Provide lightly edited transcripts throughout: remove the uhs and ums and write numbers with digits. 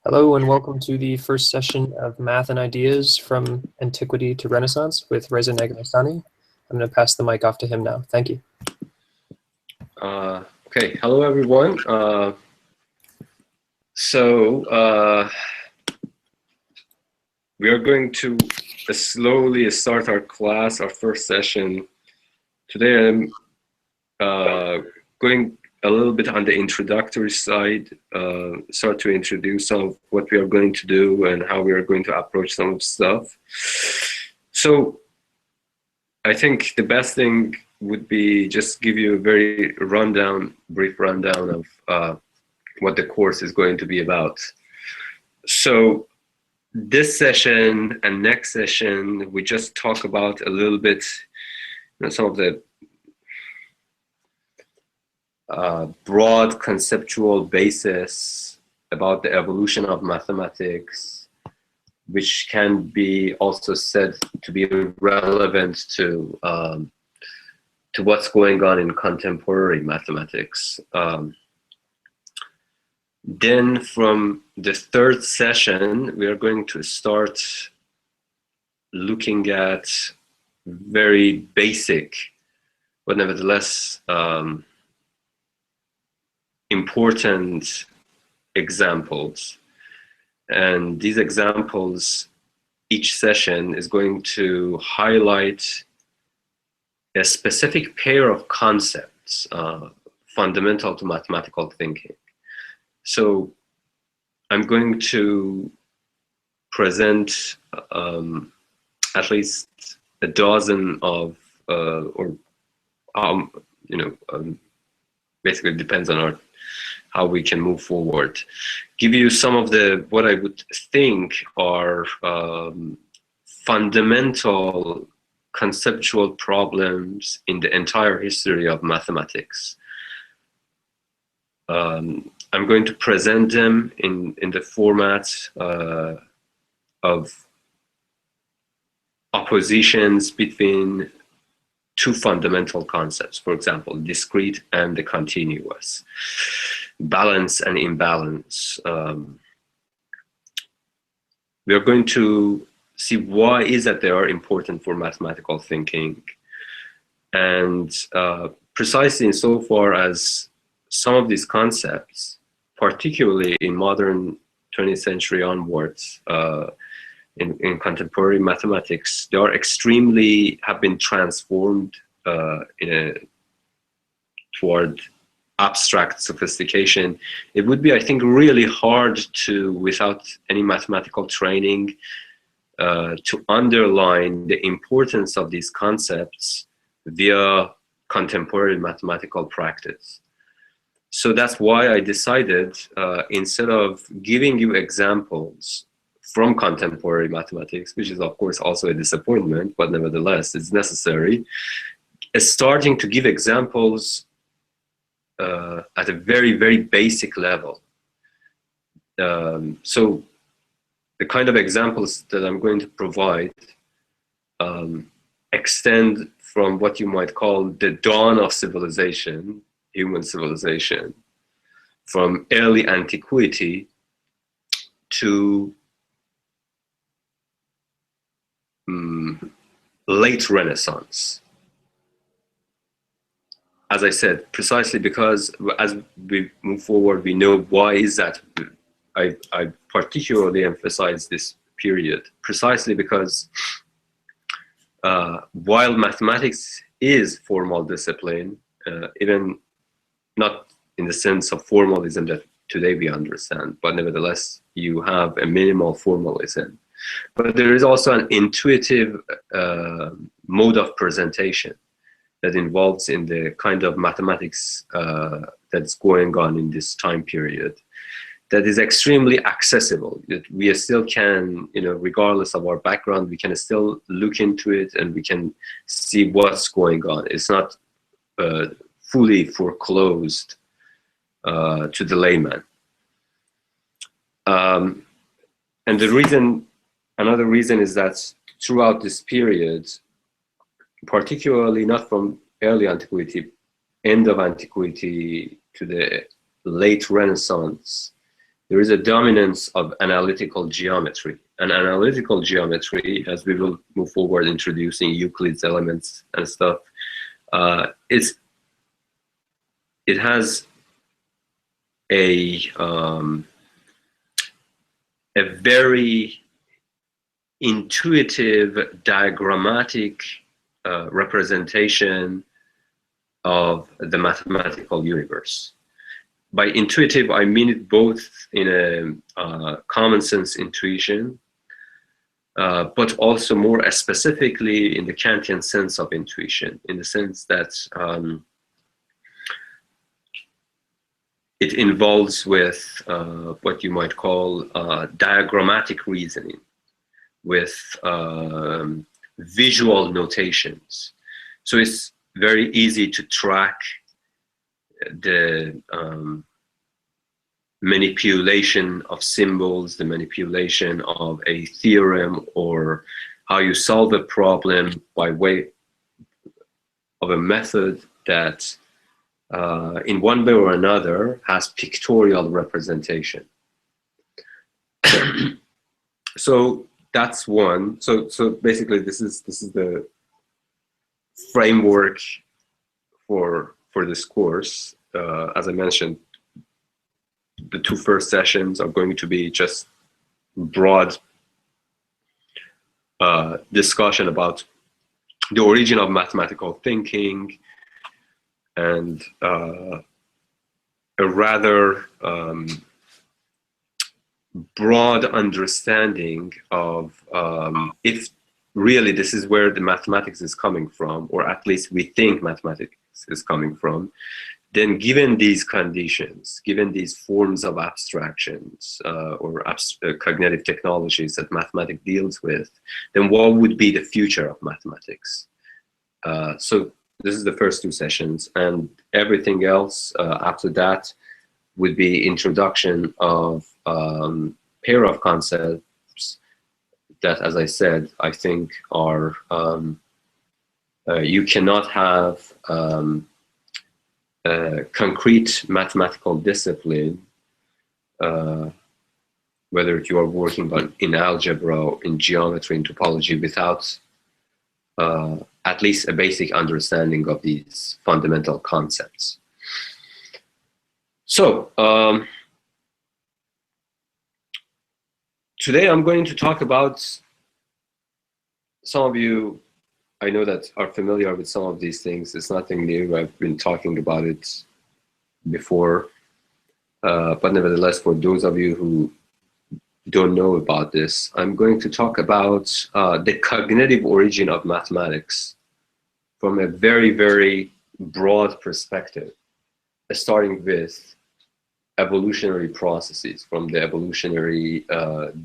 Hello and welcome to the first session of Math and Ideas from Antiquity to Renaissance with Reza Negmestani. I'm going to pass the mic off to him now. Thank you. Okay, hello everyone. We are going to slowly start our class, our first session. Today I'm going a little bit on the introductory side, start to introduce some of what we are going to do and how we are going to approach some of the stuff. So I think the best thing would be just give you a very brief rundown of what the course is going to be about. So this session and next session, we just talk about a little bit, some of the broad conceptual basis about the evolution of mathematics, which can be also said to be relevant to what's going on in contemporary mathematics. Then from the third session, we are going to start looking at very basic, but nevertheless important examples. And these examples, each session is going to highlight a specific pair of concepts fundamental to mathematical thinking. So I'm going to present at least a dozen of, basically it depends on how we can move forward. Give you some of what I would think are fundamental conceptual problems in the entire history of mathematics. I'm going to present them in the format of oppositions between two fundamental concepts, for example, discrete and the continuous, balance and imbalance. We are going to see why is that they are important for mathematical thinking, and precisely insofar as some of these concepts, particularly in modern 20th century onwards, in contemporary mathematics, they are have been transformed toward abstract sophistication. It would be, I think, really hard to, without any mathematical training, to underline the importance of these concepts via contemporary mathematical practice. So that's why I decided, instead of giving you examples from contemporary mathematics, which is of course also a disappointment, but nevertheless it's necessary, starting to give examples at a very, very basic level. So the kind of examples that I'm going to provide extend from what you might call the dawn of civilization, human civilization, from early antiquity to late Renaissance. As I said, precisely because as we move forward, we know why is that. I particularly emphasize this period, precisely because while mathematics is formal discipline, even not in the sense of formalism that today we understand, but nevertheless, you have a minimal formalism. But there is also an intuitive mode of presentation that involves in the kind of mathematics that's going on in this time period, that is extremely accessible, that we still can, regardless of our background, we can still look into it and we can see what's going on. It's not fully foreclosed to the layman. And another reason is that throughout this period, particularly not from early antiquity, end of antiquity to the late Renaissance, there is a dominance of analytical geometry. And analytical geometry, as we will move forward introducing Euclid's elements and stuff, it has a very intuitive, diagrammatic representation of the mathematical universe. By intuitive, I mean it both in a common sense intuition, but also more specifically in the Kantian sense of intuition, in the sense that it involves with what you might call diagrammatic reasoning, with visual notations. So it's very easy to track the manipulation of symbols, the manipulation of a theorem, or how you solve a problem by way of a method that in one way or another has pictorial representation. So that's one. So basically this is the framework for this course. As I mentioned, the two first sessions are going to be just broad discussion about the origin of mathematical thinking and a rather broad understanding of if really this is where the mathematics is coming from, or at least we think mathematics is coming from, then given these conditions, given these forms of abstractions or cognitive technologies that mathematics deals with, then what would be the future of mathematics? So this is the first two sessions, and everything else after that would be introduction of pair of concepts that, as I said, I think are, you cannot have a concrete mathematical discipline, whether you are working in algebra, in geometry, in topology, without at least a basic understanding of these fundamental concepts. So, today I'm going to talk about, some of you I know that are familiar with some of these things. It's nothing new. I've been talking about it before. But nevertheless, for those of you who don't know about this, I'm going to talk about the cognitive origin of mathematics from a very, very broad perspective, starting with evolutionary processes, from the evolutionary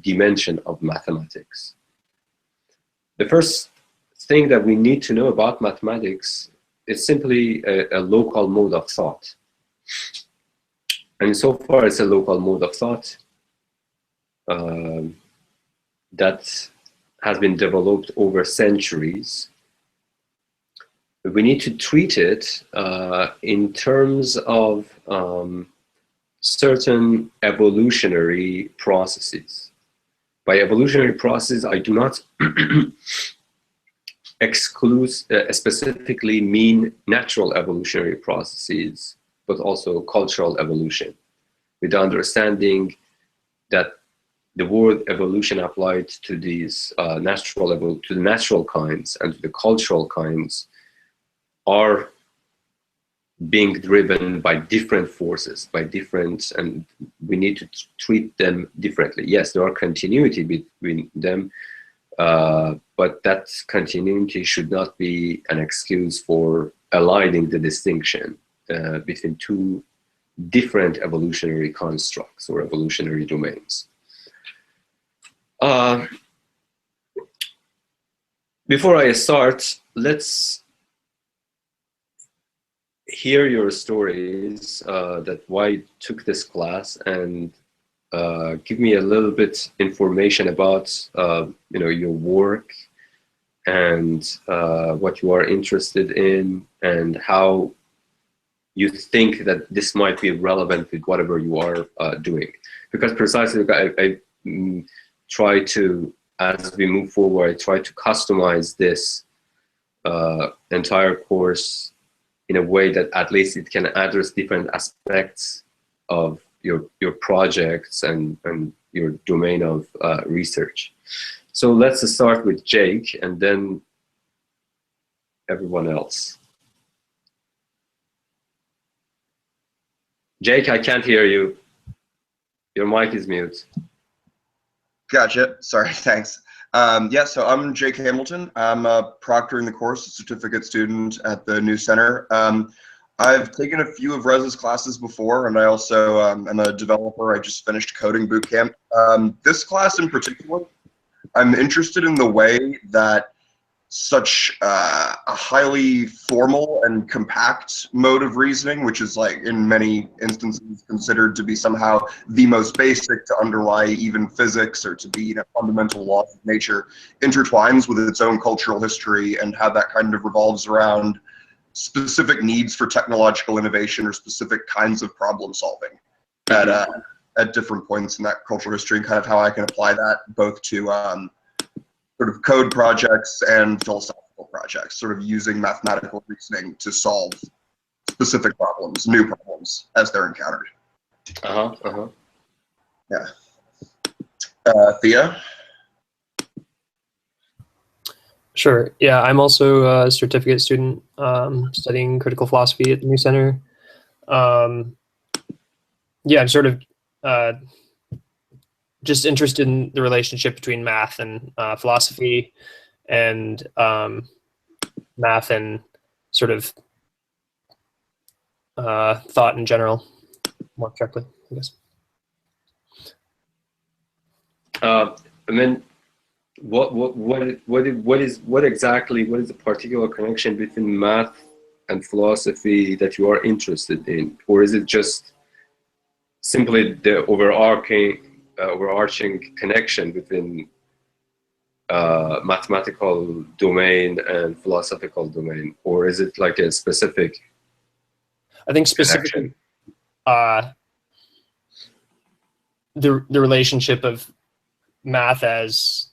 dimension of mathematics. The first thing that we need to know about mathematics is simply a local mode of thought. And so far, it's a local mode of thought that has been developed over centuries. But we need to treat it in terms of certain evolutionary processes. By evolutionary process, I do not specifically mean natural evolutionary processes, but also cultural evolution, with the understanding that the word evolution applied to these to the natural kinds and to the cultural kinds are being driven by different forces, and we need to treat them differently. Yes, there are continuity between them, but that continuity should not be an excuse for aligning the distinction between two different evolutionary constructs or evolutionary domains. Before I start, let's hear your stories that why you took this class, and give me a little bit information about your work and what you are interested in, and how you think that this might be relevant with whatever you are doing. Because precisely, I try to, as we move forward, I try to customize this entire course in a way that at least it can address different aspects of your projects and your domain of research. So let's start with Jake and then everyone else. Jake, I can't hear you. Your mic is mute. Gotcha. Sorry, thanks. Yeah, so I'm Jake Hamilton. I'm proctoring the course, a certificate student at the new center. I've taken a few of Rez's classes before, and I also am a developer. I just finished coding bootcamp. This class in particular, I'm interested in the way that such a highly formal and compact mode of reasoning, which is like in many instances considered to be somehow the most basic to underlie even physics or to be fundamental laws of nature, intertwines with its own cultural history and how that kind of revolves around specific needs for technological innovation or specific kinds of problem solving at different points in that cultural history, and kind of how I can apply that both to sort of code projects and philosophical projects, sort of using mathematical reasoning to solve specific problems, new problems as they're encountered. Yeah. Thea? Sure. Yeah, I'm also a certificate student studying critical philosophy at the New Center. Yeah, I'm sort of just interested in the relationship between math and philosophy, and math and sort of thought in general, more directly, I guess. I mean, what is the particular connection between math and philosophy that you are interested in, or is it just simply the overarching connection between mathematical domain and philosophical domain, or is it like a specific? I think specifically the relationship of math as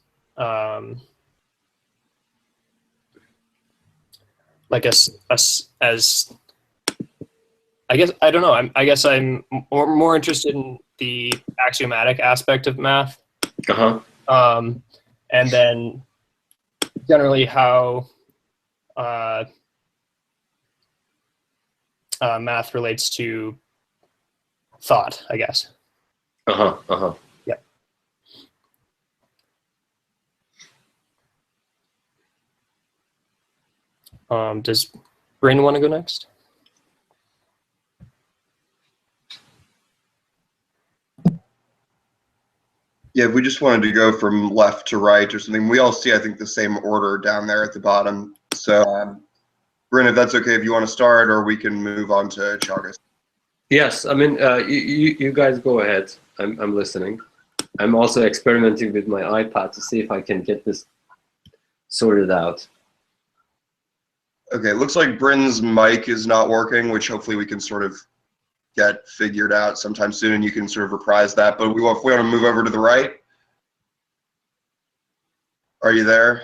like as I guess, I don't know. I guess I'm more interested in the axiomatic aspect of math. And then generally how math relates to thought, I guess. Yeah. Does Bryn want to go next? Yeah, if we just wanted to go from left to right or something, we all see, I think, the same order down there at the bottom. So, Bryn, if that's okay, if you want to start, or we can move on to Chagas. Yes, I mean, you guys go ahead. I'm listening. I'm also experimenting with my iPad to see if I can get this sorted out. Okay, it looks like Bryn's mic is not working, which hopefully we can sort of get figured out sometime soon, and you can sort of reprise that. But if we want to move over to the right. Are you there,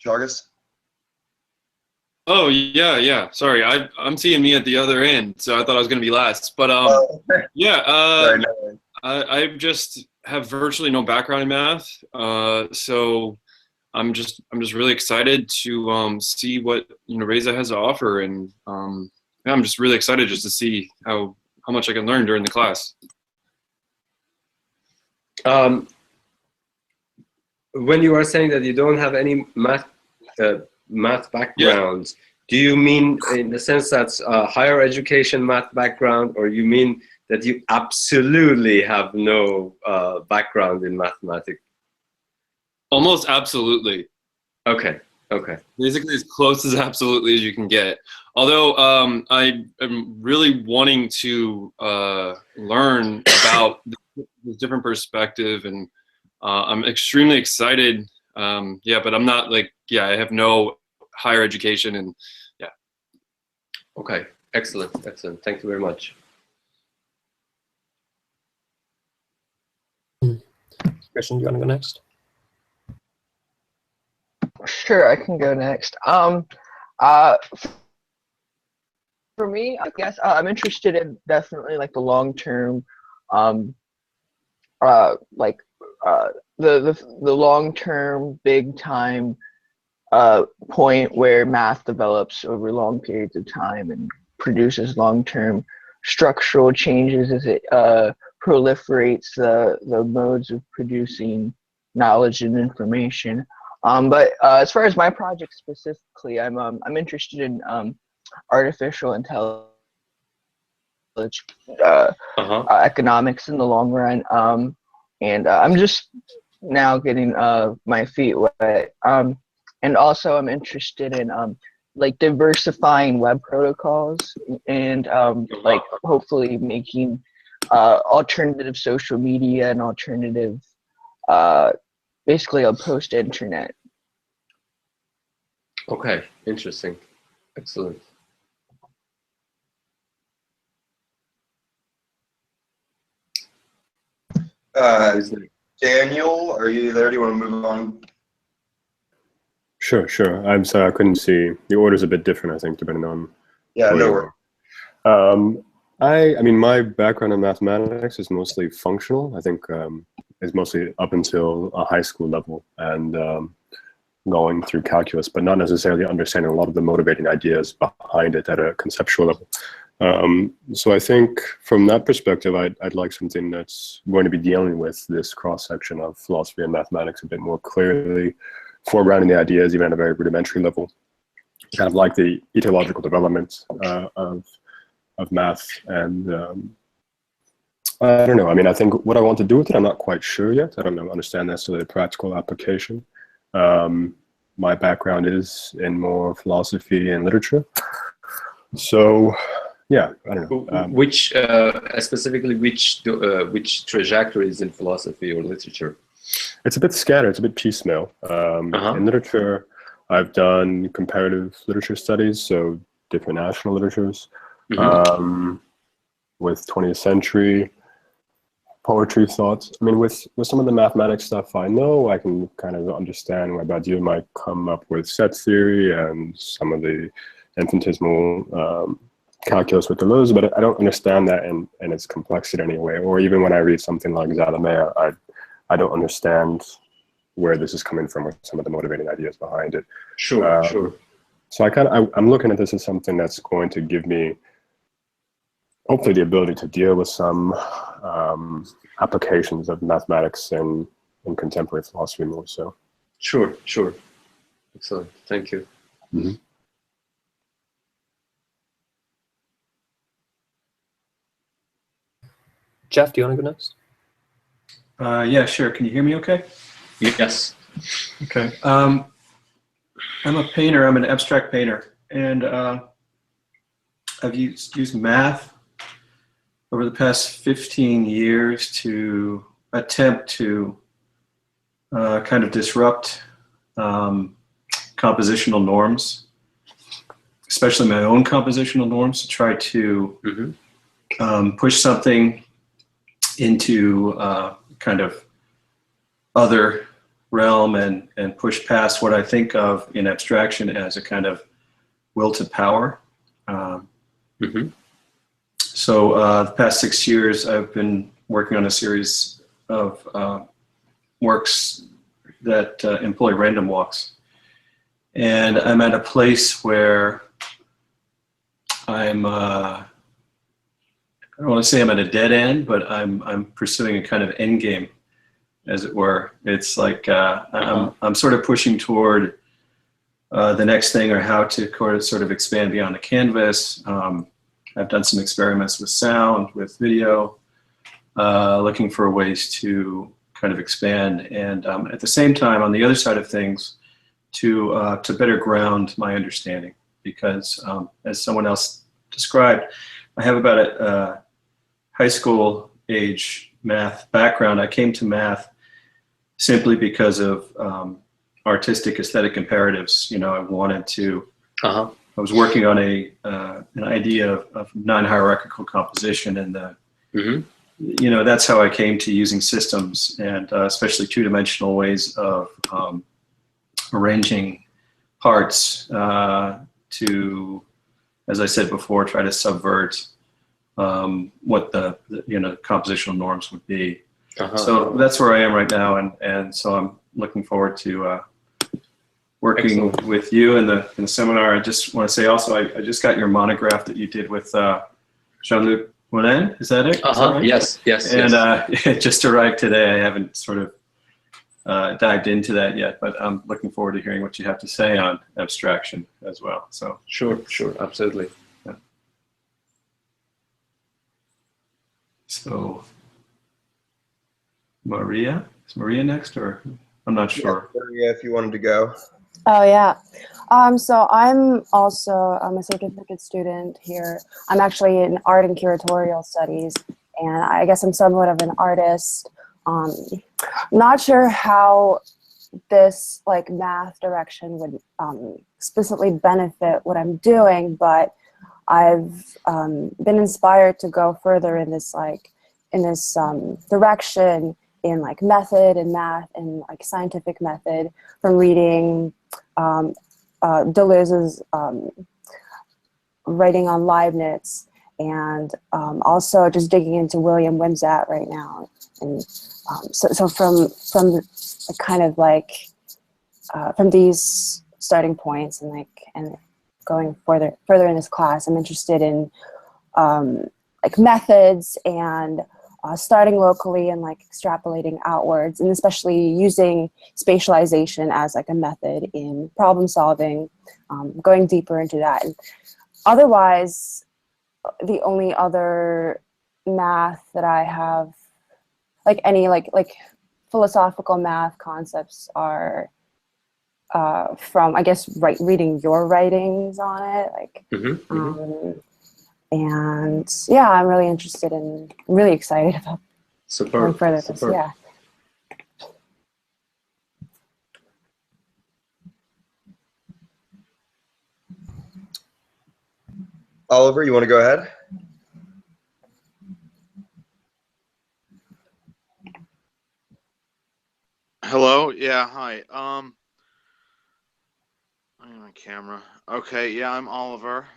Chagas? Oh, yeah. Sorry, I'm seeing me at the other end, so I thought I was going to be last. But yeah, Sorry, no. I just have virtually no background in math, so I'm just really excited to see what Reza has to offer, and yeah, I'm just really excited just to see how much I can learn during the class. When you are saying that you don't have any math background, do you mean in the sense that's higher education math background, or you mean that you absolutely have no background in mathematics? Almost absolutely. Okay. Basically as close as absolutely as you can get. Although I am really wanting to learn about the different perspective, and I'm extremely excited. Yeah, but I'm not I have no higher education, and yeah. Okay. Excellent, excellent. Thank you very much. Christian, do you want to go next? Sure, I can go next. For me, I guess I'm interested in definitely like the long-term, like the long-term, big-time point where math develops over long periods of time and produces long-term structural changes as it proliferates the modes of producing knowledge and information. But as far as my project specifically, I'm interested in artificial intelligence, economics in the long run, and I'm just now getting my feet wet. And also, I'm interested in like diversifying web protocols and like hopefully making alternative social media and alternative, basically a post-internet. Okay, interesting, excellent. Daniel, are you there? Do you want to move on? Sure, sure. I'm sorry, I couldn't see. The order's a bit different, I think, depending on. Yeah, no worries. I mean, my background in mathematics is mostly functional. I think it's mostly up until a high school level and going through calculus, but not necessarily understanding a lot of the motivating ideas behind it at a conceptual level. So I think from that perspective, I'd like something that's going to be dealing with this cross-section of philosophy and mathematics a bit more clearly, foregrounding the ideas even at a very rudimentary level, kind of like the etiological development of math. And I don't know, I mean, I think what I want to do with it, I'm not quite sure yet. I don't know, understand necessarily the practical application. My background is in more philosophy and literature. So yeah, I don't know. Which specifically which trajectories in philosophy or literature? It's a bit scattered. It's a bit piecemeal. In literature, I've done comparative literature studies, so different national literatures, with 20th century poetry thoughts. I mean, with some of the mathematics stuff, I know I can kind of understand why Badiou might come up with set theory and some of the infinitesimal calculus with Deleuze, but I don't understand that in its complexity anyway. Or even when I read something like Zalamea, I don't understand where this is coming from, or some of the motivating ideas behind it. Sure, sure. So I'm looking at this as something that's going to give me, hopefully, the ability to deal with some applications of mathematics in contemporary philosophy more so. Sure, sure. Excellent. Thank you. Mm-hmm. Jeff, do you want to go next? Yeah, sure. Can you hear me okay? Yes. Okay. I'm a painter. I'm an abstract painter. And I've used math over the past 15 years to attempt to kind of disrupt compositional norms, especially my own compositional norms, to try to push something into kind of other realm and push past what I think of in abstraction as a kind of will to power. So the past 6 years, I've been working on a series of works that employ random walks. And I'm at a place where I'm, I don't want to say I'm at a dead end, but I'm pursuing a kind of end game, as it were. It's like I'm sort of pushing toward the next thing, or how to sort of expand beyond the canvas. I've done some experiments with sound, with video, looking for ways to kind of expand, and at the same time, on the other side of things, to better ground my understanding. Because as someone else described, I have about a high school age math background. I came to math simply because of artistic aesthetic imperatives. You know, I wanted to was working on an idea of non-hierarchical composition, and that's how I came to using systems, and especially two-dimensional ways of arranging parts to, as I said before, try to subvert what the compositional norms would be. So that's where I am right now, and so I'm looking forward to working with you in the seminar. I just want to say also, I just got your monograph that you did with Jean-Luc Moulin. Is that it? Is that right? Yes. And it just arrived today. I haven't sort of dived into that yet, but I'm looking forward to hearing what you have to say on abstraction as well. So Sure, absolutely. Yeah. So Maria, is Maria next, or I'm not sure. Yeah, Maria, if you wanted to go. Oh yeah. So I'm a certificate student here. I'm actually in art and curatorial studies, and I guess I'm somewhat of an artist. Not sure how this like math direction would explicitly benefit what I'm doing, but I've been inspired to go further in this direction in like method and math and like scientific method from reading Deleuze's writing on Leibniz, and also just digging into William Wimsatt right now. And so from the kind of like from these starting points and going further in this class, I'm interested in like methods and starting locally and like extrapolating outwards, and especially using spatialization as like a method in problem solving, going deeper into that. And otherwise, the only other math that I have, like any like philosophical math concepts, are from, I guess, reading your writings on it, like. And yeah, I'm really interested in, really excited about going further with this. Yeah. Oliver, you want to go ahead? Hello. Yeah. Hi. I have my camera. Okay. Yeah, I'm Oliver.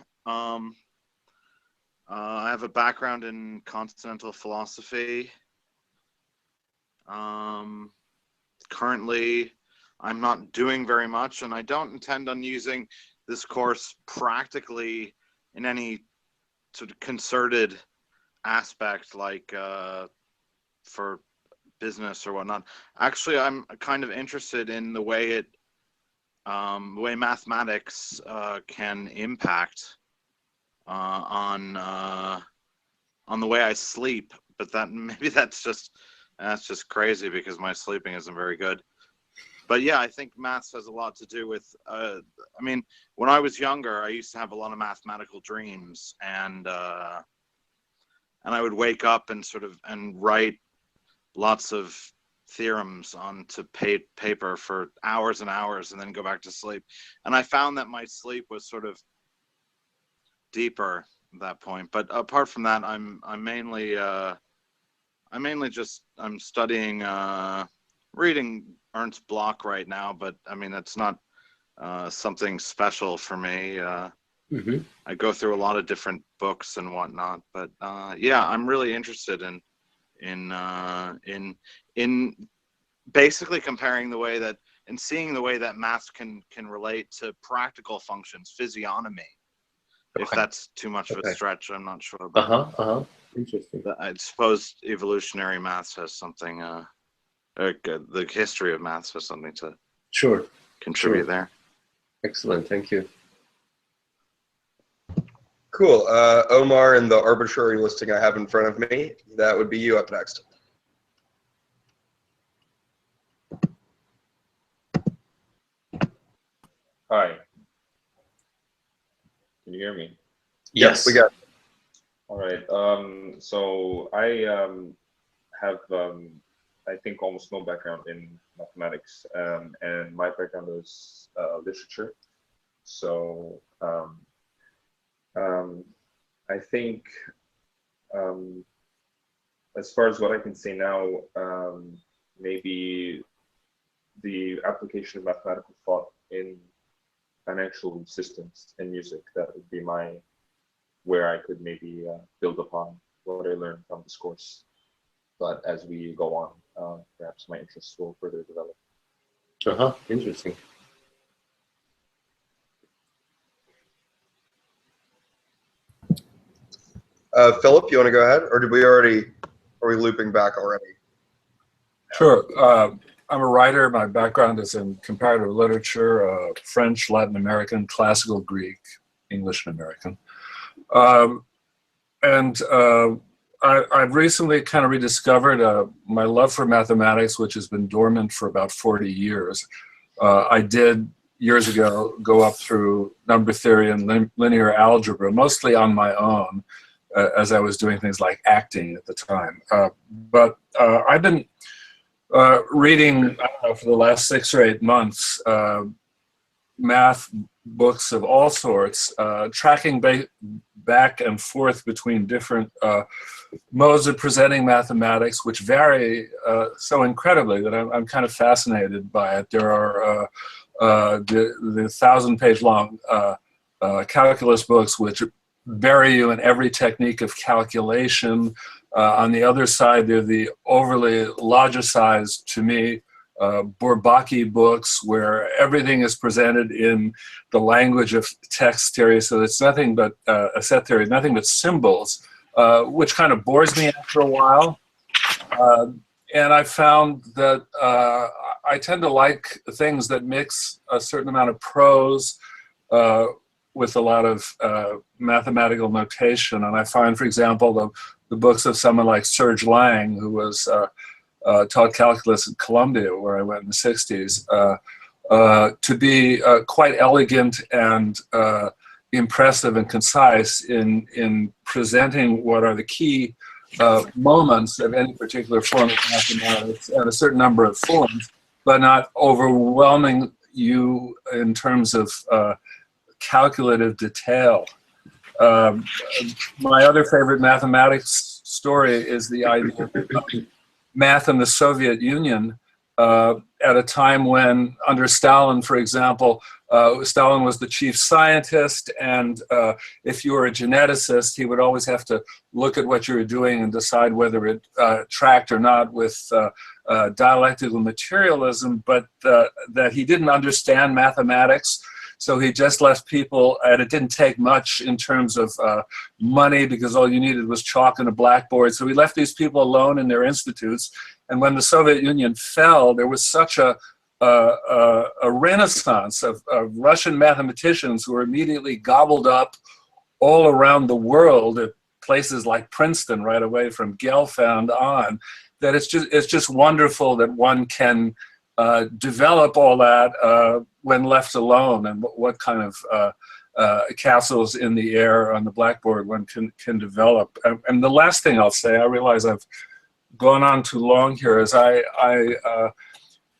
I have a background in continental philosophy. Currently, I'm not doing very much, and I don't intend on using this course practically in any sort of concerted aspect, like for business or whatnot. Actually, I'm kind of interested in the way mathematics can impact on the way I sleep, but that's just crazy because my sleeping isn't very good. But yeah, I think maths has a lot to do with. I mean, when I was younger, I used to have a lot of mathematical dreams, and I would wake up and and write lots of theorems onto paper for hours and hours, and then go back to sleep. And I found that my sleep was sort of deeper at that point. But apart from that, I'm mainly studying reading Ernst Bloch right now, but I mean that's not something special for me. I go through a lot of different books and whatnot, but yeah, I'm really interested in basically comparing the way that and seeing the way that maths can relate to practical functions, physiognomy. If that's too much of a stretch, I'm not sure. But Interesting. I suppose evolutionary maths has something, the history of maths has something to contribute there. Excellent, thank you. Cool. Omar, in the arbitrary listing I have in front of me, that would be you up next. Hi. Can you hear me? Yes, we got. All right. So I have, I think, almost no background in mathematics, and my background is literature. So I think, as far as what I can say now, maybe the application of mathematical thought in financial systems and music, that would be where I could maybe build upon what I learned from this course. But as we go on, perhaps my interests will further develop. Interesting. Philip, you want to go ahead, or are we looping back already? Sure. I'm a writer. My background is in comparative literature, French, Latin American, classical Greek, English, and American. I've recently kind of rediscovered my love for mathematics, which has been dormant for about 40 years. I did, years ago, go up through number theory and linear algebra, mostly on my own, as I was doing things like acting at the time. But I've been reading, I don't know, for the last 6 or 8 months, math books of all sorts, tracking back and forth between different modes of presenting mathematics, which vary so incredibly that I'm kind of fascinated by it. There are the 1,000-page long calculus books, which bury you in every technique of calculation. On the other side, they're the overly logicized, to me, Bourbaki books, where everything is presented in the language of text theory, so it's nothing but a set theory, nothing but symbols, which kind of bores me after a while. And I found that I tend to like things that mix a certain amount of prose with a lot of mathematical notation. And I find, for example, the books of someone like Serge Lang, who was taught calculus at Columbia, where I went in the 60s, to be quite elegant and impressive and concise in presenting what are the key moments of any particular form of mathematics and a certain number of forms, but not overwhelming you in terms of calculative detail. My other favorite mathematics story is the idea of math in the Soviet Union at a time when, under Stalin, for example, Stalin was the chief scientist, and if you were a geneticist, he would always have to look at what you were doing and decide whether it tracked or not with dialectical materialism, but that he didn't understand mathematics. So he just left people, and it didn't take much in terms of money, because all you needed was chalk and a blackboard. So he left these people alone in their institutes. And when the Soviet Union fell, there was such a renaissance of Russian mathematicians who were immediately gobbled up all around the world at places like Princeton, right away from Gelfand on, that it's just wonderful that one can develop all that when left alone, and what kind of castles in the air on the blackboard one can develop. And the last thing I'll say, I realize I've gone on too long here, is I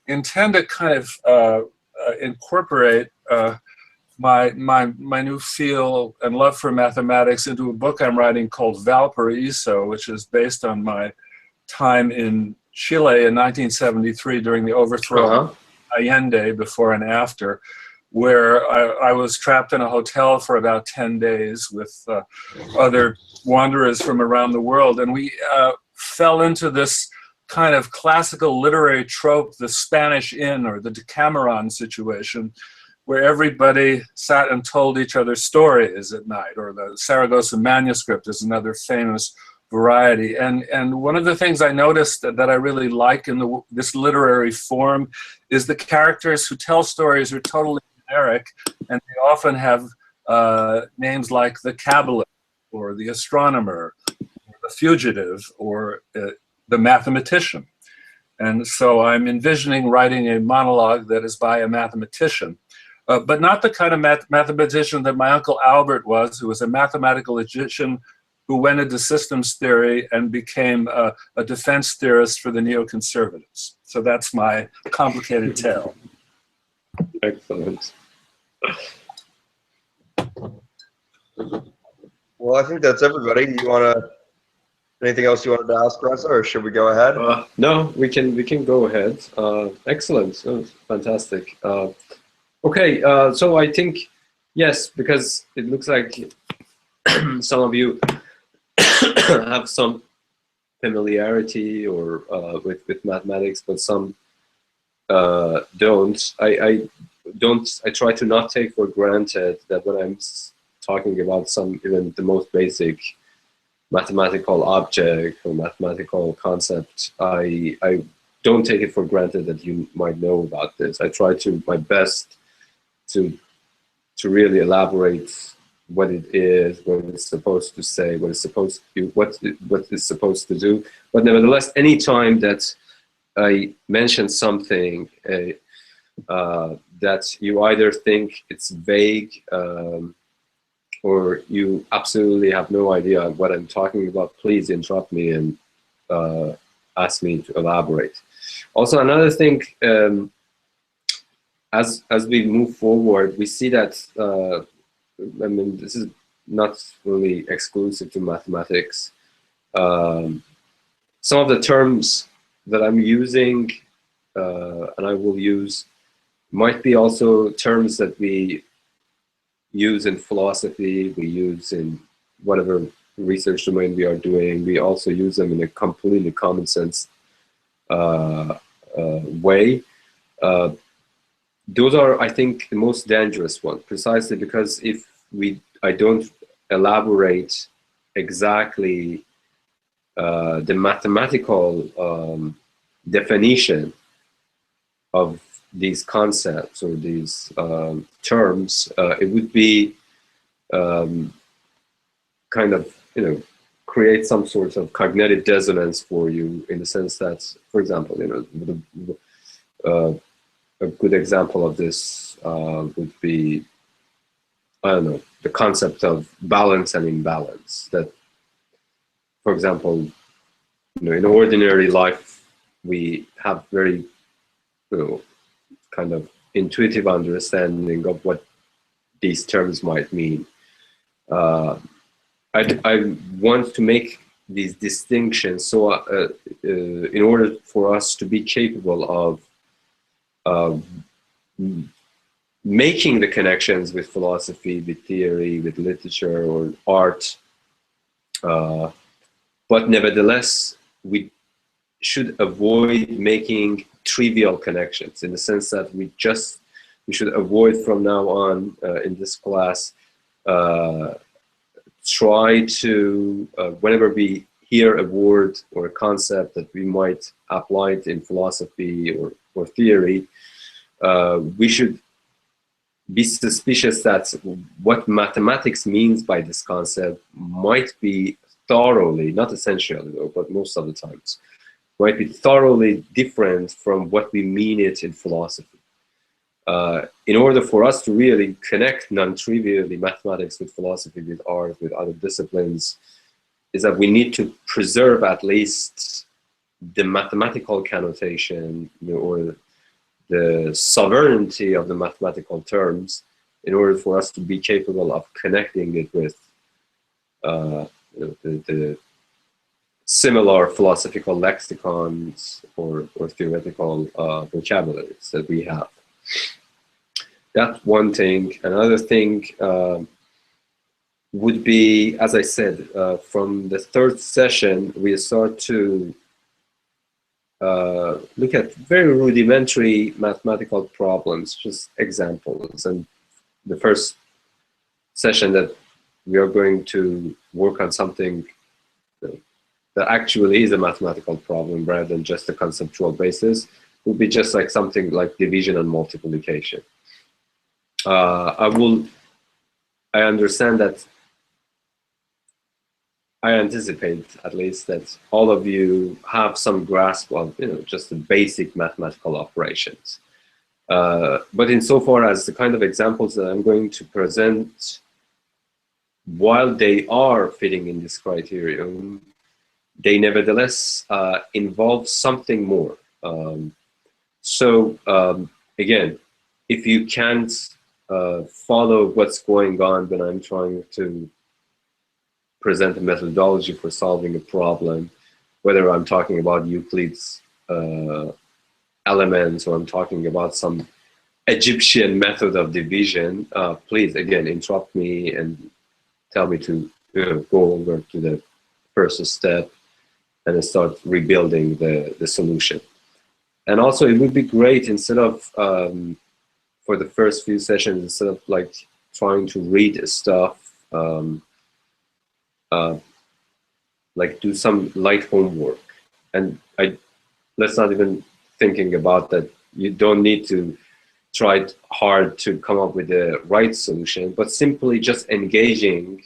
intend to kind of incorporate my new feel and love for mathematics into a book I'm writing called Valparaiso, which is based on my time in Chile in 1973 during the overthrow of Allende, before and after, where I was trapped in a hotel for about 10 days with other wanderers from around the world. And we fell into this kind of classical literary trope, the Spanish Inn or the Decameron situation, where everybody sat and told each other stories at night, or the Saragossa manuscript is another famous variety. And one of the things I noticed that I really like in this literary form is the characters who tell stories are totally generic, and they often have names like the Kabbalist, or the astronomer, or the fugitive, or the mathematician. And so I'm envisioning writing a monologue that is by a mathematician, but not the kind of mathematician that my uncle Albert was, who was a mathematical logician who went into systems theory and became a defense theorist for the neoconservatives. So that's my complicated tale. Excellent. Well, I think that's everybody. Anything else you wanted to ask, Reza, or should we go ahead? No, we can go ahead. Excellent. Oh, fantastic. Okay, so I think, yes, because it looks like some of you have some familiarity or with mathematics, but some don't. I try to not take for granted that when I'm talking about even the most basic mathematical object or mathematical concept, I don't take it for granted that you might know about this. I try to my best to really elaborate what it is, what it's supposed to say, what it's supposed to, what it's supposed to do. But nevertheless, any time that I mention something that you either think it's vague or you absolutely have no idea what I'm talking about, please interrupt me and ask me to elaborate. Also, another thing, as we move forward, we see that, I mean, this is not really exclusive to mathematics. Some of the terms that I'm using and I will use might be also terms that we use in philosophy, we use in whatever research domain we are doing. We also use them in a completely common sense way. Those are, I think, the most dangerous one, precisely because if I don't elaborate exactly the mathematical definition of these concepts or these terms, it would be kind of, create some sort of cognitive dissonance for you, in the sense that, for example, a good example of this would be, I don't know, the concept of balance and imbalance. That, for example, in ordinary life, we have very, kind of intuitive understanding of what these terms might mean. I want to make these distinctions so in order for us to be capable of making the connections with philosophy, with theory, with literature or art, but nevertheless, we should avoid making trivial connections, in the sense that we should avoid from now on in this class, try to, whenever we hear a word or a concept that we might apply it in philosophy or theory, we should be suspicious that what mathematics means by this concept might be thoroughly, not essentially though, but most of the times, might be thoroughly different from what we mean it in philosophy. In order for us to really connect non-trivially mathematics with philosophy, with art, with other disciplines, is that we need to preserve at least the mathematical connotation, or the sovereignty of the mathematical terms, in order for us to be capable of connecting it with the similar philosophical lexicons or theoretical vocabularies that we have. That's one thing. Another thing would be, as I said, from the third session, we start to look at very rudimentary mathematical problems, just examples. And the first session that we are going to work on something that actually is a mathematical problem rather than just a conceptual basis would be just like something like division and multiplication. I understand that, I anticipate at least that all of you have some grasp of, just the basic mathematical operations. But insofar as the kind of examples that I'm going to present, while they are fitting in this criterion, they nevertheless involve something more. Again, if you can't follow what's going on when I'm trying to present a methodology for solving a problem, whether I'm talking about Euclid's elements or I'm talking about some Egyptian method of division, please, again, interrupt me and tell me to go over to the first step and then start rebuilding the solution. And also, it would be great, instead of, for the first few sessions, instead of like trying to read stuff, like do some light homework. And let's not even thinking about that. You don't need to try hard to come up with the right solution, but simply just engaging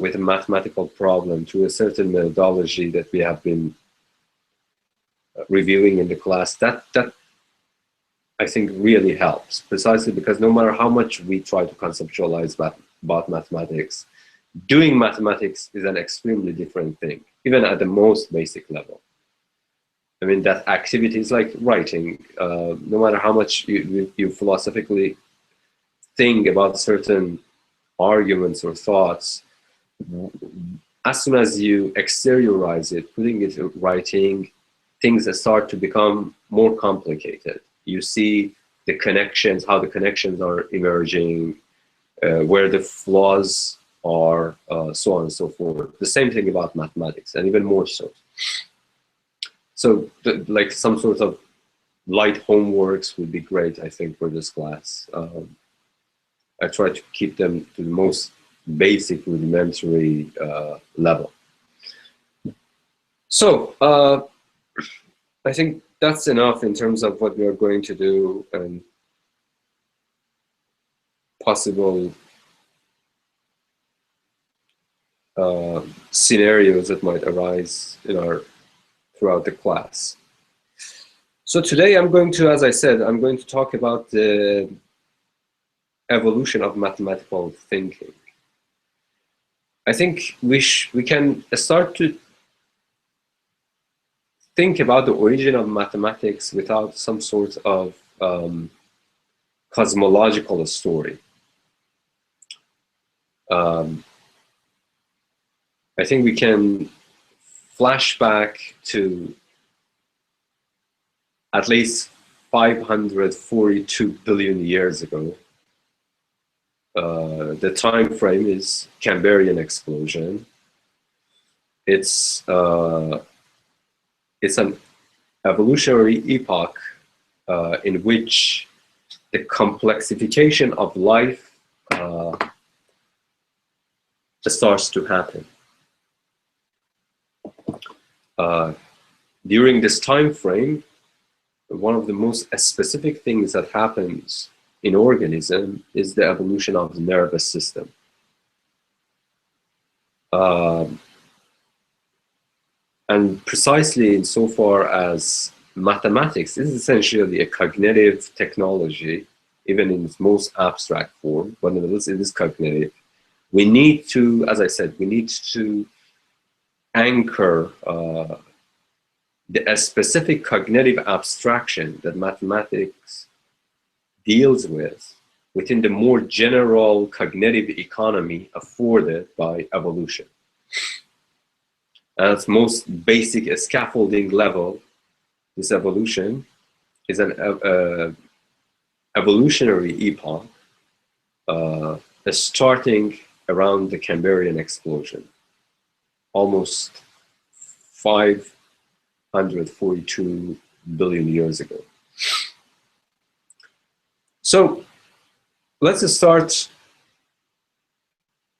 with a mathematical problem through a certain methodology that we have been reviewing in the class, that I think really helps, precisely because no matter how much we try to conceptualize about mathematics, doing mathematics is an extremely different thing, even at the most basic level. I mean, that activity is like writing. No matter how much you philosophically think about certain arguments or thoughts, as soon as you exteriorize it, putting it in writing, things start to become more complicated. You see the connections, how the connections are emerging, where the flaws are, so on and so forth. The same thing about mathematics, and even more so. So, like some sort of light homeworks would be great, I think, for this class. I try to keep them to the most basic, rudimentary level. So, I think that's enough in terms of what we are going to do and possible scenarios that might arise throughout the class. So today I'm going to, as I said, I'm going to talk about the evolution of mathematical thinking. I think we can start to think about the origin of mathematics without some sort of cosmological story. I think we can flash back to at least 542 billion years ago. The time frame is Cambrian explosion. It's an evolutionary epoch in which the complexification of life starts to happen. During this time frame, one of the most specific things that happens in organism is the evolution of the nervous system. And precisely insofar as mathematics is essentially a cognitive technology, even in its most abstract form, but nevertheless it is cognitive. We need to, as I said, we need to anchor a specific cognitive abstraction that mathematics deals with within the more general cognitive economy afforded by evolution. At its most basic scaffolding level, this evolution is an evolutionary epoch starting around the Cambrian explosion, almost 542 billion years ago. So let's start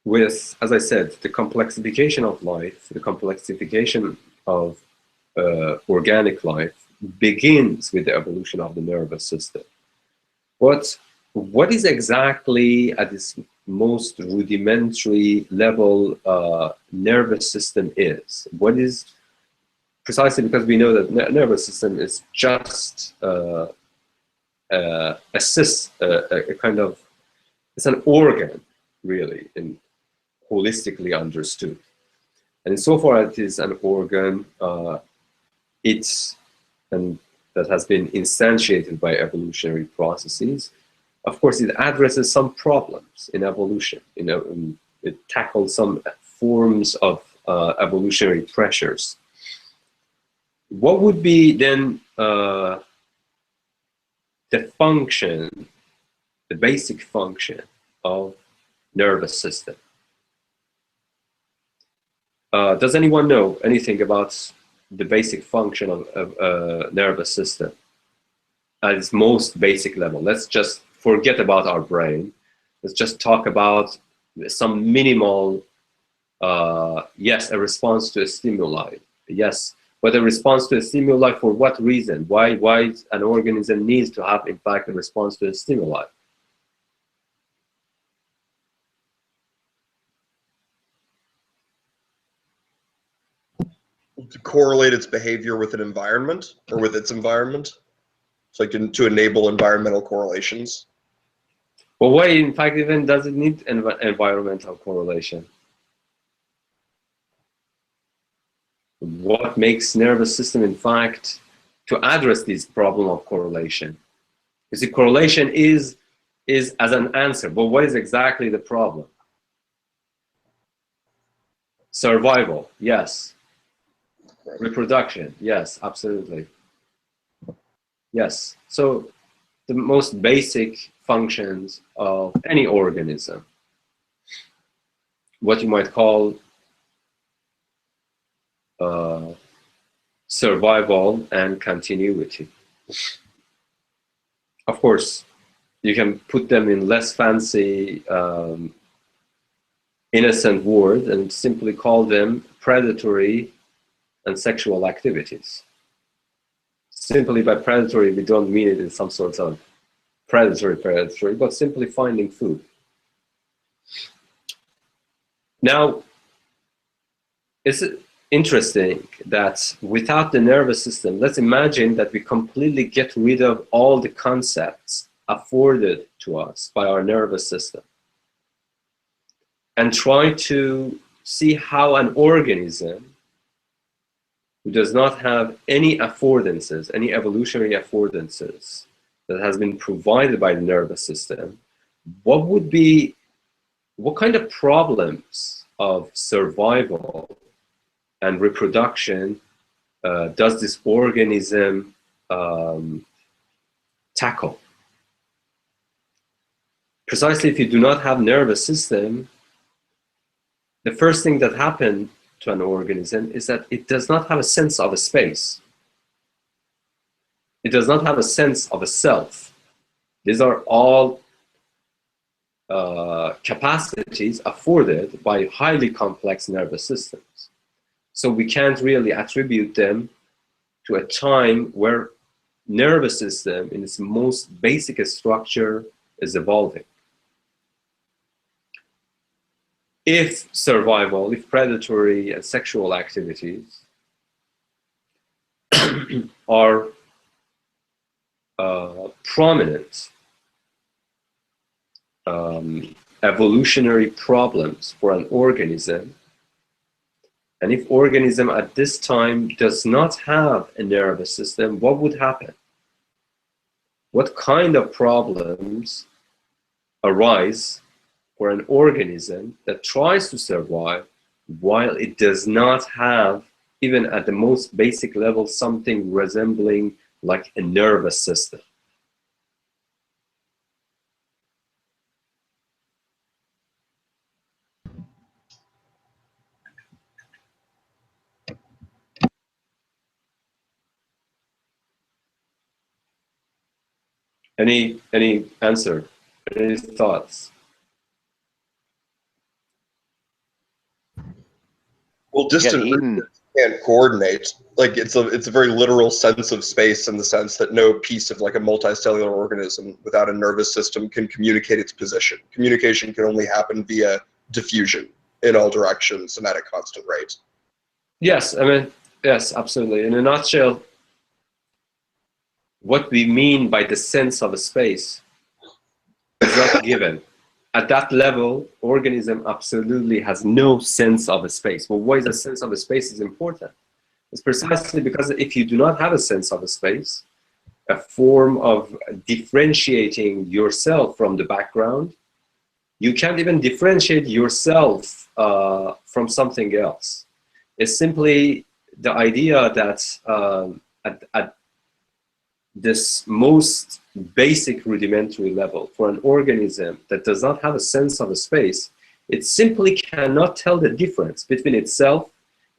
with, as I said, the complexification of life, the complexification of organic life begins with the evolution of the nervous system. What is exactly at this most rudimentary level nervous system is? What is, precisely because we know that nervous system is just a kind of, it's an organ, really, in holistically understood. And insofar as it is an organ, and that has been instantiated by evolutionary processes, of course, it addresses some problems in evolution. You know, it tackles some forms of evolutionary pressures. What would be then the function, the basic function of nervous system? Does anyone know anything about the basic function of nervous system at its most basic level? Let's just forget about our brain. Let's just talk about some minimal, yes, a response to a stimuli. Yes, but a response to a stimuli for what reason? Why an organism needs to have, in fact, a response to a stimuli? To correlate its behavior with an environment or with its environment, so like to enable environmental correlations. But why, in fact, even does it need environmental correlation? What makes nervous system, in fact, to address this problem of correlation? You see, correlation is as an answer, but what is exactly the problem? Survival, yes. Reproduction, yes, absolutely. Yes, so the most basic functions of any organism, what you might call survival and continuity. Of course, you can put them in less fancy, innocent word and simply call them predatory and sexual activities. Simply by predatory, we don't mean it in some sort of predatory, but simply finding food. Now, it's interesting that without the nervous system, let's imagine that we completely get rid of all the concepts afforded to us by our nervous system and try to see how an organism who does not have any affordances, any evolutionary affordances that has been provided by the nervous system, what kind of problems of survival and reproduction does this organism tackle? Precisely, if you do not have nervous system, the first thing that happens to an organism is that it does not have a sense of a space. It does not have a sense of a self. These are all capacities afforded by highly complex nervous systems. So we can't really attribute them to a time where nervous system in its most basic structure is evolving. If survival, if predatory and sexual activities are prominent evolutionary problems for an organism, and if organism at this time does not have a nervous system, what would happen? What kind of problems arise for an organism that tries to survive while it does not have, even at the most basic level, something resembling like a nervous system? Any answer? Any thoughts? Well, distant regions can't coordinate. Like it's a very literal sense of space, in the sense that no piece of like a multicellular organism without a nervous system can communicate its position. Communication can only happen via diffusion in all directions and at a constant rate. Yes, I mean, yes, absolutely. In a nutshell, what we mean by the sense of a space is not given. At that level, organism absolutely has no sense of a space. Well, why is a sense of a space is important? It's precisely because if you do not have a sense of a space, a form of differentiating yourself from the background, you can't even differentiate yourself from something else. It's simply the idea that at this most basic rudimentary level, for an organism that does not have a sense of a space, it simply cannot tell the difference between itself,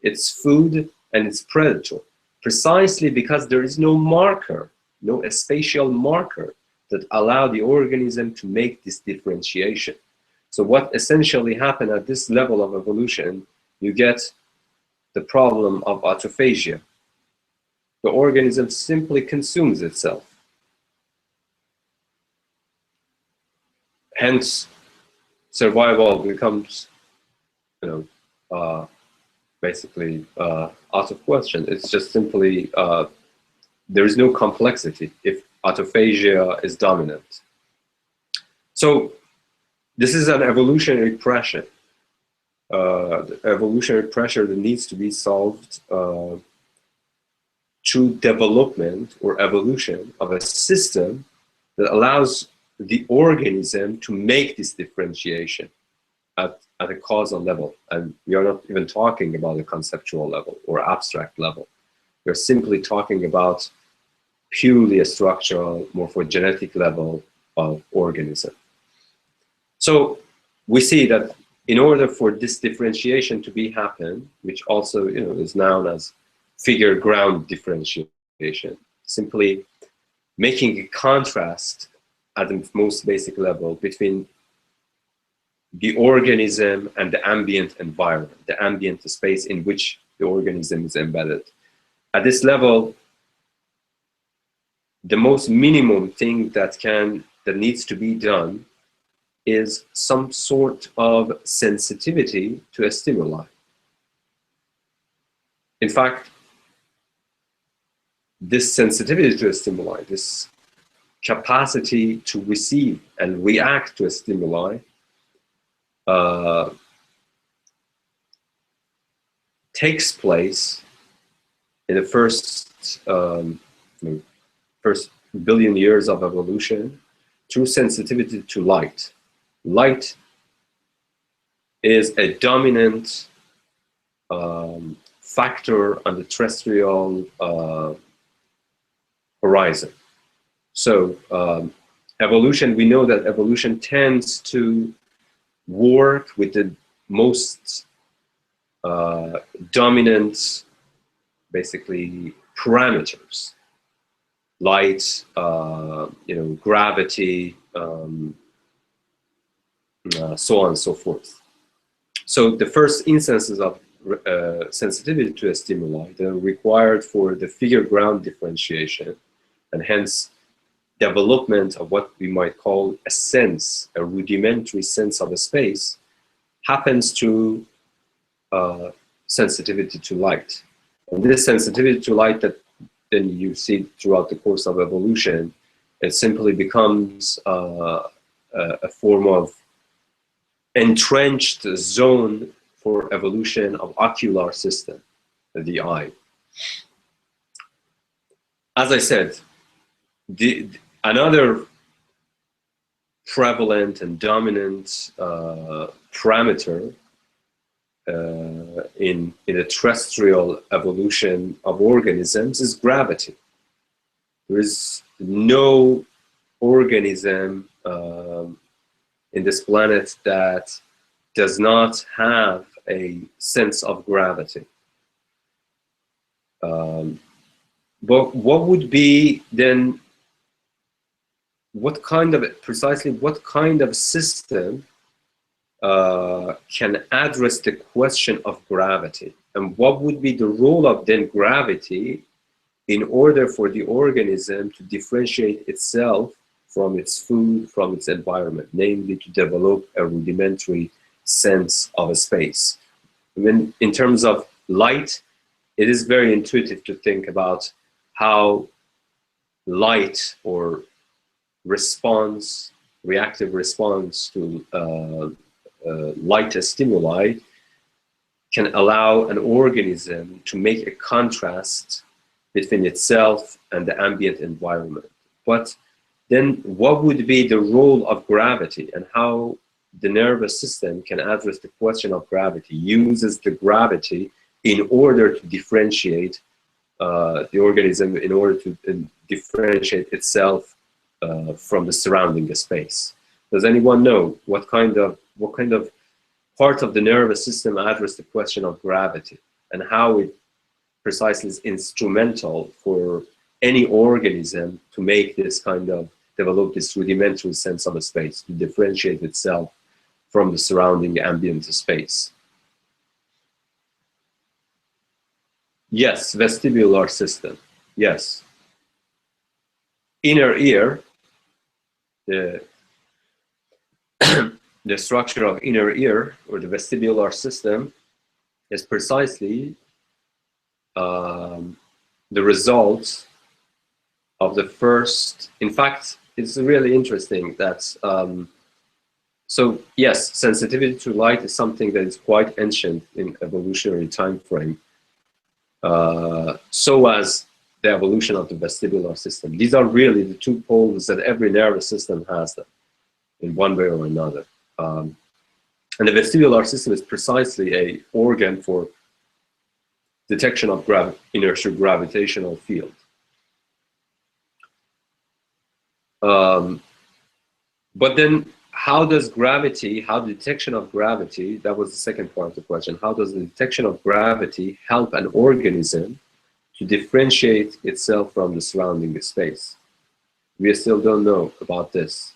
its food, and its predator, precisely because there is no marker, no spatial marker that allow the organism to make this differentiation. So what essentially happened at this level of evolution, you get the problem of autophagia. The organism simply consumes itself. Hence, survival becomes, basically out of question. It's just simply, there is no complexity if autophagia is dominant. So this is an evolutionary pressure. The evolutionary pressure that needs to be solved through development or evolution of a system that allows the organism to make this differentiation at a causal level. And we are not even talking about the conceptual level or abstract level. We're simply talking about purely a structural, morphogenetic level of organism. So we see that in order for this differentiation to happen, which also is known as figure ground differentiation, simply making a contrast at the most basic level between the organism and the ambient environment, the ambient space in which the organism is embedded. At this level, the most minimum thing that needs to be done is some sort of sensitivity to a stimuli. In fact, this sensitivity to a stimuli, this capacity to receive and react to a stimuli, takes place in the first billion years of evolution through sensitivity to light. Light is a dominant factor on the terrestrial horizon. So evolution, we know that evolution tends to work with the most dominant, basically, parameters. Light, gravity, so on and so forth. So the first instances of sensitivity to a stimuli that are required for the figure ground differentiation, and hence development of what we might call a sense, a rudimentary sense of a space, happens through sensitivity to light. And this sensitivity to light that then you see throughout the course of evolution, it simply becomes a form of entrenched zone for evolution of ocular system, the eye. As I said, another prevalent and dominant parameter in the terrestrial evolution of organisms is gravity. There is no organism in this planet that does not have a sense of gravity. But what would be then, precisely what kind of system can address the question of gravity? And what would be the role of then gravity in order for the organism to differentiate itself from its food, from its environment, namely to develop a rudimentary sense of a space? I mean, in terms of light, it is very intuitive to think about how light or response, reactive response to light stimuli can allow an organism to make a contrast between itself and the ambient environment. But then what would be the role of gravity, and how the nervous system can address the question of gravity, uses the gravity in order to differentiate the organism, in order to differentiate itself from the surrounding space. Does anyone know what kind of part of the nervous system address the question of gravity, and how it precisely is instrumental for any organism to make this kind of develop this rudimentary sense of a space, to differentiate itself from the surrounding ambient space? Yes, vestibular system. Yes. Inner ear, the the structure of inner ear, or the vestibular system, is precisely the result of the first. In fact, it's really interesting that so yes, sensitivity to light is something that is quite ancient in evolutionary time frame. So as the evolution of the vestibular system. These are really the two poles that every nervous system has them in one way or another. And the vestibular system is precisely an organ for detection of inertial gravitational field. But then how does gravity, how the detection of gravity, that was the second part of the question, how does the detection of gravity help an organism to differentiate itself from the surrounding space? We still don't know about this.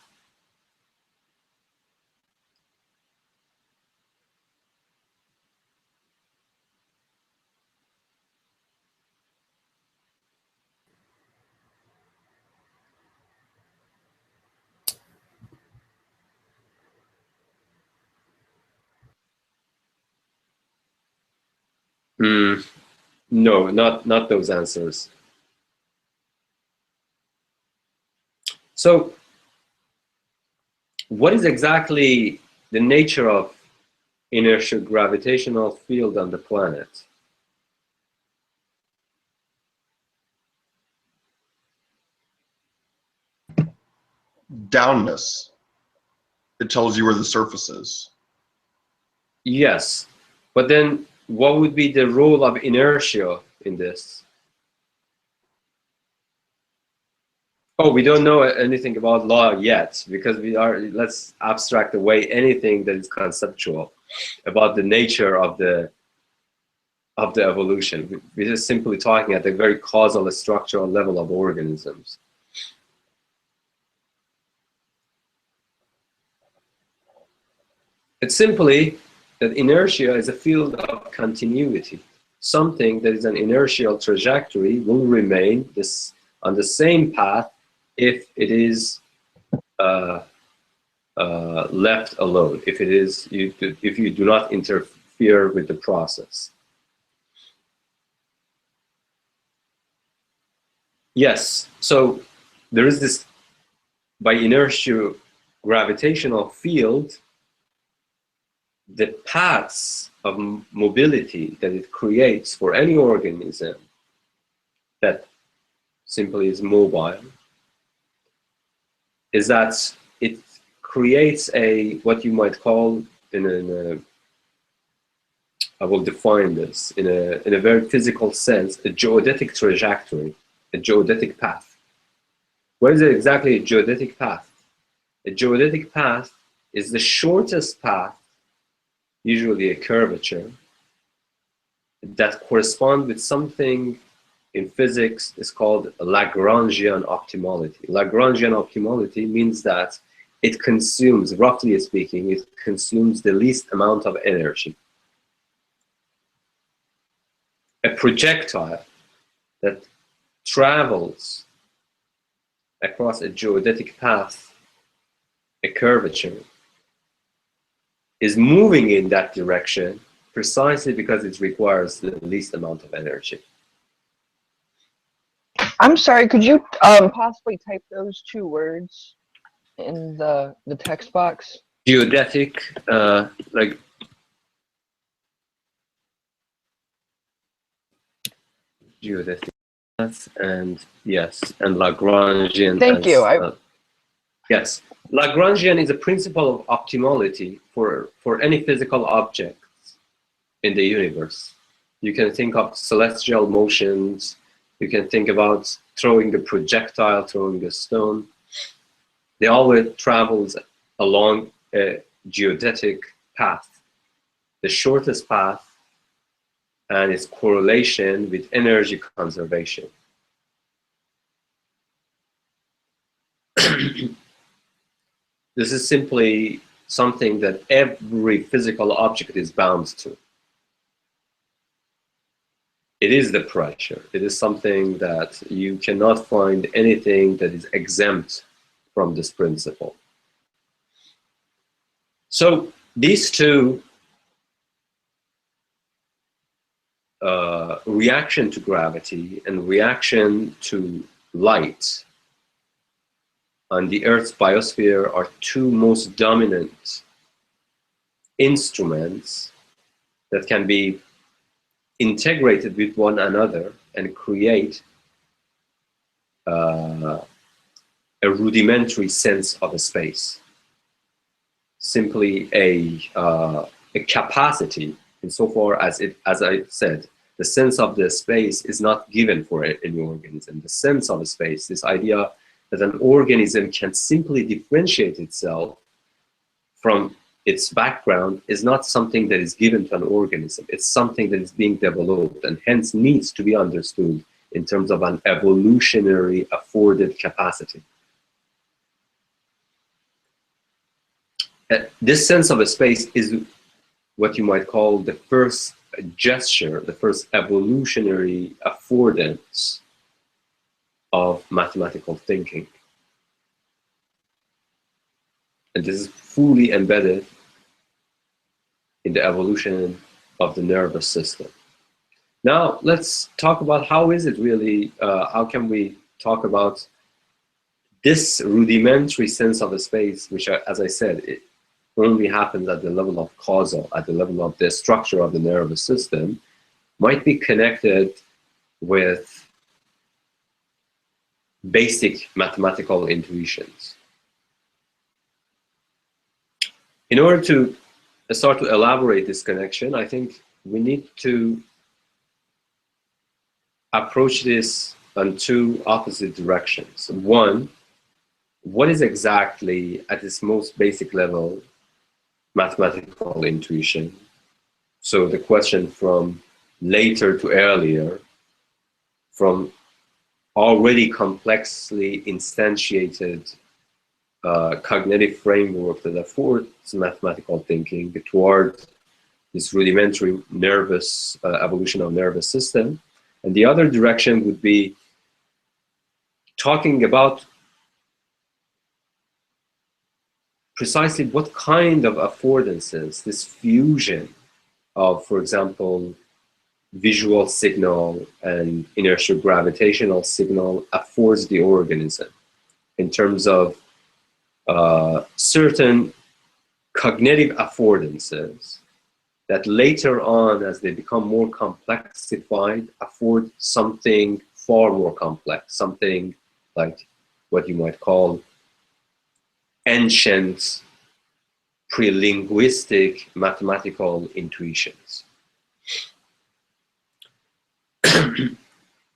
No, not those answers. So, what is exactly the nature of inertial gravitational field on the planet? Downness. It tells you where the surface is. Yes, but then what would be the role of inertia in this? Oh, we don't know anything about law yet, because let's abstract away anything that is conceptual about the nature of the evolution. We're just simply talking at the very causal structural level of organisms. It's simply that inertia is a field of continuity. Something that is an inertial trajectory will remain on the same path if it is left alone, if you do not interfere with the process. Yes, so there is this, by inertia gravitational field, the paths of mobility that it creates for any organism that simply is mobile, is that it creates what you might call, I will define this in a very physical sense, a geodetic trajectory, a geodetic path. What is exactly a geodetic path? A geodetic path is the shortest path, usually a curvature, that corresponds with something in physics is called Lagrangian optimality. Lagrangian optimality means that it consumes, roughly speaking, it consumes the least amount of energy. A projectile that travels across a geodetic path, a curvature, is moving in that direction precisely because it requires the least amount of energy. I'm sorry, could you possibly type those two words in the text box? Geodetic, like geodetic path, and yes, and Lagrangian. Thank you. Yes. Lagrangian is a principle of optimality for any physical objects in the universe. You can think of celestial motions. You can think about throwing a projectile, throwing a stone. They always travels along a geodetic path, the shortest path, and its correlation with energy conservation. This is simply something that every physical object is bound to. It is the pressure. It is something that you cannot find anything that is exempt from this principle. So these two reaction to gravity and reaction to light on the Earth's biosphere are two most dominant instruments that can be integrated with one another and create a rudimentary sense of a space. Simply a capacity, insofar as as I said, the sense of the space is not given for any organism. The sense of a space, this idea that an organism can simply differentiate itself from its background, is not something that is given to an organism. It's something that is being developed and hence needs to be understood in terms of an evolutionary afforded capacity. This sense of a space is what you might call the first gesture, the first evolutionary affordance of mathematical thinking. And this is fully embedded in the evolution of the nervous system. Now, let's talk about how is it really, how can we talk about this rudimentary sense of a space, which, as I said, it only happens at the level of causal, at the level of the structure of the nervous system, might be connected with basic mathematical intuitions. In order to start to elaborate this connection, I think we need to approach this on two opposite directions. One, what is exactly, at its most basic level, mathematical intuition? So the question from later to earlier, from already complexly instantiated cognitive framework that affords mathematical thinking toward this rudimentary nervous evolution of nervous system. And the other direction would be talking about precisely what kind of affordances this fusion of, for example, visual signal and inertial gravitational signal affords the organism in terms of certain cognitive affordances that later on, as they become more complexified, afford something far more complex, something like what you might call ancient pre-linguistic mathematical intuitions.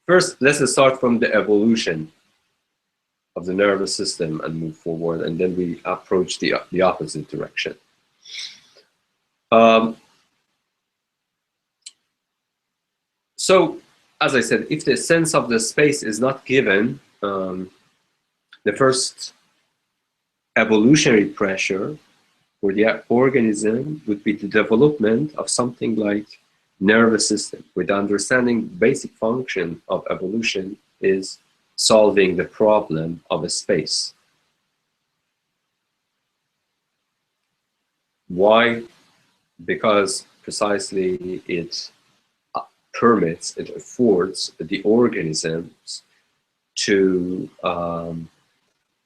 First, let's start from the evolution of the nervous system and move forward, and then we approach the opposite direction. So, as I said, if the sense of the space is not given, the first evolutionary pressure for the organism would be the development of something like nervous system, with understanding basic function of evolution is solving the problem of a space. Why? Because precisely it permits, it affords the organisms to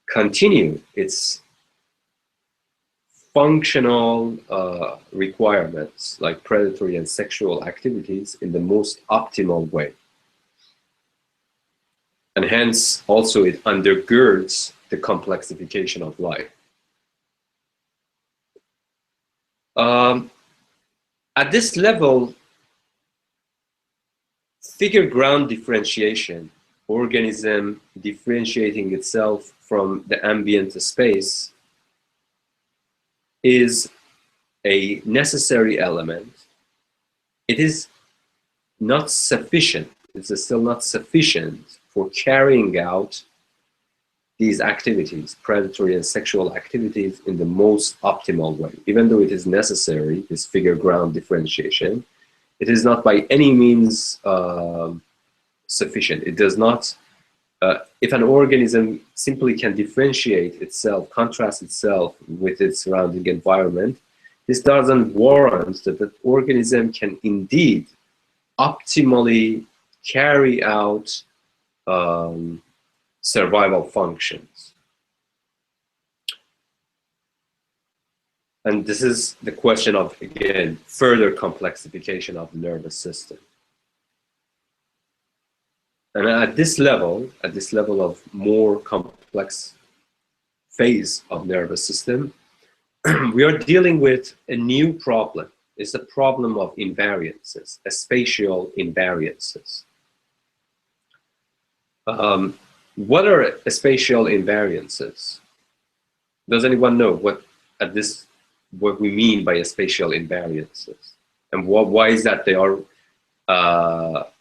continue its functional requirements like predatory and sexual activities in the most optimal way. And hence also it undergirds the complexification of life. At this level, figure ground differentiation, organism differentiating itself from the ambient space, is a necessary element. It is not sufficient. It's still not sufficient for carrying out these activities, predatory and sexual activities, in the most optimal way. Even though it is necessary, this figure ground differentiation, it is not by any means sufficient. It does not, if an organism simply can differentiate itself, contrast itself with its surrounding environment, this doesn't warrant that the organism can indeed optimally carry out survival functions. And this is the question of, again, further complexification of the nervous system. And at this level of more complex phase of nervous system, we are dealing with a new problem. It's a problem of invariances, a spatial invariances. What are spatial invariances? Does anyone know what we mean by a spatial invariances, and why is that they are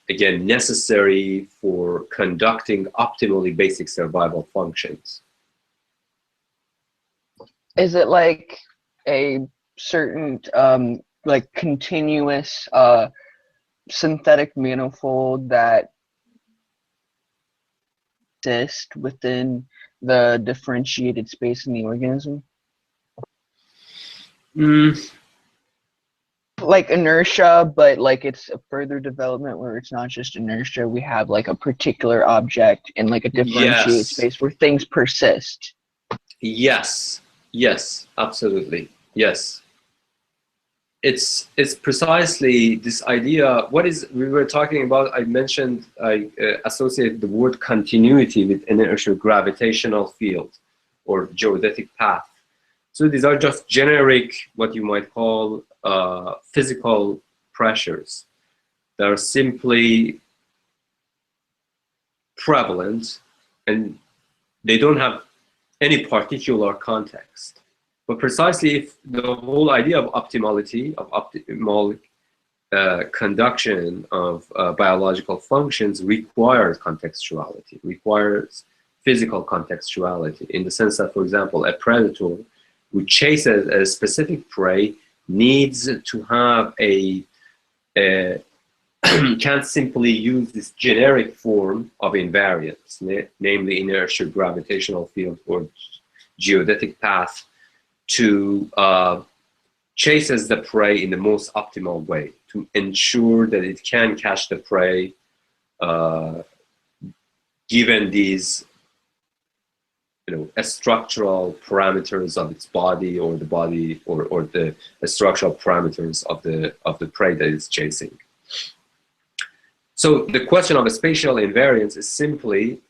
again necessary for conducting optimally basic survival functions? Is it like a certain like continuous synthetic manifold that exist within the differentiated space in the organism? Like inertia, but like it's a further development where it's not just inertia. We have like a particular object in like a differentiated space where things persist. Yes, yes, absolutely, yes. It's precisely this idea. We were talking about, I mentioned, I associate the word continuity with inertial gravitational field or geodetic path. So these are just generic, what you might call physical pressures that are simply prevalent, and they don't have any particular context. But precisely if the whole idea of optimality, of optimal conduction of biological functions requires contextuality, requires physical contextuality, in the sense that, for example, a predator who chases a specific prey needs to have can't simply use this generic form of invariance, namely inertial gravitational field or geodetic path, to chases the prey in the most optimal way, to ensure that it can catch the prey given these structural parameters of its body, or the body, or the structural parameters of the prey that it's chasing. So the question of a spatial invariance is simply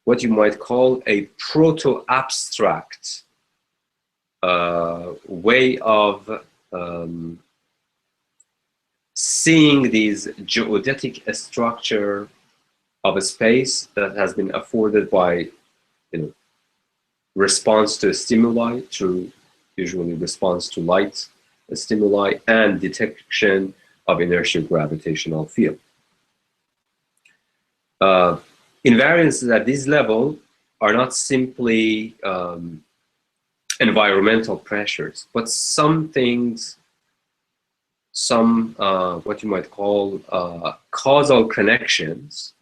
what you might call a proto-abstract way of seeing these geodetic structure of a space that has been afforded by response to a stimuli, through usually response to light stimuli, and detection of inertial gravitational field. Invariances at this level are not simply environmental pressures, but some things, what you might call causal connections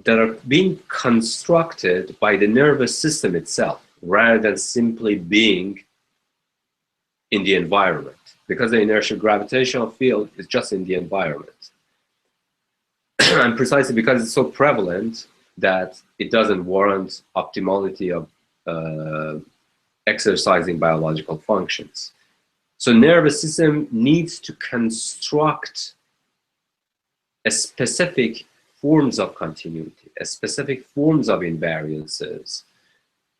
that are being constructed by the nervous system itself, rather than simply being in the environment, because the inertial gravitational field is just in the environment. And precisely because it's so prevalent that it doesn't warrant optimality of exercising biological functions. So nervous system needs to construct a specific forms of continuity, specific forms of invariances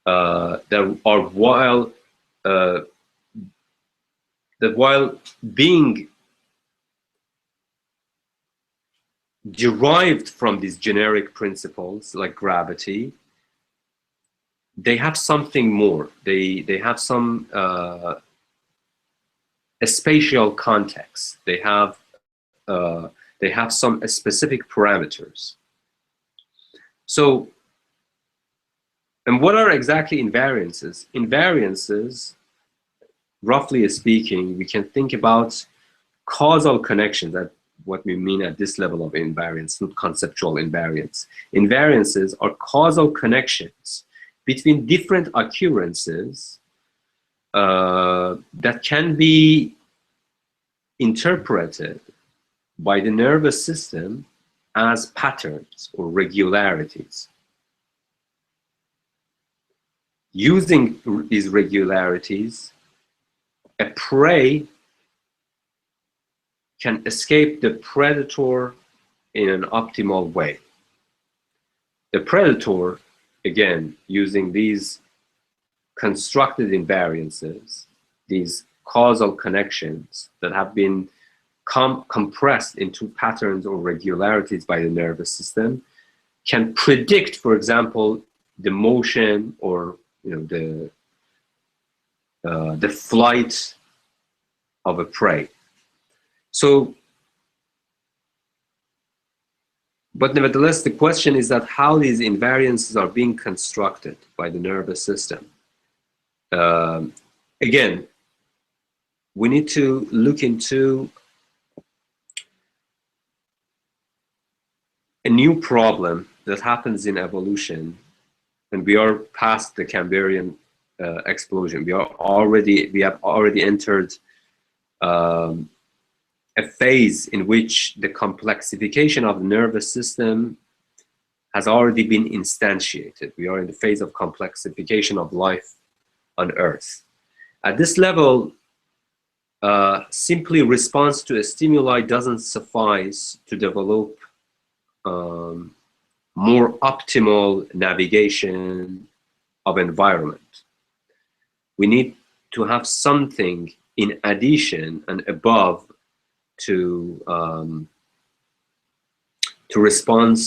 that are while being derived from these generic principles like gravity, they have something more. They have some a spatial context. They have some specific parameters. So, and what are exactly invariances? Invariances, roughly speaking, we can think about causal connections. That what we mean at this level of invariance, not conceptual invariance. Invariances are causal connections between different occurrences that can be interpreted by the nervous system as patterns or regularities. Using these regularities, a prey can escape the predator in an optimal way. The predator, again, using these constructed invariances, these causal connections that have been compressed into patterns or regularities by the nervous system, can predict, for example, the motion or the flight of a prey. So, but nevertheless, the question is that how these invariances are being constructed by the nervous system. Again, we need to look into a new problem that happens in evolution, and we are past the Cambrian explosion. We have already entered a phase in which the complexification of the nervous system has already been instantiated. We are in the phase of complexification of life on Earth. At this level, simply response to a stimuli doesn't suffice to develop more optimal navigation of environment. We need to have something in addition and above to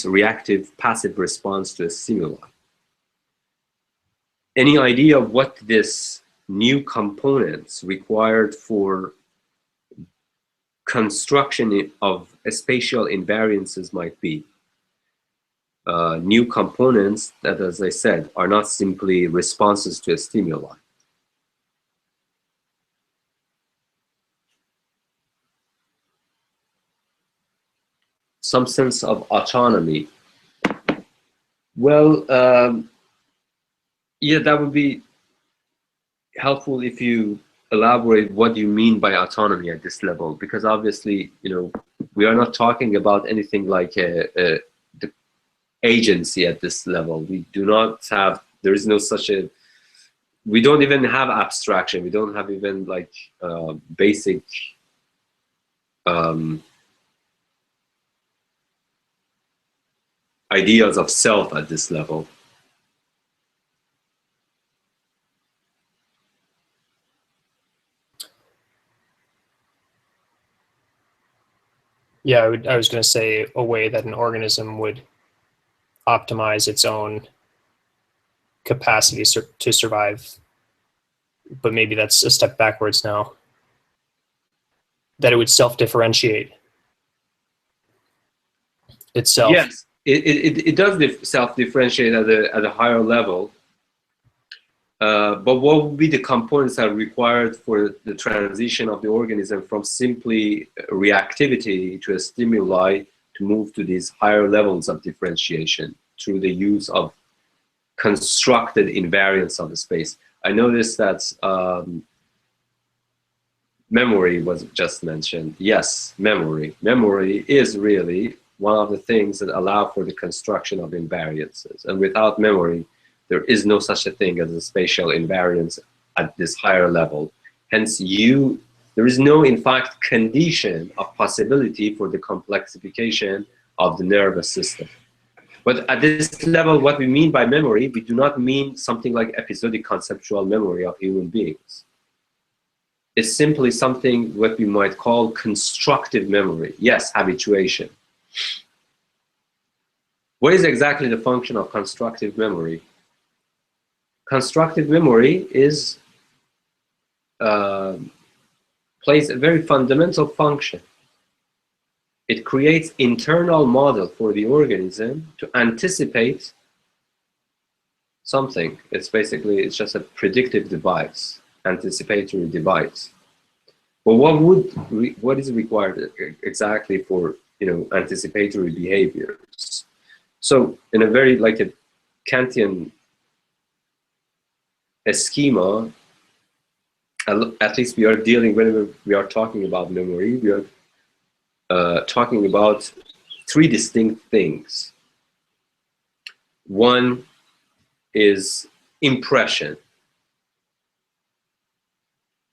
reactive, passive response to a stimuli. Any idea of what this new components required for construction of spatial invariances might be? New components that, as I said, are not simply responses to a stimuli. Some sense of autonomy. Well, yeah, that would be helpful if you elaborate what you mean by autonomy at this level, because obviously, we are not talking about anything like the agency at this level. We do not have, there is no such a, we don't even have abstraction. We don't have even like basic ideas of self at this level. Yeah, I was going to say a way that an organism would optimize its own capacity to survive, but maybe that's a step backwards now. That it would self-differentiate itself. Yes, it does self-differentiate at a higher level. But what would be the components that are required for the transition of the organism from simply reactivity to a stimuli to move to these higher levels of differentiation through the use of constructed invariance of the space? I noticed that memory was just mentioned. Yes, memory. Memory is really one of the things that allow for the construction of invariances. And without memory, there is no such a thing as a spatial invariance at this higher level. Hence, there is no, in fact, condition of possibility for the complexification of the nervous system. But at this level, what we mean by memory, we do not mean something like episodic conceptual memory of human beings. It's simply something what we might call constructive memory. Yes, habituation. What is exactly the function of constructive memory? Constructive memory is plays a very fundamental function. It creates internal model for the organism to anticipate something. It's just a predictive device, anticipatory device. But what is required exactly for anticipatory behaviors? So in a very like a Kantian schema, at least we are dealing, whenever we are talking about memory, we are talking about three distinct things. One is impression.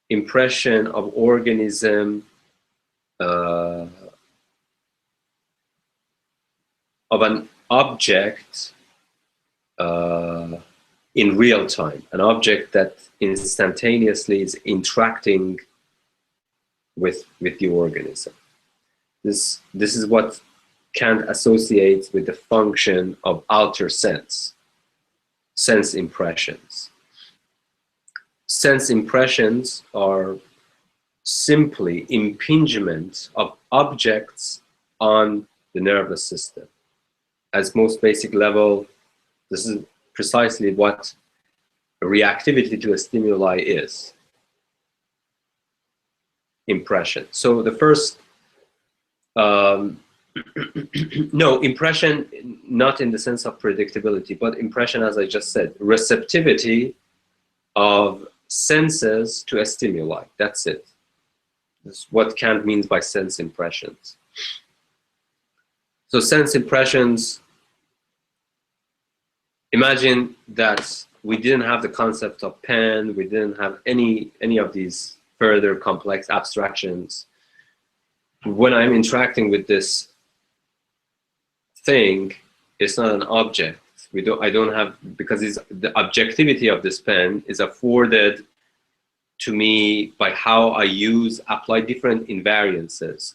Impression of organism, of an object in real time, an object that instantaneously is interacting with the organism. This is what Kant associates with the function of outer sense impressions. Sense impressions are simply impingement of objects on the nervous system. As most basic level, this is precisely what reactivity to a stimuli is. Impression. So the first, no, impression, not in the sense of predictability, but impression, as I just said, receptivity of senses to a stimuli. That's it. That's what Kant means by sense impressions. So sense impressions, imagine that we didn't have the concept of pen, we didn't have any of these further complex abstractions. When I'm interacting with this thing, it's not an object. I don't have, because the objectivity of this pen is afforded to me by how I apply different invariances,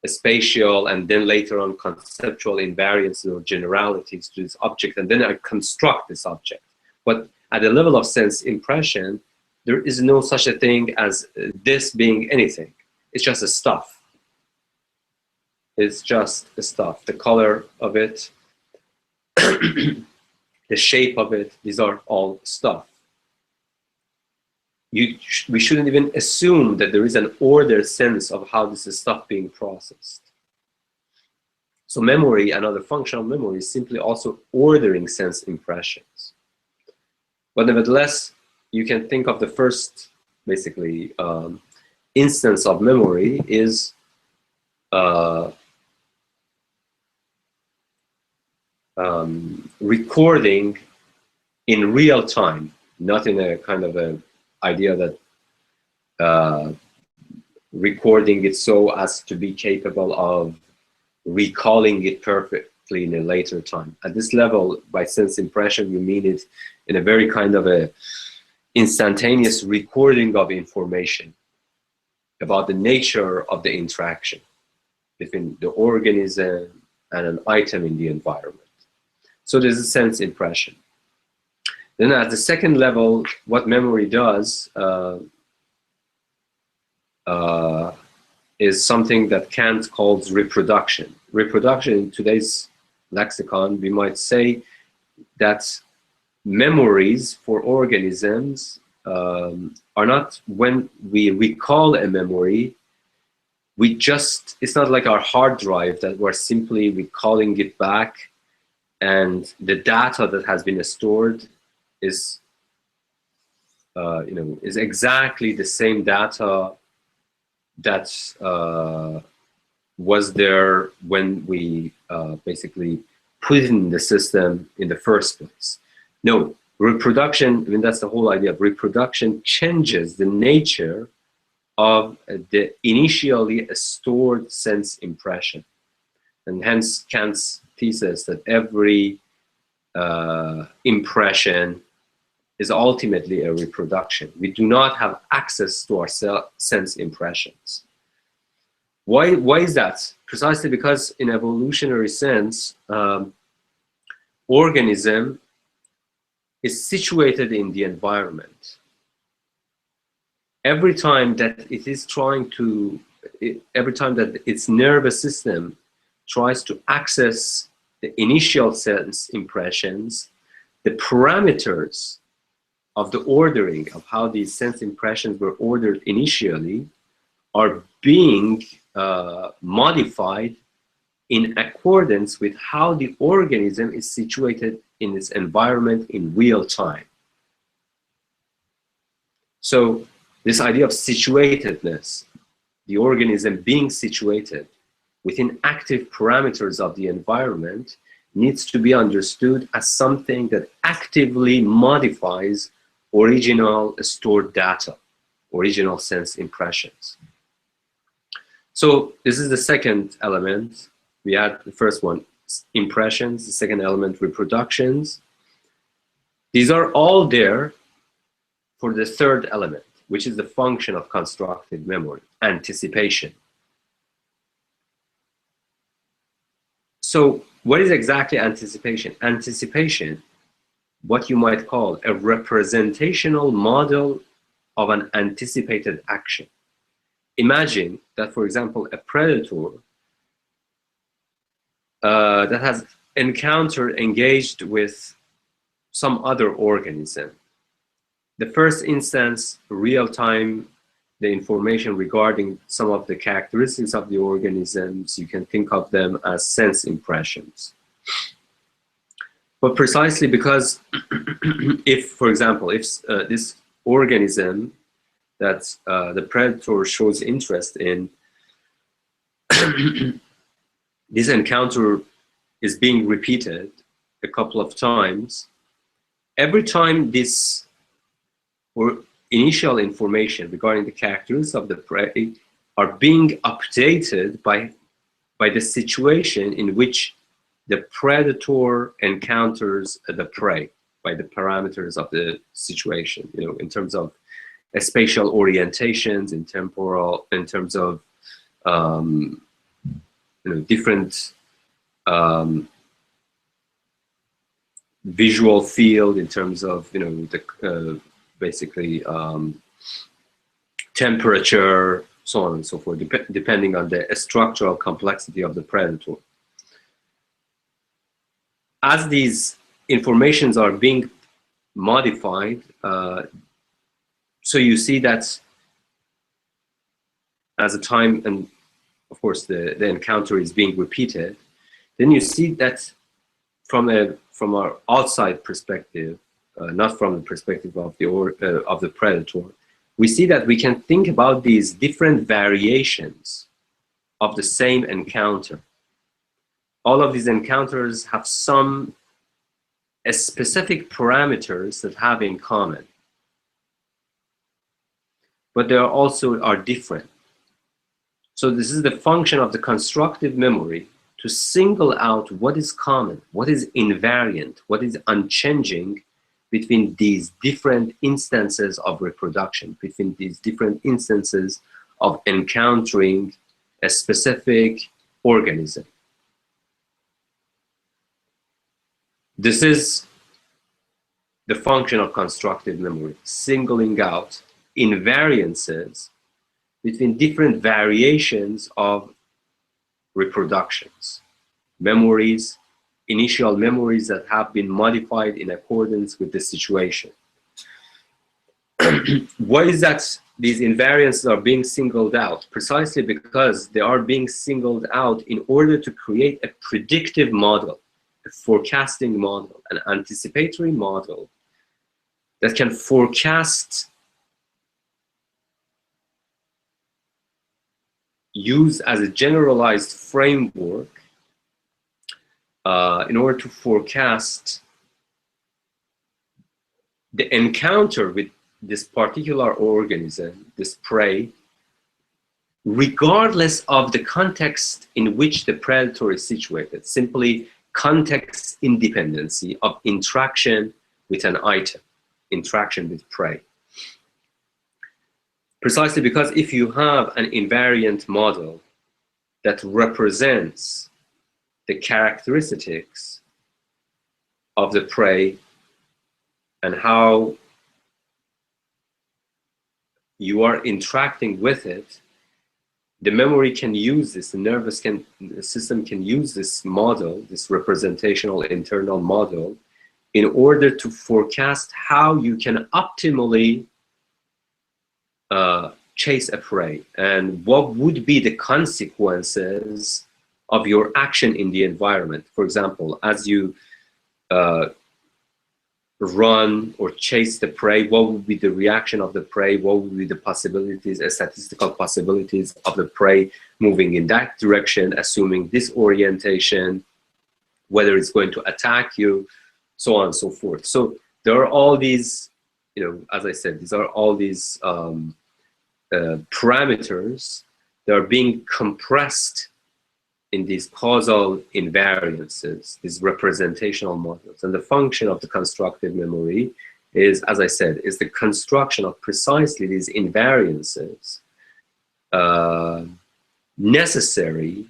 spatial and then later on conceptual invariances or generalities to this object, and then I construct this object. But at the level of sense impression, there is no such a thing as this being anything. It's just a stuff. It's just a stuff. The color of it, the shape of it, these are all stuff. We shouldn't even assume that there is an ordered sense of how this is stuff being processed. So memory, another function of memory, is simply also ordering sense impressions. But nevertheless, you can think of the first, basically, instance of memory is recording in real time, not in a kind of a idea that recording it so as to be capable of recalling it perfectly in a later time. At this level, by sense impression, we mean it in a very kind of a instantaneous recording of information about the nature of the interaction between the organism and an item in the environment. So there's a sense impression. Then at the second level, what memory does is something that Kant calls reproduction. Reproduction, in today's lexicon, we might say that memories for organisms are not, when we recall a memory, it's not like our hard drive that we're simply recalling it back, and the data that has been stored is exactly the same data that was there when we basically put it in the system in the first place. No, reproduction, I mean, that's the whole idea of reproduction, changes the nature of the initially stored sense impression. And hence Kant's thesis that every impression is ultimately a reproduction. We do not have access to our sense impressions. Why is that? Precisely because in evolutionary sense, organism is situated in the environment. Every time that it is trying to, every time that its nervous system tries to access the initial sense impressions, the parameters of the ordering of how these sense impressions were ordered initially are being modified in accordance with how the organism is situated in its environment in real time. So this idea of situatedness, the organism being situated within active parameters of the environment, needs to be understood as something that actively modifies original stored data, original sense impressions. So this is the second element. We had the first one, impressions, the second element, reproductions. These are all there for the third element, which is the function of constructive memory, anticipation. So what is exactly anticipation? Anticipation, what you might call a representational model of an anticipated action. Imagine that, for example, a predator that has engaged with some other organism. The first instance, real-time, the information regarding some of the characteristics of the organisms, you can think of them as sense impressions. But precisely because if, for example, if this organism that the predator shows interest in, this encounter is being repeated a couple of times, every time this or initial information regarding the characteristics of the prey are being updated by the situation in which the predator encounters the prey, by the parameters of the situation, you know, in terms of spatial orientations, in terms of you know, different visual field, in terms of, you know, the basically temperature, so on and so forth, depending on the structural complexity of the predator. As these informations are being modified, so you see that as a time, and of course the encounter is being repeated, then you see that from our outside perspective, not from the perspective of the predator, we see that we can think about these different variations of the same encounter. All of these encounters have some specific parameters that have in common, but they also are different. So this is the function of the constructive memory, to single out what is common, what is invariant, what is unchanging between these different instances of reproduction, between these different instances of encountering a specific organism. This is the function of constructive memory, singling out invariances between different variations of reproductions, memories, initial memories that have been modified in accordance with the situation. Why is that these invariances are being singled out? Precisely because they are being singled out in order to create a predictive model, a forecasting model, an anticipatory model that can forecast, use as a generalized framework in order to forecast the encounter with this particular organism, this prey, regardless of the context in which the predator is situated, simply context independency of interaction with an item, interaction with prey. Precisely because if you have an invariant model that represents the characteristics of the prey and how you are interacting with it, the memory can use this, the system can use this model, this representational internal model, in order to forecast how you can optimally chase a prey and what would be the consequences of your action in the environment. For example, as you run or chase the prey, what would be the reaction of the prey? What would be the possibilities, statistical possibilities of the prey moving in that direction, assuming this orientation, whether it's going to attack you, so on and so forth. So there are all these, as I said, these are all these parameters that are being compressed in these causal invariances, these representational models. And the function of the constructive memory is, as I said, is the construction of precisely these invariances necessary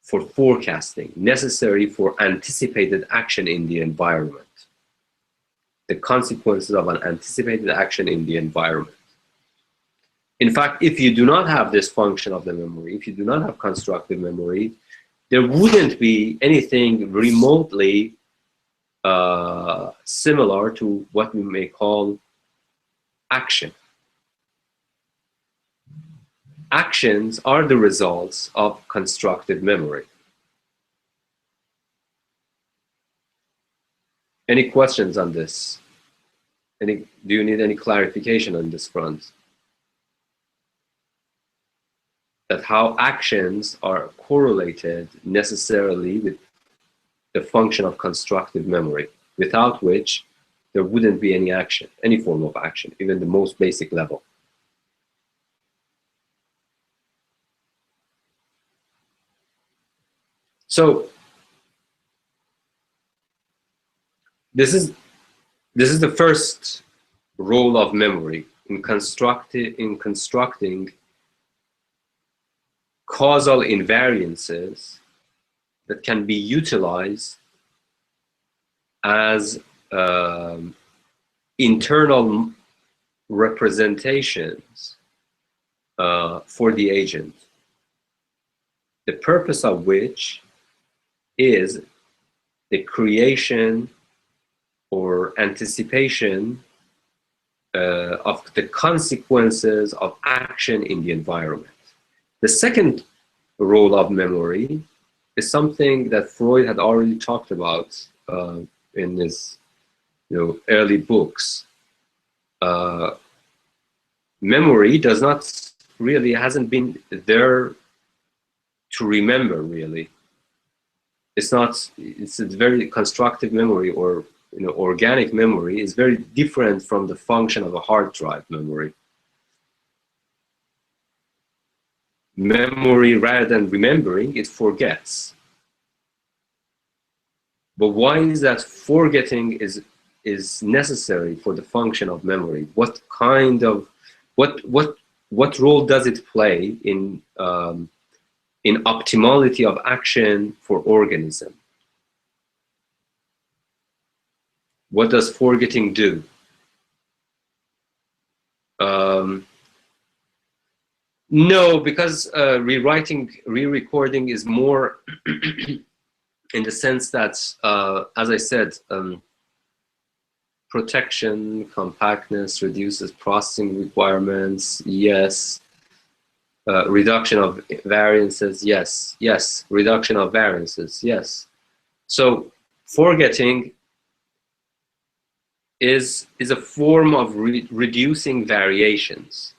for forecasting, necessary for anticipated action in the environment, the consequences of an anticipated action in the environment. In fact, if you do not have this function of the memory, if you do not have constructive memory, there wouldn't be anything remotely similar to what we may call action. Actions are the results of constructive memory. Any questions on this? Do you need any clarification on this front? That how actions are correlated necessarily with the function of constructive memory, without which there wouldn't be any action, any form of action, even the most basic level. So this is the first role of memory in constructing causal invariances that can be utilized as internal representations for the agent, the purpose of which is the creation or anticipation of the consequences of action in the environment. The second role of memory is something that Freud had already talked about in his early books. Memory hasn't been there to remember, really. It's a very constructive memory, or organic memory is very different from the function of a hard drive memory. Memory, rather than remembering, it forgets. But why is that forgetting is necessary for the function of memory? What role does it play in optimality of action for organism? What does forgetting do? No, because re-recording is more in the sense that, as I said, protection, compactness, reduces processing requirements, yes. Reduction of variances, yes. Yes, reduction of variances, yes. So forgetting is a form of reducing variations,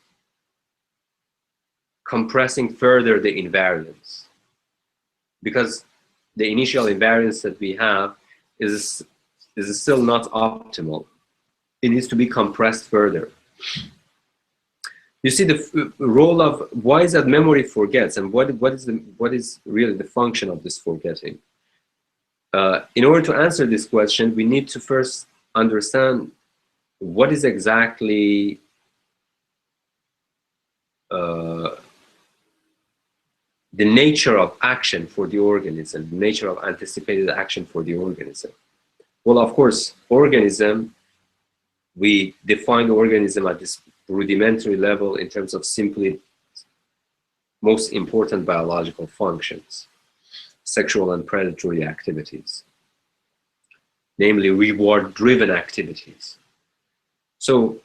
compressing further the invariance, because the initial invariance that we have is still not optimal. It needs to be compressed further. You see the role of why is that memory forgets, and what is really the function of this forgetting? In order to answer this question, we need to first understand what is exactly the nature of action for the organism, the nature of anticipated action for the organism. Well, of course, organism, we define the organism at this rudimentary level in terms of simply most important biological functions, sexual and predatory activities, namely reward-driven activities. So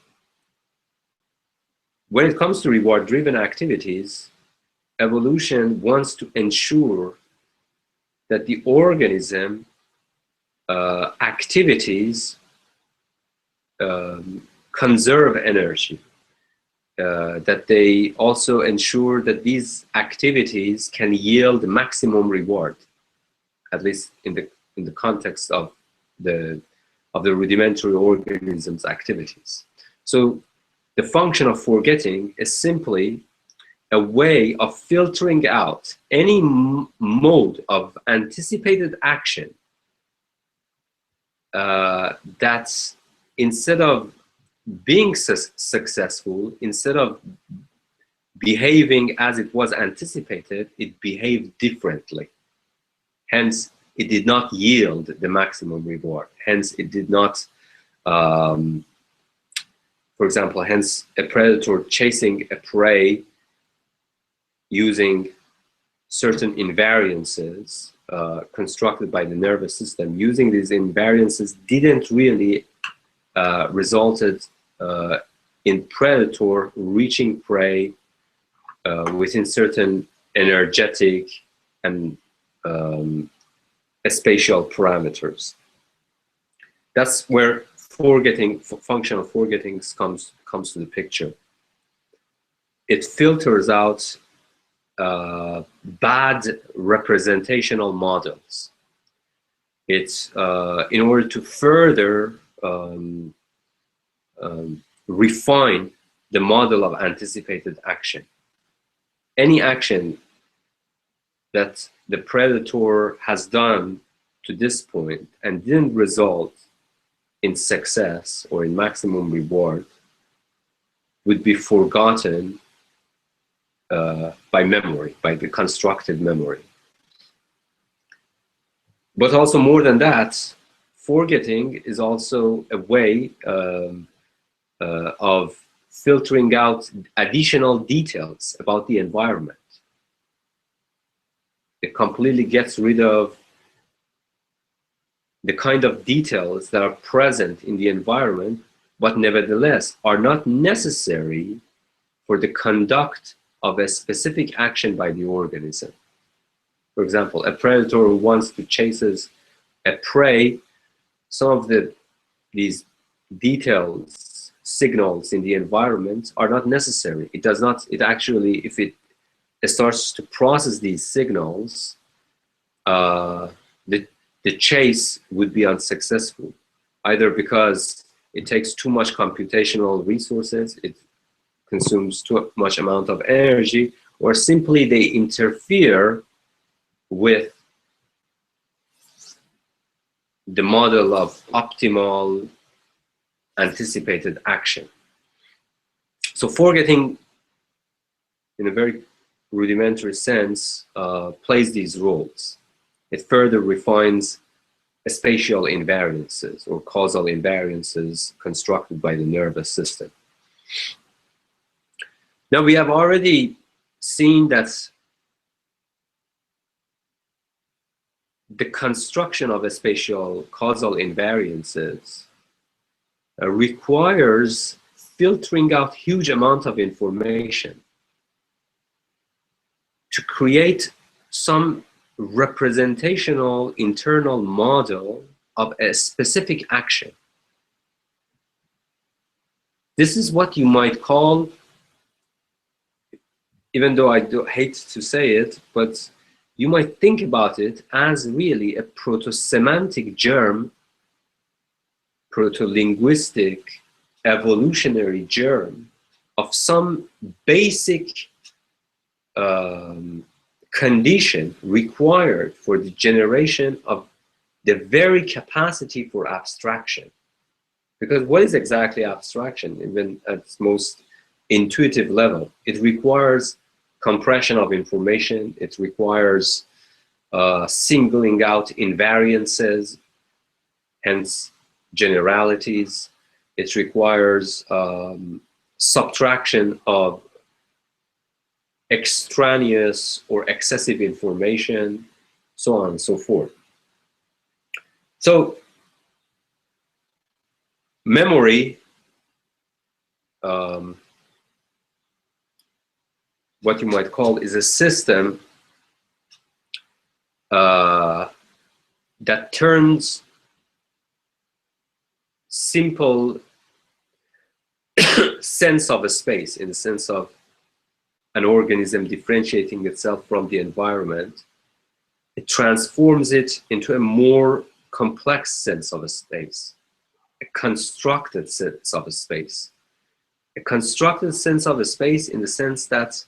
when it comes to reward-driven activities, evolution wants to ensure that the organism activities conserve energy, that they also ensure that these activities can yield maximum reward, at least in the context of the rudimentary organism's activities. So the function of forgetting is simply a way of filtering out any mode of anticipated action that's, instead of being successful, instead of behaving as it was anticipated, it behaved differently. Hence, it did not yield the maximum reward. Hence, it did not, for example, hence a predator chasing a prey using certain invariances constructed by the nervous system. Using these invariances didn't really resulted in predator reaching prey within certain energetic and spatial parameters. That's where forgetting, functional forgetting comes to the picture. It filters out bad representational models. It's in order to further refine the model of anticipated action. Any action that the predator has done to this point and didn't result in success or in maximum reward would be forgotten by memory, by the constructed memory. But also more than that, forgetting is also a way of filtering out additional details about the environment. It completely gets rid of the kind of details that are present in the environment, but nevertheless are not necessary for the conduct of a specific action by the organism. For example, a predator who wants to chase a prey, some of these details, signals in the environment are not necessary. It does not, it actually, if it starts to process these signals, the chase would be unsuccessful, either because it takes too much computational resources, it consumes too much amount of energy, or simply they interfere with the model of optimal anticipated action. So forgetting, in a very rudimentary sense, plays these roles. It further refines spatial invariances or causal invariances constructed by the nervous system. Now, we have already seen that the construction of a spatial causal invariances requires filtering out huge amount of information to create some representational internal model of a specific action. This is what you might call, even though I hate to say it, but you might think about it as really a proto-semantic germ, proto-linguistic, evolutionary germ of some basic condition required for the generation of the very capacity for abstraction. Because what is exactly abstraction, even at its most intuitive level? It requires compression of information. It requires singling out invariances, hence generalities. It requires subtraction of extraneous or excessive information, so on and so forth. So memory, what you might call, is a system that turns simple sense of a space, in the sense of an organism differentiating itself from the environment, it transforms it into a more complex sense of a space, a constructed sense of a space. A constructed sense of a space in the sense that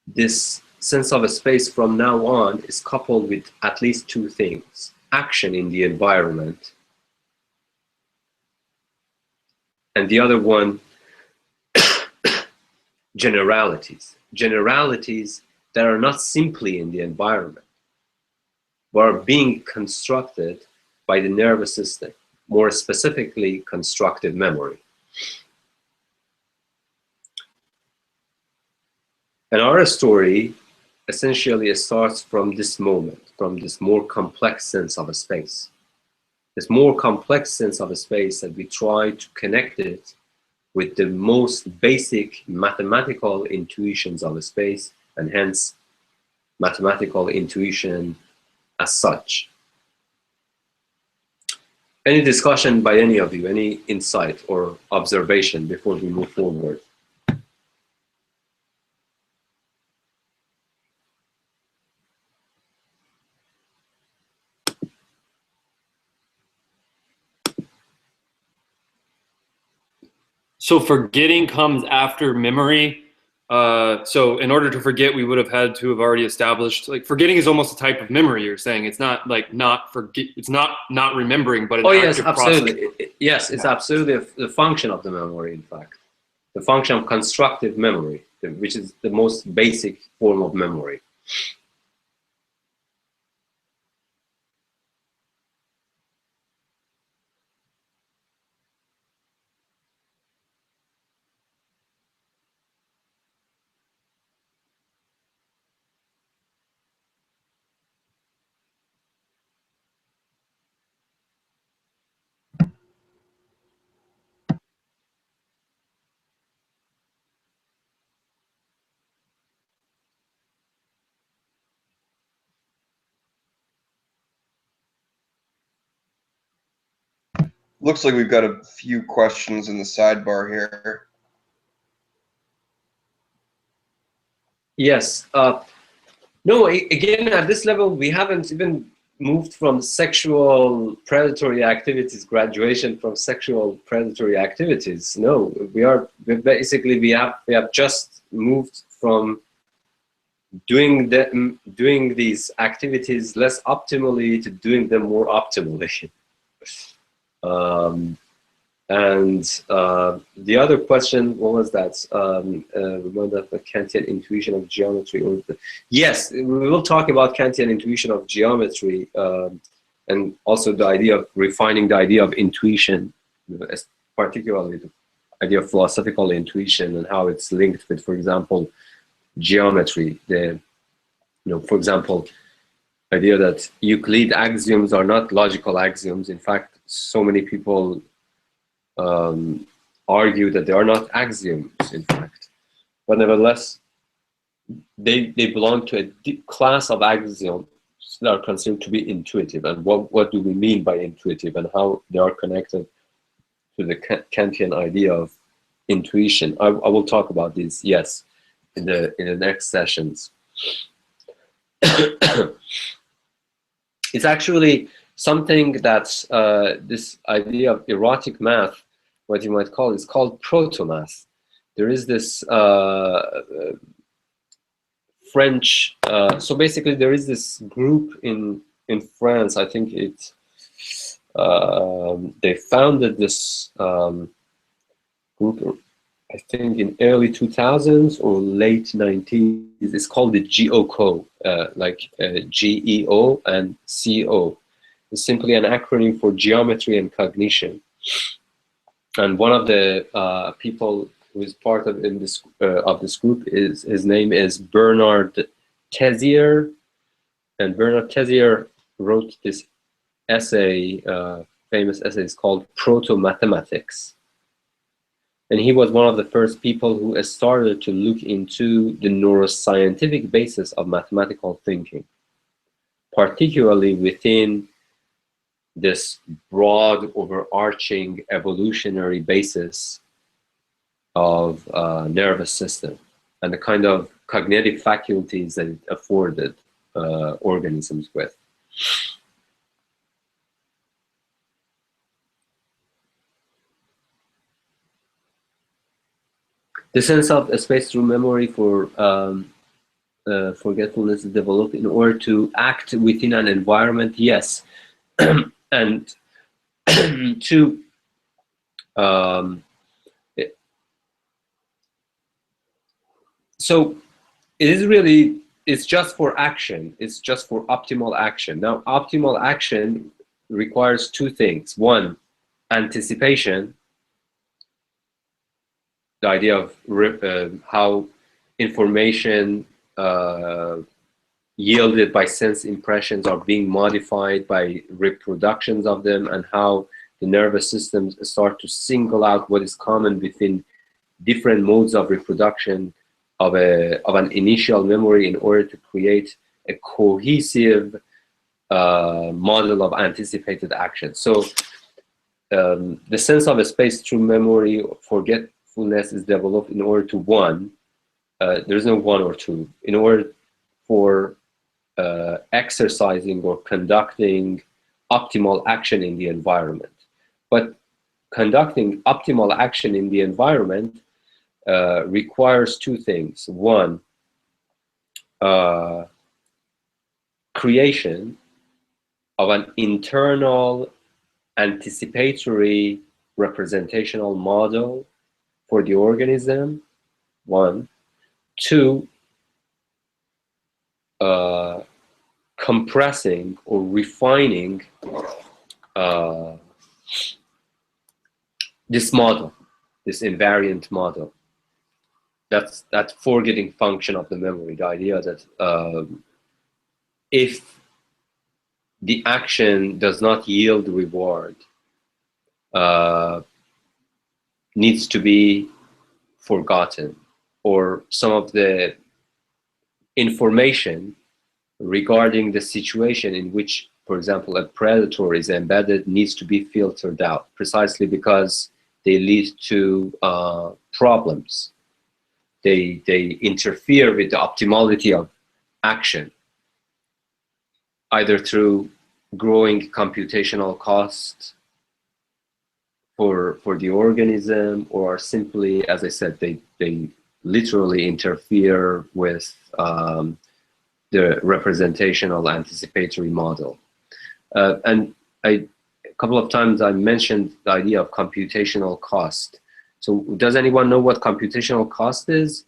this sense of a space from now on is coupled with at least two things: action in the environment, and the other one, generalities. Generalities that are not simply in the environment, but are being constructed by the nervous system, more specifically constructive memory. And our story essentially starts from this moment, from this more complex sense of a space. This more complex sense of a space that we try to connect it with the most basic mathematical intuitions of a space, and hence mathematical intuition as such. Any discussion by any of you, any insight or observation before we move forward? So forgetting comes after memory. So in order to forget, we would have had to have already established, like, forgetting is almost a type of memory. You're saying it's not like not forget, it's not remembering, but an active absolutely. process. Yes, it's absolutely the function of the memory. In fact, the function of constructive memory, which is the most basic form of memory. Looks like we've got a few questions in the sidebar here. Yes. No, again, at this level, we haven't even moved from sexual predatory activities, graduation from sexual predatory activities. No, we have just moved from doing these activities less optimally to doing them more optimally. And the other question, what was that? Remember the Kantian intuition of geometry? Yes, we will talk about Kantian intuition of geometry, and also the idea of refining the idea of intuition, particularly the idea of philosophical intuition and how it's linked with, for example, geometry. For example, idea that Euclid axioms are not logical axioms. In fact, so many people argue that they are not axioms, in fact. But nevertheless, they belong to a deep class of axioms that are considered to be intuitive. And what do we mean by intuitive, and how they are connected to the Kantian idea of intuition? I will talk about this, yes, in the next sessions. It's actually, something that's this idea of erotic math, what you might call, is called proto-math. There is this French, so basically there is this group in France, I think it, they founded this group, I think in early 2000s or late 90s. It's called the GEOCO, like GEO and CO. It's simply an acronym for geometry and cognition. And one of the people who is part of this group is, his name is Bernard Tessier, and Bernard Tessier wrote this essay, famous essay, it's called Proto-Mathematics. And he was one of the first people who started to look into the neuroscientific basis of mathematical thinking, particularly within this broad, overarching, evolutionary basis of nervous system and the kind of cognitive faculties that it afforded organisms with. The sense of space through memory for forgetfulness is developed in order to act within an environment, yes. And to so it is really, it's just for action, it's just for optimal action. Now, optimal action requires two things. One, anticipation, the idea of how information yielded by sense impressions are being modified by reproductions of them, and how the nervous systems start to single out what is common between different modes of reproduction of an initial memory in order to create a cohesive model of anticipated action. So the sense of a space through memory, forgetfulness, is developed in order to, one, there's no one or two, in order for exercising or conducting optimal action in the environment. But conducting optimal action in the environment requires two things. One, creation of an internal anticipatory representational model for the organism, one. Two, compressing or refining this model, this invariant model. That's that forgetting function of the memory, the idea that if the action does not yield reward, needs to be forgotten, or some of the information regarding the situation in which, for example, a predator is embedded needs to be filtered out, precisely because they lead to problems. They interfere with the optimality of action, either through growing computational costs for the organism, or simply, as I said, they literally interfere with the representational anticipatory model. And a couple of times I mentioned the idea of computational cost. So does anyone know what computational cost is?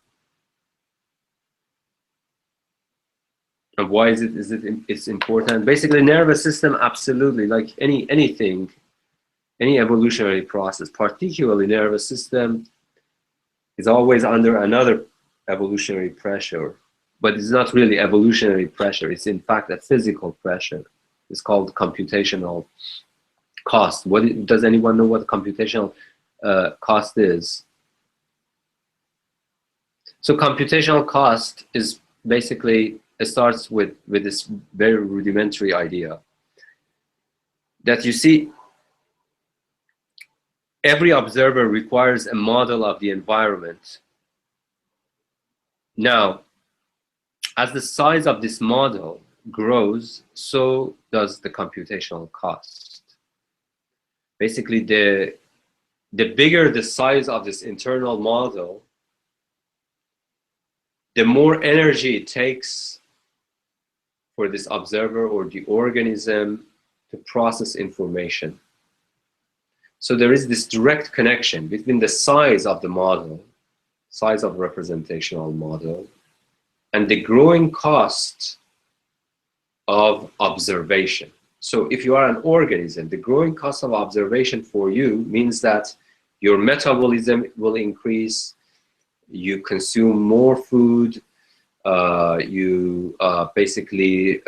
And why is it's important? Basically, nervous system, absolutely, like anything, any evolutionary process, particularly nervous system, is always under another evolutionary pressure. But it's not really evolutionary pressure. It's in fact a physical pressure. It's called computational cost. Does anyone know what computational cost is? So computational cost is basically, it starts with this very rudimentary idea that, you see, every observer requires a model of the environment. Now, as the size of this model grows, so does the computational cost. Basically, the bigger the size of this internal model, the more energy it takes for this observer or the organism to process information. So there is this direct connection between the size of the model, size of representational model, and the growing cost of observation. So if you are an organism, the growing cost of observation for you means that your metabolism will increase, you consume more food, you basically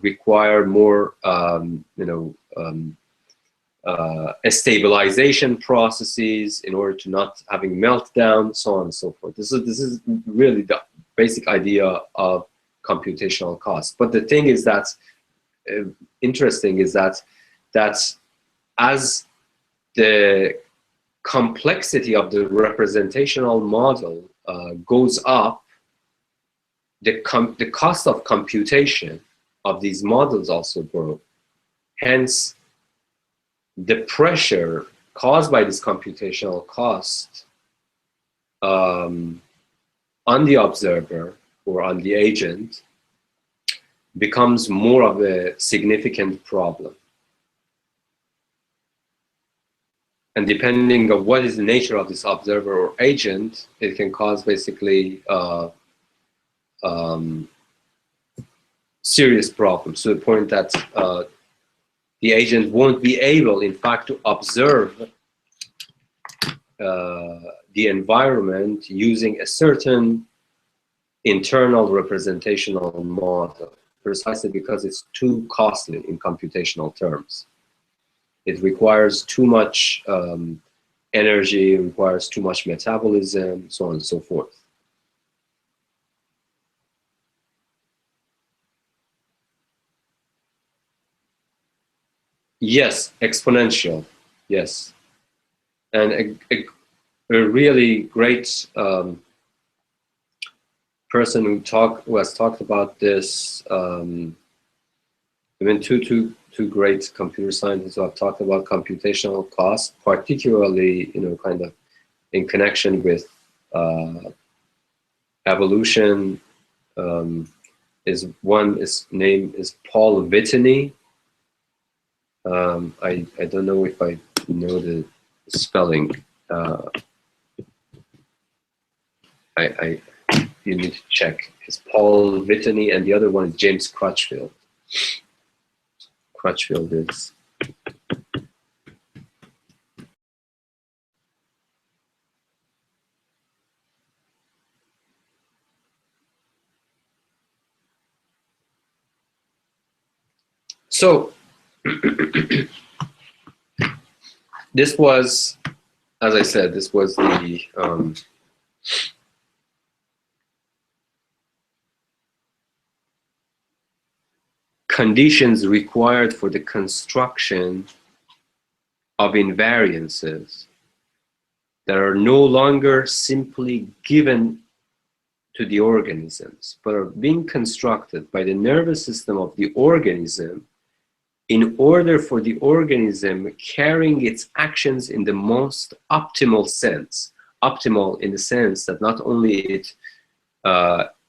require more, stabilization processes in order to not having meltdown, so on and so forth. This is really the basic idea of computational cost. But the thing is that interesting is that as the complexity of the representational model goes up, the cost of computation of these models also grow. Hence, the pressure caused by this computational cost on the observer or on the agent becomes more of a significant problem. And depending on what is the nature of this observer or agent, it can cause basically serious problems, to the point that the agent won't be able, in fact, to observe the environment using a certain internal representational model, precisely because it's too costly in computational terms. It requires too much energy, it requires too much metabolism, so on and so forth. Yes, exponential, yes. And a really great person who has talked about this, I mean, two great computer scientists who have talked about computational cost, particularly, kind of in connection with evolution. His name is Paul Whitney. I don't know if I know the spelling. You need to check. It's Paul Whitney, and the other one is James Crutchfield. Crutchfield is. So this was, as I said, this was the conditions required for the construction of invariances that are no longer simply given to the organisms, but are being constructed by the nervous system of the organism in order for the organism carrying its actions in the most optimal sense. Optimal in the sense that not only it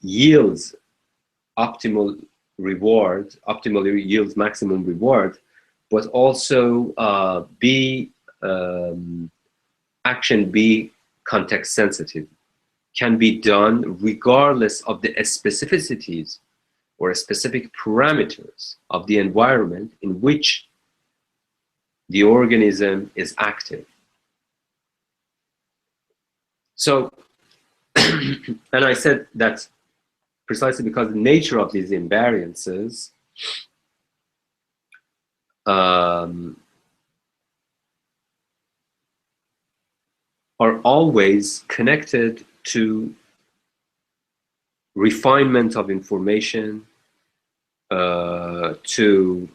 yields optimal reward, optimally yields maximum reward, but also action be context sensitive, can be done regardless of the specificities or specific parameters of the environment in which the organism is active. So, and I said that precisely because the nature of these invariances are always connected to refinement of information, to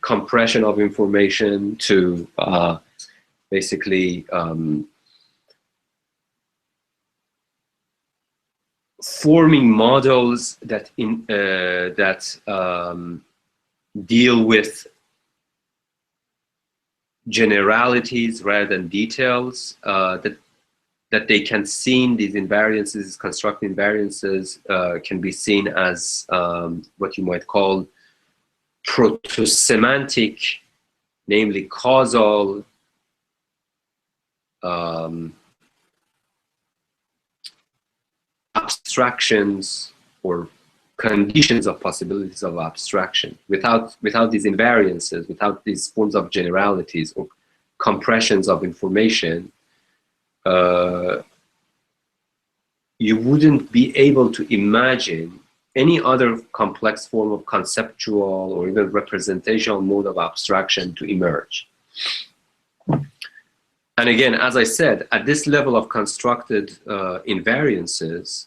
compression of information, to basically forming models that deal with generalities rather than details, that they can see these invariances, construct invariances, can be seen as what you might call proto-semantic, namely causal, abstractions or conditions of possibilities of abstraction. Without these invariances, without these forms of generalities or compressions of information, you wouldn't be able to imagine any other complex form of conceptual or even representational mode of abstraction to emerge. And again, as I said, at this level of constructed invariances,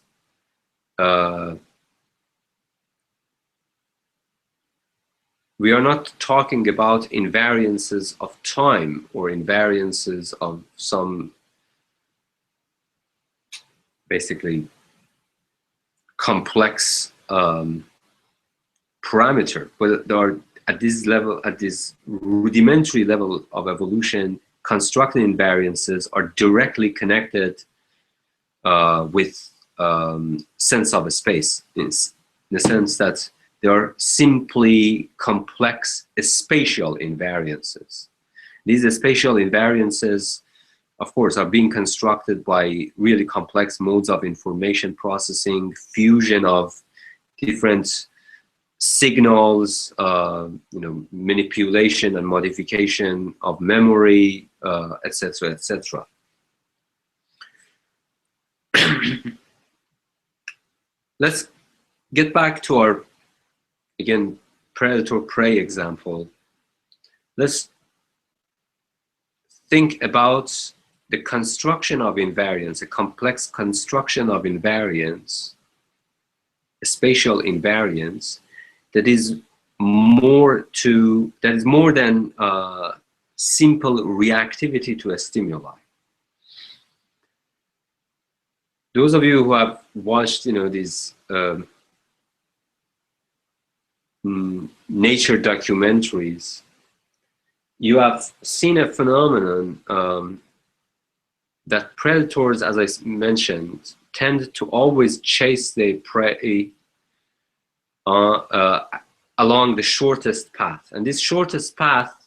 we are not talking about invariances of time or invariances of some basically complex parameter, but there are at this level, at this rudimentary level of evolution, constructed invariances are directly connected with sense of a space, in the sense that they are simply complex spatial invariances. These spatial invariances, of course, are being constructed by really complex modes of information processing, fusion of different signals, manipulation and modification of memory, etc., etc. Let's get back to our, again, predator-prey example. Let's think about the construction of invariance, a complex construction of invariance, a spatial invariance that is more than simple reactivity to a stimuli. Those of you who have watched, these nature documentaries, you have seen a phenomenon that predators, as I mentioned, tend to always chase their prey along the shortest path. And this shortest path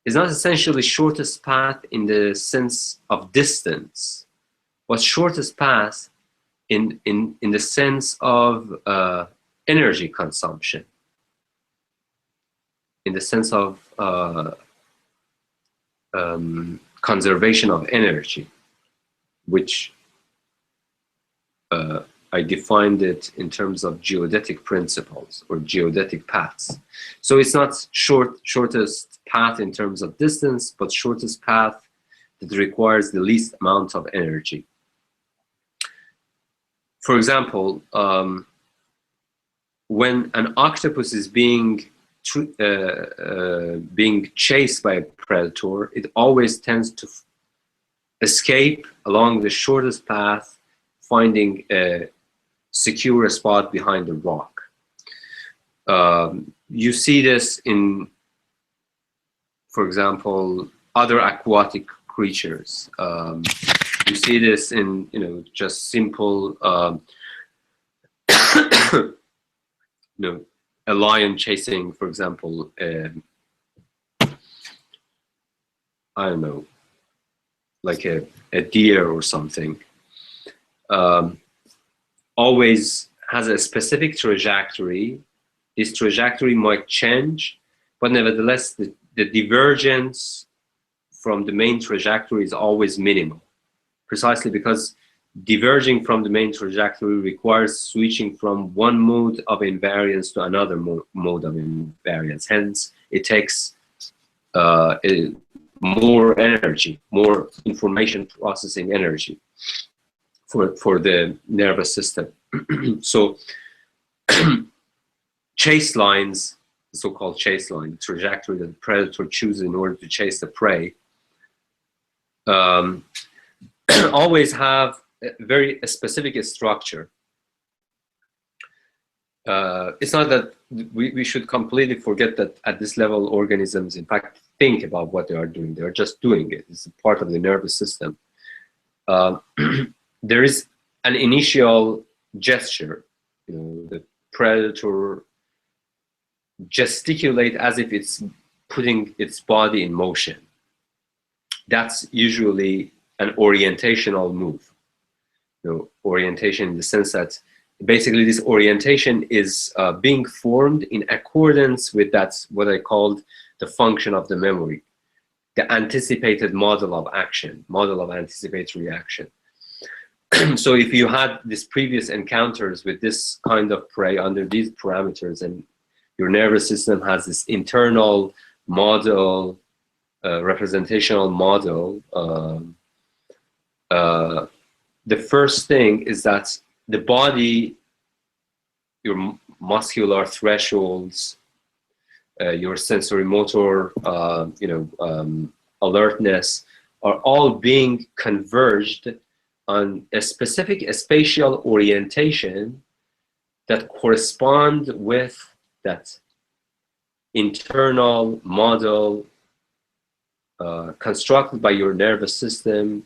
is not essentially shortest path in the sense of distance, but shortest path in the sense of energy consumption, in the sense of conservation of energy, which I defined it in terms of geodetic principles or geodetic paths. So it's not shortest path in terms of distance, but shortest path that requires the least amount of energy. For example, when an octopus is being chased by a predator, it always tends to escape along the shortest path, finding a secure spot behind a rock. You see this in, for example, other aquatic creatures. You see this in, just simple, a lion chasing, for example, I don't know, like a deer or something. Always has a specific trajectory. This trajectory might change, but nevertheless, the divergence from the main trajectory is always minimal, precisely because diverging from the main trajectory requires switching from one mode of invariance to another mode of invariance. Hence, it takes more energy, more information processing energy for the nervous system. So chase lines, the so-called chase line, the trajectory that the predator chooses in order to chase the prey, always have a very specific structure. it's not that we should completely forget that at this level organisms in fact think about what they are doing. They're just doing it. It's a part of the nervous system. There is an initial gesture. You know, the predator gesticulate as if it's putting its body in motion. That's usually an orientational move. You know, orientation in the sense that basically this orientation is being formed in accordance with that's what I called the function of the memory, the anticipated model of action, model of anticipatory action. So if you had these previous encounters with this kind of prey under these parameters, and your nervous system has this internal model, representational model, the first thing is that the body, your muscular thresholds, your sensory motor, alertness are all being converged on a specific spatial orientation that correspond with that internal model constructed by your nervous system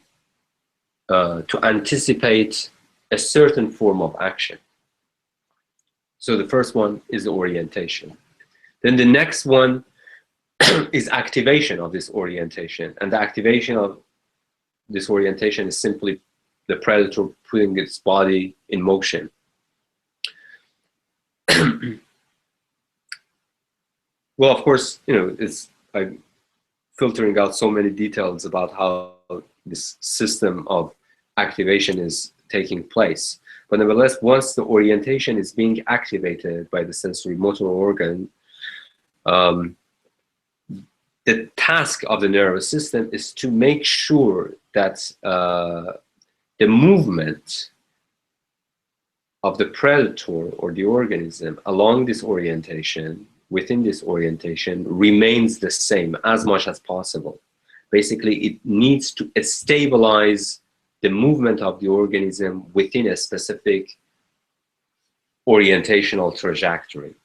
to anticipate a certain form of action. So the first one is the orientation. Then the next one is activation of this orientation. And the activation of this orientation is simply the predator putting its body in motion. Well, of course, you know, I'm filtering out so many details about how this system of activation is taking place. But nevertheless, once the orientation is being activated by the sensory motor organ, the task of the nervous system is to make sure that the movement of the predator or the organism along this orientation, within this orientation, remains the same as much as possible. Basically, it needs to stabilize the movement of the organism within a specific orientational trajectory,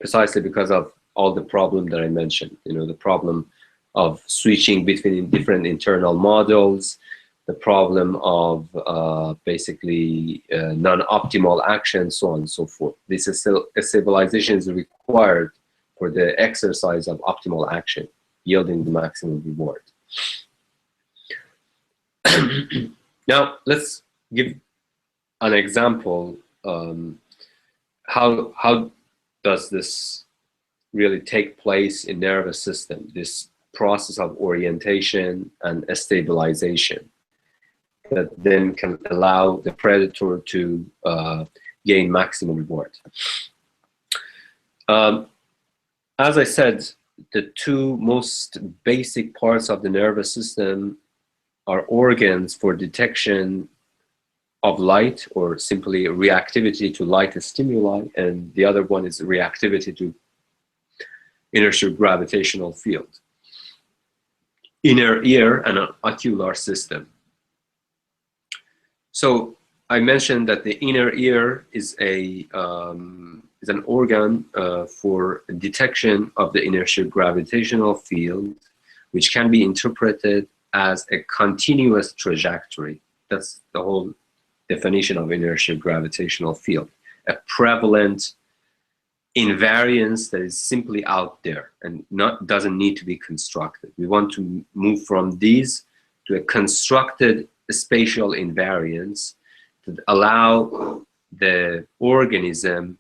precisely because of all the problem that I mentioned. You know, the problem of switching between different internal models, the problem of basically non-optimal action, so on and so forth. This is still a stabilization is required for the exercise of optimal action, yielding the maximum reward. Now, let's give an example. How does this really take place in nervous system, this process of orientation and stabilization that then can allow the predator to gain maximum reward. As I said, the two most basic parts of the nervous system are organs for detection of light, or simply reactivity to light stimuli, and the other one is reactivity to inertial gravitational field. Inner ear and an ocular system. So I mentioned that the inner ear is an organ for detection of the inertial gravitational field, which can be interpreted as a continuous trajectory. That's the whole definition of inertial gravitational field. A prevalent invariance that is simply out there and doesn't need to be constructed. We want to move from these to a constructed spatial invariance that allow the organism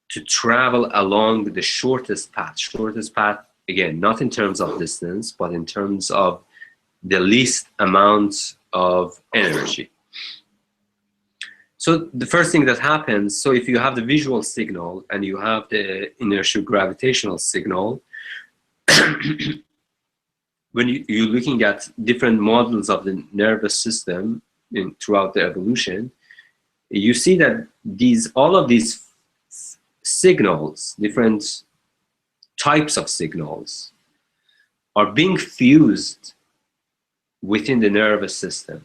to travel along the shortest path. Shortest path, again, not in terms of distance, but in terms of the least amount of energy. So the first thing that happens, so if you have the visual signal and you have the inertial gravitational signal, when you're looking at different models of the nervous system throughout the evolution, you see that all of these signals, different types of signals, are being fused within the nervous system,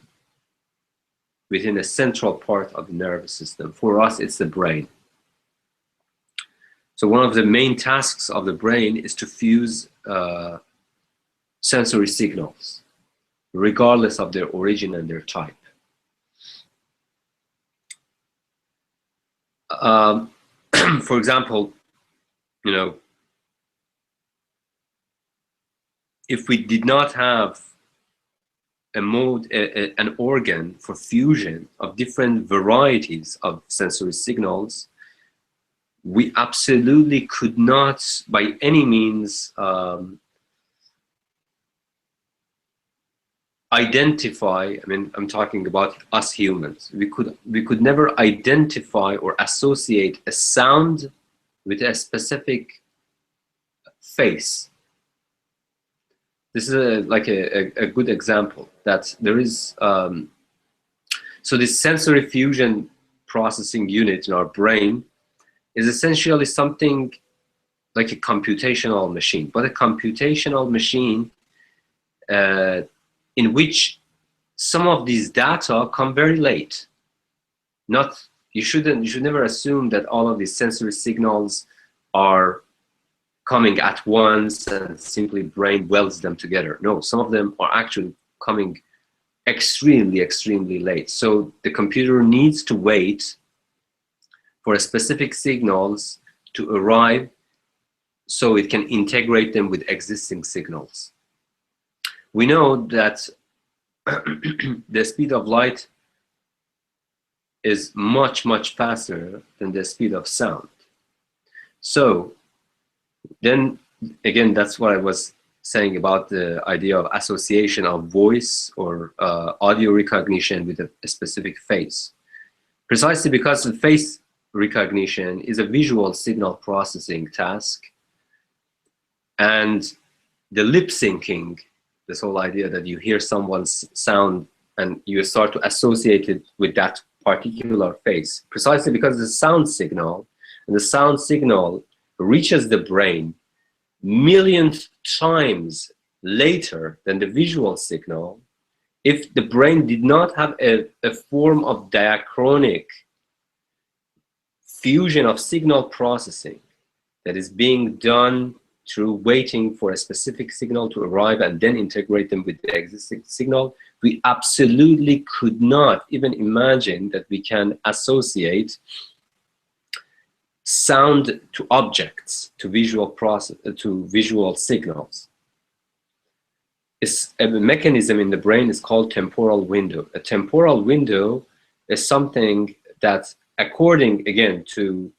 within a central part of the nervous system. For us, it's the brain. So one of the main tasks of the brain is to fuse sensory signals, regardless of their origin and their type. For example, you know, if we did not have a mode, an organ for fusion of different varieties of sensory signals, we absolutely could not, by any means, identify. I mean, I'm talking about us humans. We could never identify or associate a sound with a specific face. This is like a good example that there is. So this sensory fusion processing unit in our brain is essentially something like a computational machine, but a computational machine in which some of these data come very late. You should never assume that all of these sensory signals are coming at once and simply brain welds them together. No, some of them are actually coming extremely, extremely late. So the computer needs to wait for specific signals to arrive so it can integrate them with existing signals. We know that the speed of light is much, much faster than the speed of sound. So then again, that's what I was saying about the idea of association of voice or audio recognition with a specific face. Precisely because the face recognition is a visual signal processing task, and the lip syncing, this whole idea that you hear someone's sound and you start to associate it with that particular face, precisely because the sound signal, and the sound signal reaches the brain millionth times later than the visual signal. If the brain did not have a form of diachronic fusion of signal processing that is being done through waiting for a specific signal to arrive and then integrate them with the existing signal, we absolutely could not even imagine that we can associate sound to objects, to visual signals. It's a mechanism in the brain is called temporal window. A temporal window is something that, according again to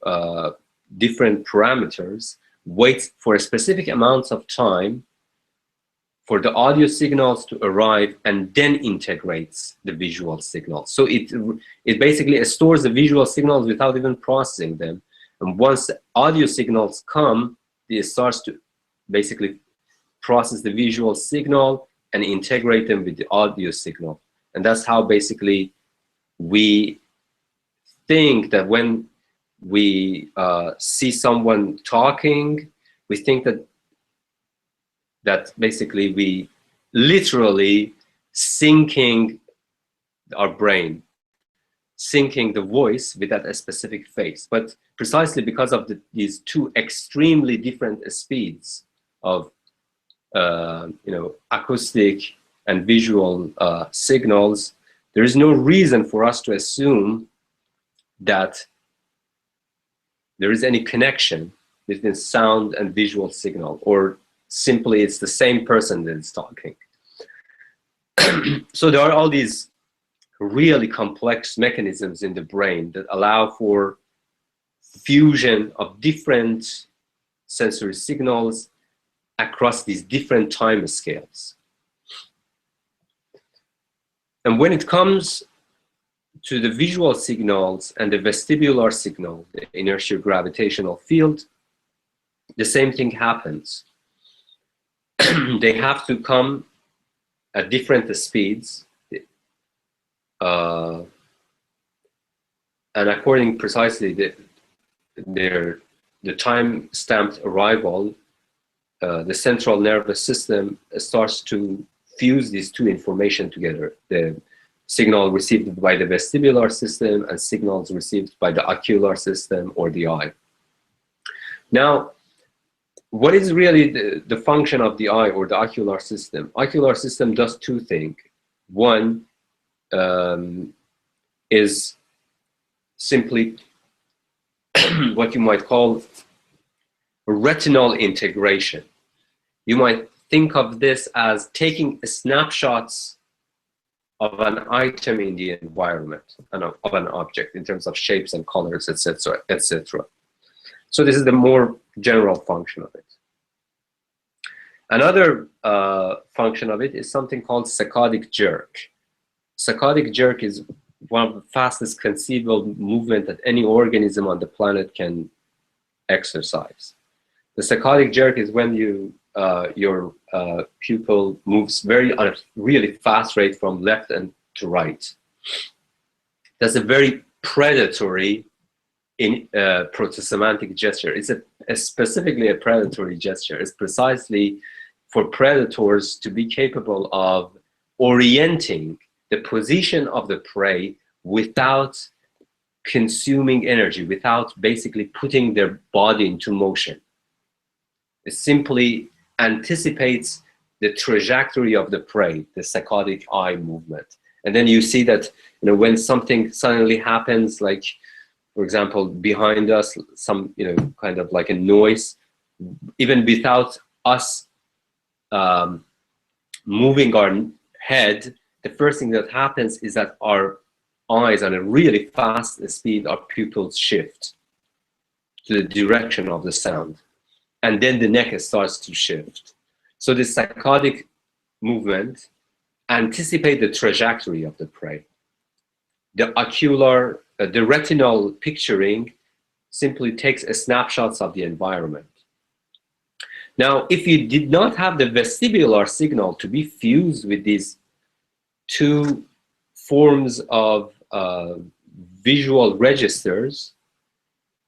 different parameters, waits for a specific amounts of time for the audio signals to arrive and then integrates the visual signals. So it basically stores the visual signals without even processing them. And once the audio signals come, it starts to basically process the visual signal and integrate them with the audio signal. And that's how basically we think that when we see someone talking, we think that basically we literally syncing our brain, syncing the voice with that specific face. But precisely because of these two extremely different speeds of acoustic and visual signals, there is no reason for us to assume that there is any connection between sound and visual signal, or simply it's the same person that is talking. So there are all these really complex mechanisms in the brain that allow for fusion of different sensory signals across these different time scales. And when it comes to the visual signals and the vestibular signal, the inertial gravitational field, the same thing happens. They have to come at different speeds, and according precisely the time-stamped arrival, the central nervous system starts to fuse these two information together. The signal received by the vestibular system and signals received by the ocular system or the eye. Now, what is really the function of the eye or the ocular system? Ocular system does two things. One is simply what you might call retinal integration. You might think of this as taking snapshots of an item in the environment and of an object in terms of shapes and colors, etc., etc. So this is the more general function of it. Another function of it is something called saccadic jerk. Saccadic jerk is one of the fastest conceivable movement that any organism on the planet can exercise. The saccadic jerk is when your pupil moves on a really fast rate from left and to right. That's a very predatory protosemantic gesture. It's specifically a predatory gesture. It's precisely for predators to be capable of orienting the position of the prey without consuming energy, without basically putting their body into motion. It simply anticipates the trajectory of the prey, the saccadic eye movement. And then you see that, when something suddenly happens, like, for example, behind us, some, kind of like a noise, even without us moving our head, the first thing that happens is that our eyes, on a really fast speed, our pupils shift to the direction of the sound. And then the neck starts to shift. So the saccadic movement anticipates the trajectory of the prey. The ocular, the retinal picturing simply takes snapshots of the environment. Now, if you did not have the vestibular signal to be fused with these two forms of visual registers,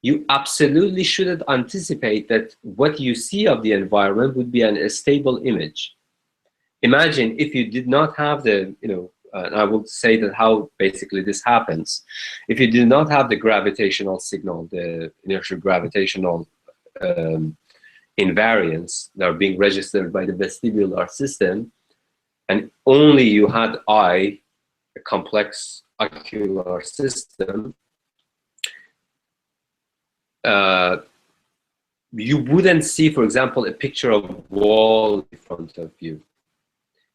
you absolutely shouldn't anticipate that what you see of the environment would be a stable image. Imagine if you did not have the, and I will say that how basically this happens. If you did not have the gravitational signal, the inertial gravitational invariance that are being registered by the vestibular system, and only you had eye, a complex ocular system, you wouldn't see, for example, a picture of a wall in front of you.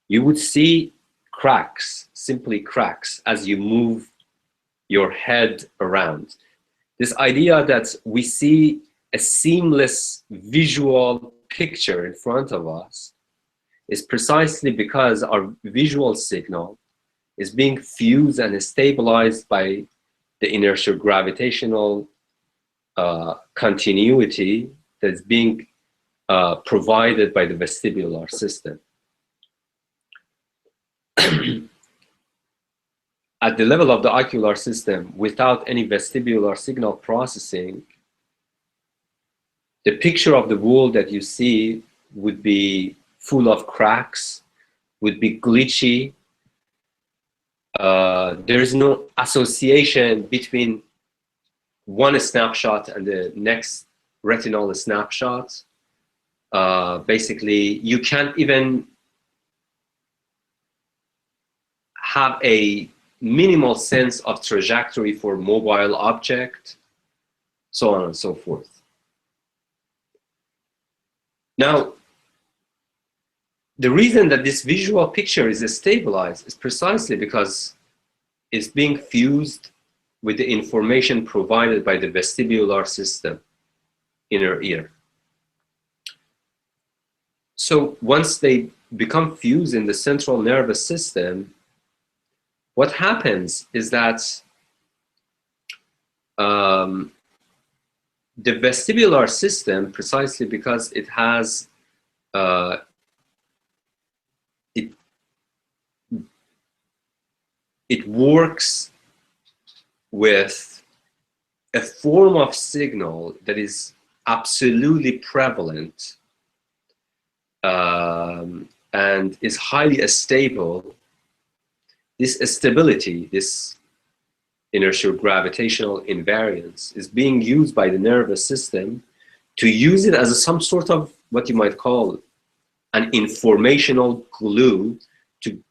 You would see cracks, simply cracks, as you move your head around. This idea that we see a seamless visual picture in front of us is precisely because our visual signal is being fused and stabilized by the inertial gravitational continuity that's being provided by the vestibular system. At the level of the ocular system, without any vestibular signal processing, the picture of the world that you see would be full of cracks, would be glitchy. There is no association between one snapshot and the next retinal snapshot. Basically, you can't even have a minimal sense of trajectory for mobile object, so on and so forth. Now, the reason that this visual picture is stabilized is precisely because it's being fused with the information provided by the vestibular system, inner ear. So once they become fused in the central nervous system, what happens is that the vestibular system, precisely because it has it works with a form of signal that is absolutely prevalent and is highly stable. This stability, this inertial gravitational invariance, is being used by the nervous system to use it as some sort of what you might call an informational glue, to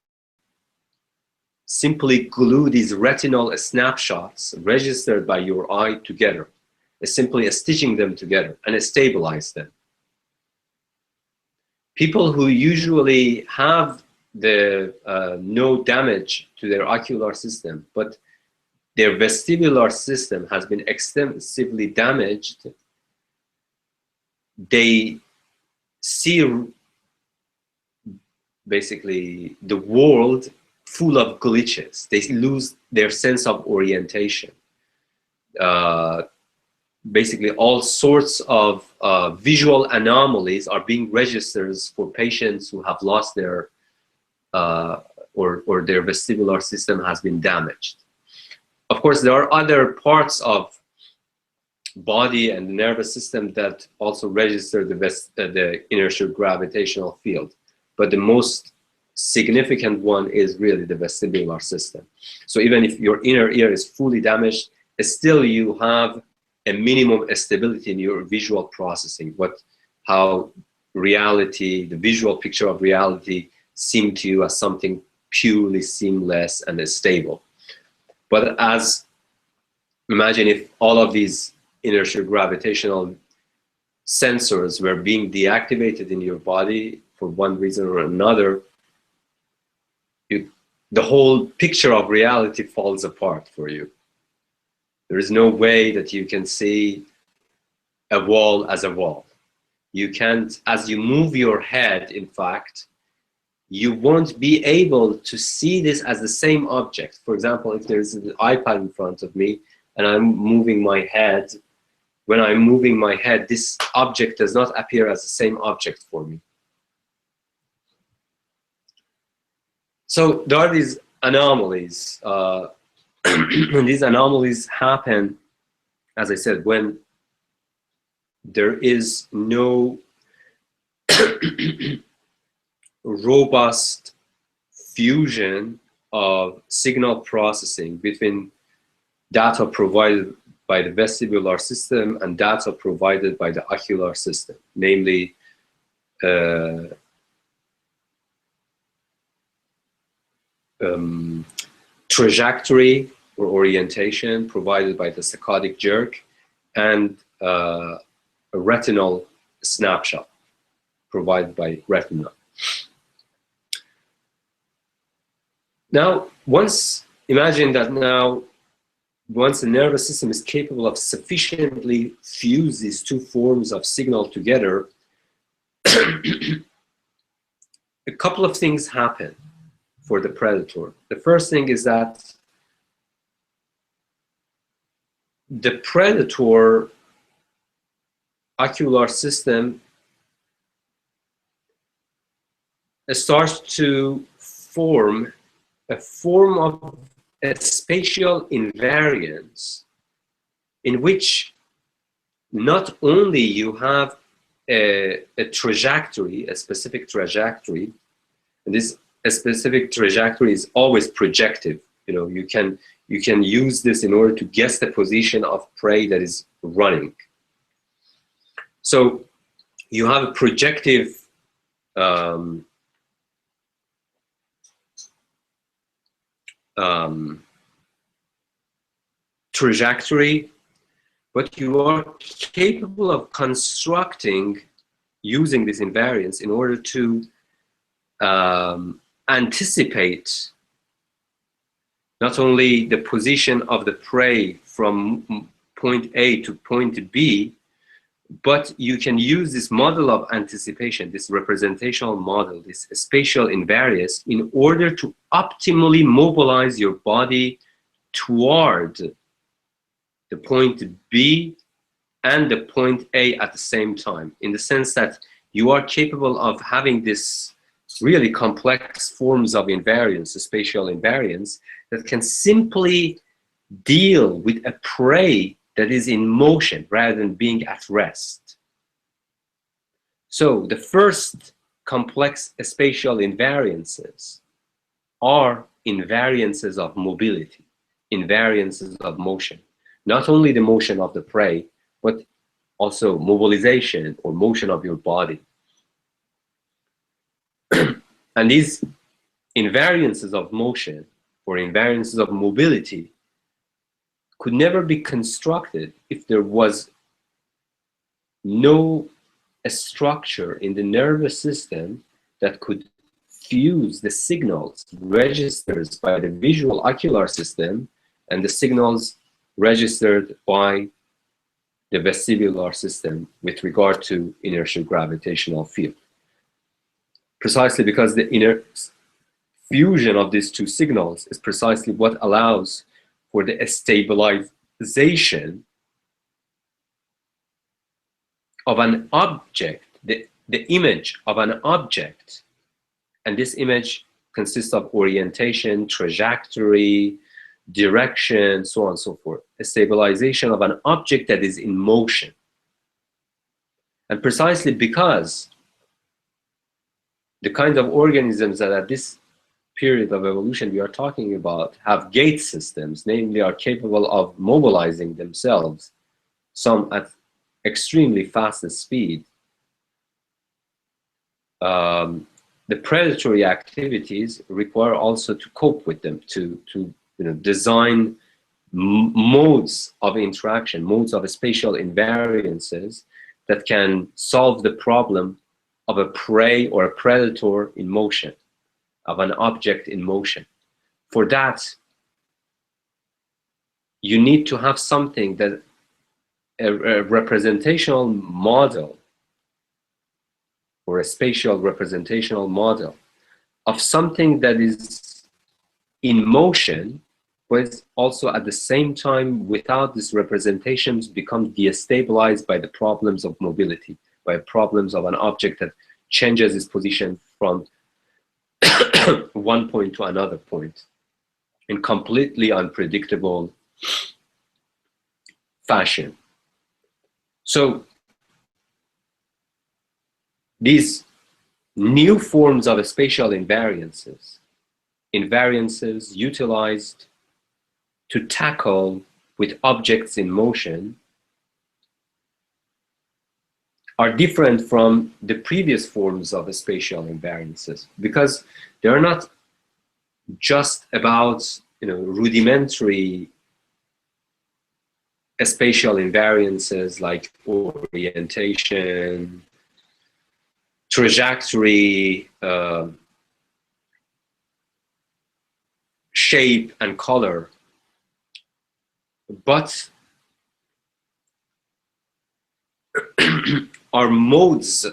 simply glue these retinal snapshots registered by your eye together, simply stitching them together and stabilize them. People who usually have the no damage to their ocular system, but their vestibular system has been extensively damaged, they see basically the world full of glitches. They lose their sense of orientation. Basically, all sorts of visual anomalies are being registered for patients who have lost their or their vestibular system has been damaged. Of course, there are other parts of body and the nervous system that also register the inertial gravitational field, but the most significant one is really the vestibular system. So even if your inner ear is fully damaged, still you have a minimum stability in your visual processing, how reality, the visual picture of reality, seem to you as something purely seamless and stable. But imagine if all of these inertial gravitational sensors were being deactivated in your body for one reason or another, the whole picture of reality falls apart for you. There is no way that you can see a wall as a wall. You can't, as you move your head, in fact, you won't be able to see this as the same object. For example, if there's an iPad in front of me and I'm moving my head, when I'm moving my head, this object does not appear as the same object for me. So there are these anomalies. And these anomalies happen, as I said, when there is no robust fusion of signal processing between data provided by the vestibular system and data provided by the ocular system, namely trajectory or orientation provided by the saccadic jerk, and a retinal snapshot provided by retina. Now, imagine that now, once the nervous system is capable of sufficiently fuse these two forms of signal together, a couple of things happen for the predator. The first thing is that the predator ocular system starts to form a form of a spatial invariance in which not only you have a trajectory, a specific trajectory, and this specific trajectory is always projective. You know, you can use this in order to guess the position of prey that is running. So you have a projective trajectory, but you are capable of constructing, using this invariance in order to anticipate not only the position of the prey from point A to point B, but you can use this model of anticipation, this representational model, this spatial invariance, in order to optimally mobilize your body toward the point B and the point A at the same time, in the sense that you are capable of having this really complex forms of invariance, spatial invariance, that can simply deal with a prey that is in motion rather than being at rest. So the first complex spatial invariances are invariances of mobility, invariances of motion. Not only the motion of the prey, but also mobilization or motion of your body. And these invariances of motion or invariances of mobility could never be constructed if there was no structure in the nervous system that could fuse the signals registered by the visual ocular system and the signals registered by the vestibular system with regard to inertial gravitational field. Precisely because the inner fusion of these two signals is precisely what allows for the stabilization of an object, the image of an object. And this image consists of orientation, trajectory, direction, so on and so forth. A stabilization of an object that is in motion. And precisely because the kind of organisms that at this period of evolution we are talking about have gate systems, namely are capable of mobilizing themselves, some at extremely fast speed, the predatory activities require also to cope with them, to design modes of interaction, modes of spatial invariances that can solve the problem of a prey or a predator in motion, of an object in motion. For that, you need to have something that a representational model or a spatial representational model of something that is in motion, but also at the same time, without these representations, become destabilized by the problems of mobility, by problems of an object that changes its position from one point to another point in completely unpredictable fashion. So these new forms of spatial invariances utilized to tackle with objects in motion are different from the previous forms of spatial invariances, because they're not just about rudimentary spatial invariances like orientation, trajectory, shape and color, but are modes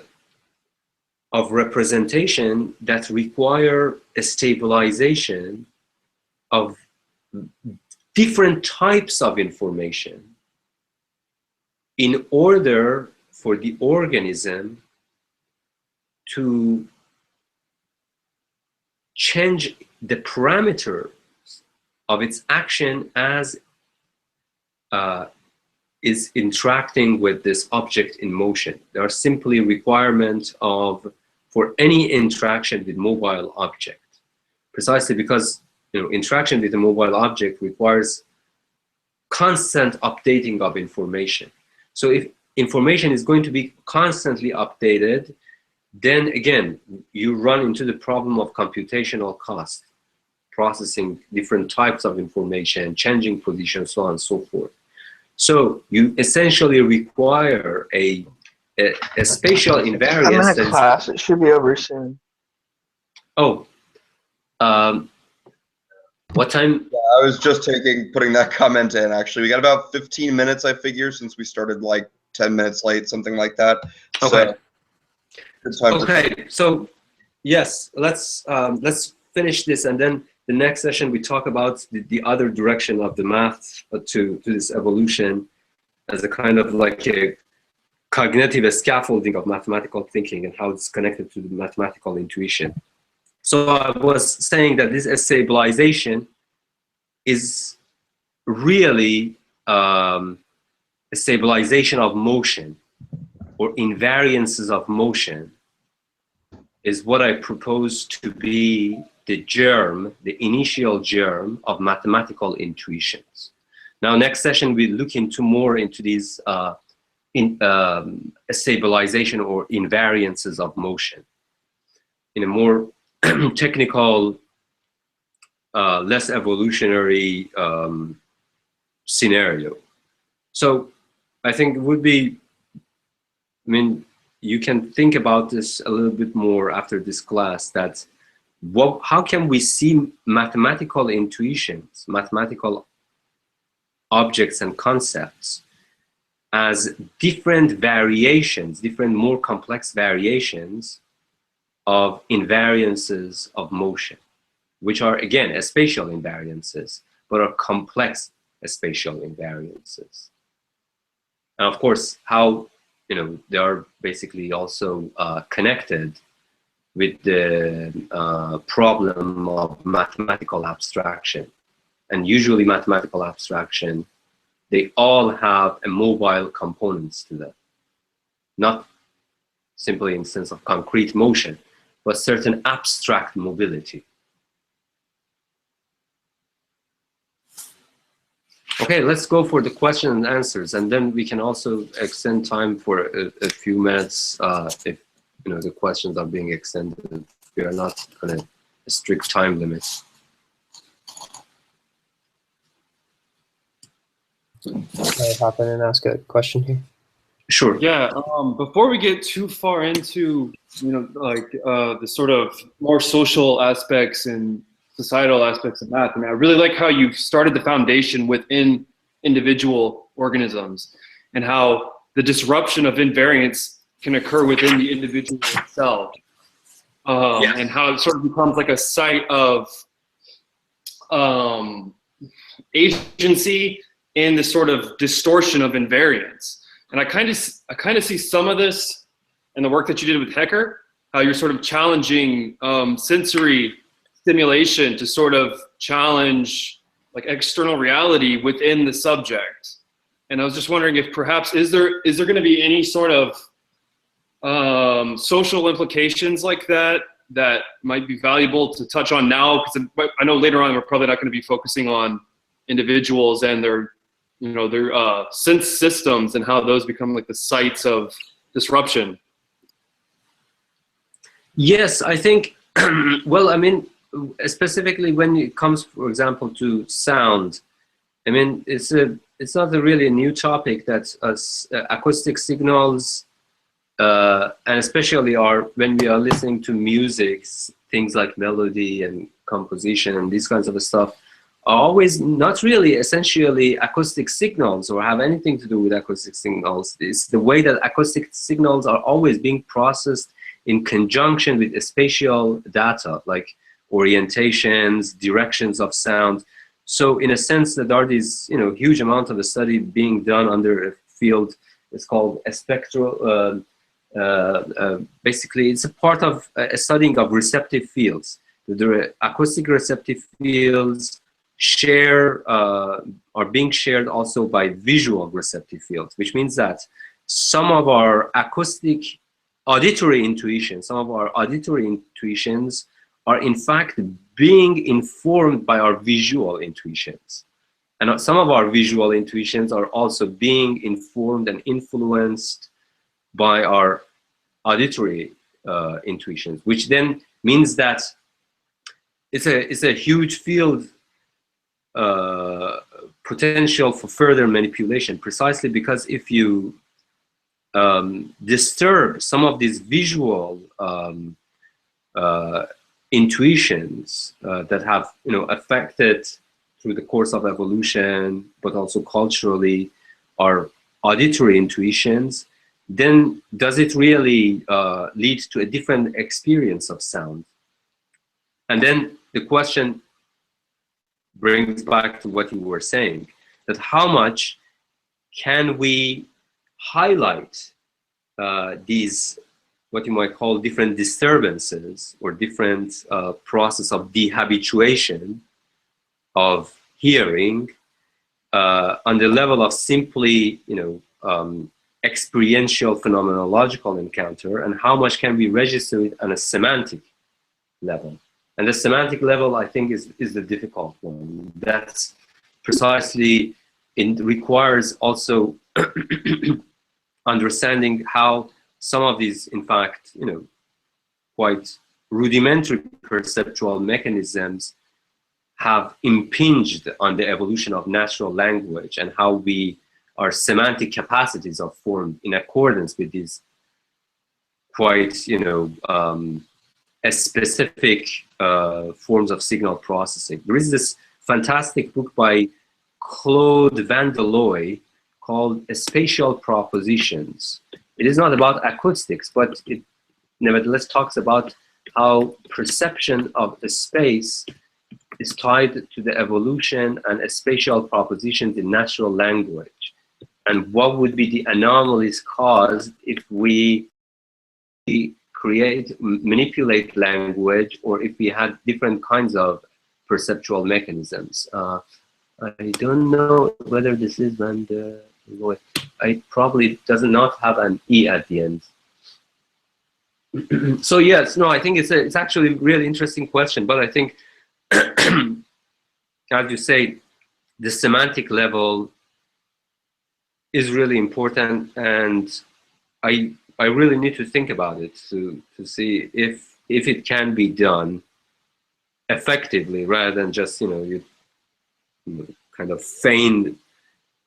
of representation that require a stabilization of different types of information in order for the organism to change the parameters of its action as is interacting with this object in motion. There are simply requirements for any interaction with mobile object, precisely because interaction with a mobile object requires constant updating of information. So if information is going to be constantly updated, then again, you run into the problem of computational cost, processing different types of information, changing position, so on and so forth. So you essentially require a spatial invariance. I'm in a class. It should be over soon. Oh, what time? Yeah, I was just putting that comment in. Actually, we got about 15 minutes, I figure, since we started like 10 minutes late, something like that. Okay. So, okay. So yes, let's finish this, and then the next session we talk about the other direction of the math to this evolution as a kind of like a cognitive scaffolding of mathematical thinking and how it's connected to the mathematical intuition. So I was saying that this stabilization is really a stabilization of motion or invariances of motion is what I propose to be the germ, the initial germ of mathematical intuitions. Now, next session, we look more into these stabilization or invariances of motion. In a more technical, less evolutionary scenario. So I think it would be, I mean, you can think about this a little bit more after this class, that how can we see mathematical intuitions, mathematical objects and concepts as different variations, different more complex variations of invariances of motion, which are again spatial invariances, but are complex spatial invariances. And of course, how, you know, they are basically also connected with the problem of mathematical abstraction. And usually mathematical abstraction, they all have a mobile components to them. Not simply in the sense of concrete motion, but certain abstract mobility. Okay, let's go for the question and answers, and then we can also extend time for a few minutes if, you know, the questions are being extended. We are not on a strict time limit. Can I hop in and ask a question here? Sure. Yeah. Before we get too far into, you know, like the sort of more social aspects and societal aspects of math, I mean, I really like how you started the foundation within individual organisms and how the disruption of invariance can occur within the individual itself, Yes. and how it sort of becomes like a site of agency and the sort of distortion of invariance. And I kind of see some of this in the work that you did with Hecker, how you're sort of challenging sensory stimulation to sort of challenge like external reality within the subject. And I was just wondering if perhaps is there going to be any sort of social implications like that might be valuable to touch on now? Because I know later on we're probably not going to be focusing on individuals and their, you know, their sense systems and how those become like the sites of disruption. Yes, I think, well, I mean, specifically when it comes, for example, to sound, I mean, it's not really a new topic that acoustic signals, and especially when we are listening to music, things like melody and composition and these kinds of stuff, are always not really essentially acoustic signals or have anything to do with acoustic signals. It's the way that acoustic signals are always being processed in conjunction with spatial data, like orientations, directions of sound. So in a sense that there are these, you know, huge amount of the study being done under a field, it's called a spectral, basically it's a part of a studying of receptive fields. The acoustic receptive fields are being shared also by visual receptive fields, which means that some of our auditory intuitions are in fact being informed by our visual intuitions. And some of our visual intuitions are also being informed and influenced by our auditory intuitions, which then means that it's a huge field potential for further manipulation, precisely because if you disturb some of these visual intuitions that have, you know, affected through the course of evolution, but also culturally, our auditory intuitions, then does it really lead to a different experience of sound? And then the question brings back to what you were saying, that how much can we highlight these, what you might call different disturbances or different process of dehabituation of hearing on the level of simply, you know, experiential phenomenological encounter, and how much can we register it on a semantic level? And the semantic level, I think, is the difficult one. That's precisely, it requires also understanding how some of these, in fact, quite rudimentary perceptual mechanisms have impinged on the evolution of natural language, and how our semantic capacities are formed in accordance with these quite, specific forms of signal processing. There is this fantastic book by Claude Van der Looy called Spatial Propositions. It is not about acoustics, but it nevertheless talks about how perception of a space is tied to the evolution and spatial propositions in natural language, and what would be the anomalies caused if we manipulate language, or if we had different kinds of perceptual mechanisms. I don't know whether this is Van der Looy. I probably does not have an E at the end. So yes, no, I think it's actually a really interesting question, but I think, as you say, the semantic level is really important, and I really need to think about it to see if it can be done effectively, rather than just you kind of feign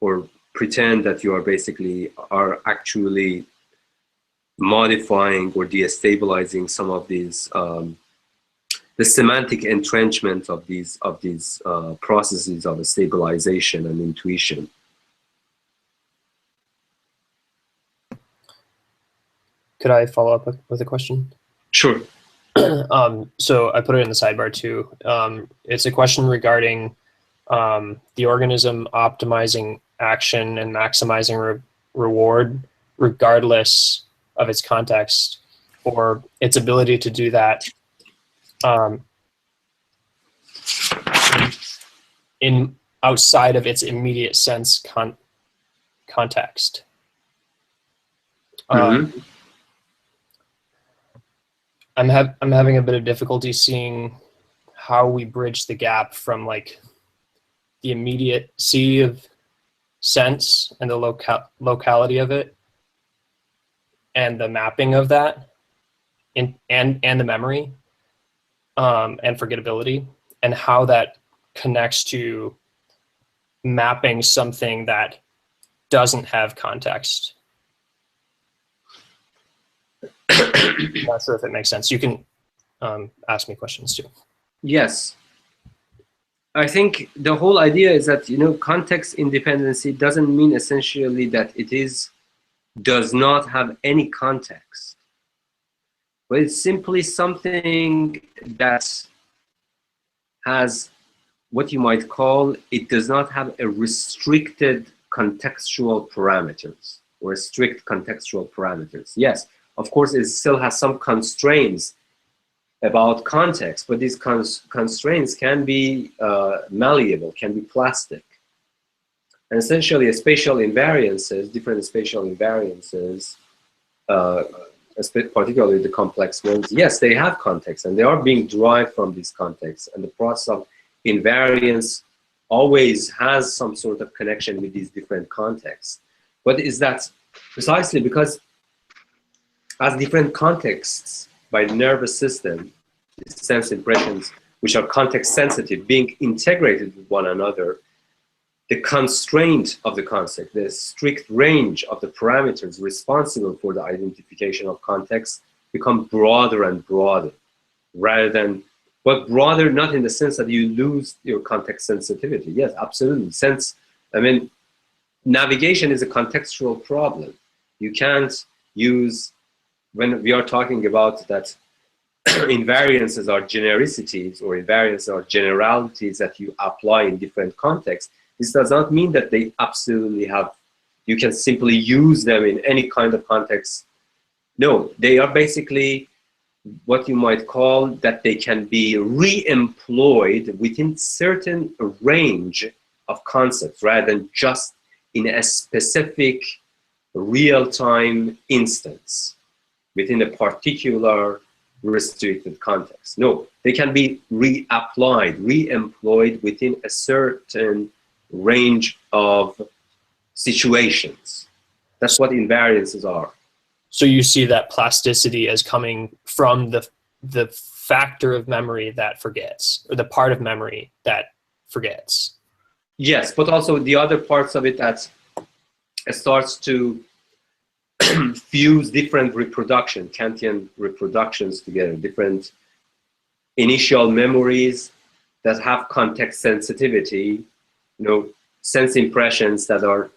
or pretend that you are actually modifying or destabilizing some of these the semantic entrenchment of these processes of stabilization and intuition. Could I follow up with a question? Sure. So I put it in the sidebar too. It's a question regarding the organism optimizing action and maximizing reward regardless of its context, or its ability to do that in outside of its immediate sense context. Mm-hmm. I'm having a bit of difficulty seeing how we bridge the gap from like the immediacy of sense and the locality of it, and the mapping of that, and the memory, and forgettability, and how that connects to mapping something that doesn't have context. I'm not sure if it makes sense. You can ask me questions too. Yes. I think the whole idea is that, context independency doesn't mean essentially that it does not have any context, but it's simply something that has what you might call, it does not have a restricted contextual parameters or strict contextual parameters. Yes, of course, it still has some constraints about context, but these constraints can be malleable, can be plastic. And essentially, spatial invariances, different spatial invariances, particularly the complex ones, yes, they have context, and they are being derived from these contexts. And the process of invariance always has some sort of connection with these different contexts. But is that precisely because as different contexts by the nervous system, sense impressions, which are context sensitive, being integrated with one another, the constraint of the concept, the strict range of the parameters responsible for the identification of context become broader and broader, but broader not in the sense that you lose your context sensitivity. Yes, absolutely. Navigation is a contextual problem. You can't use, when we are talking about that invariances are genericities or invariances are generalities that you apply in different contexts, this does not mean that they absolutely you can simply use them in any kind of context. No, they are basically what you might call that they can be re-employed within certain range of concepts rather than just in a specific real-time instance within a particular restricted context. No, they can be reapplied, re-employed within a certain range of situations. That's what invariances are. So you see that plasticity as coming from the factor of memory that forgets, or the part of memory that forgets. Yes, but also the other parts of it that starts to fuse different Kantian reproductions together, different initial memories that have context sensitivity, sense impressions that are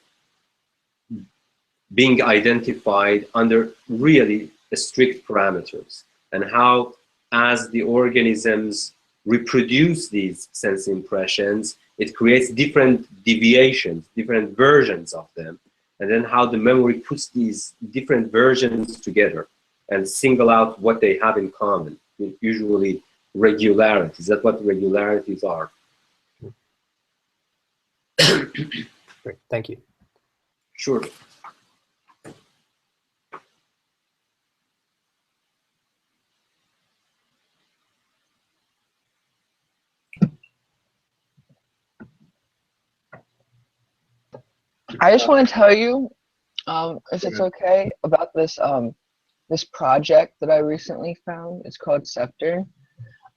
being identified under really strict parameters, and how, as the organisms reproduce these sense impressions, it creates different deviations, different versions of them, and then how the memory puts these different versions together and single out what they have in common, usually regularities. That's what regularities are. Great, thank you. Sure. I just want to tell you, if it's okay, about this this project that I recently found. It's called Scepter,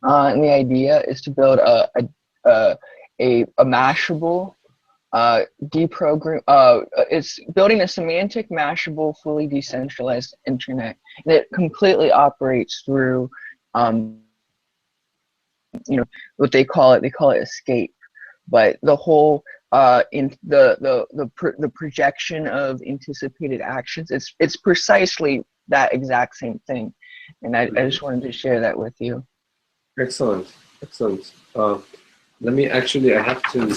and the idea is to build a mashable it's building a semantic mashable, fully decentralized internet that completely operates through what they call it escape, but the whole in the projection of anticipated actions, it's precisely that exact same thing, and I just wanted to share that with you. Excellent. Let me actually, I have to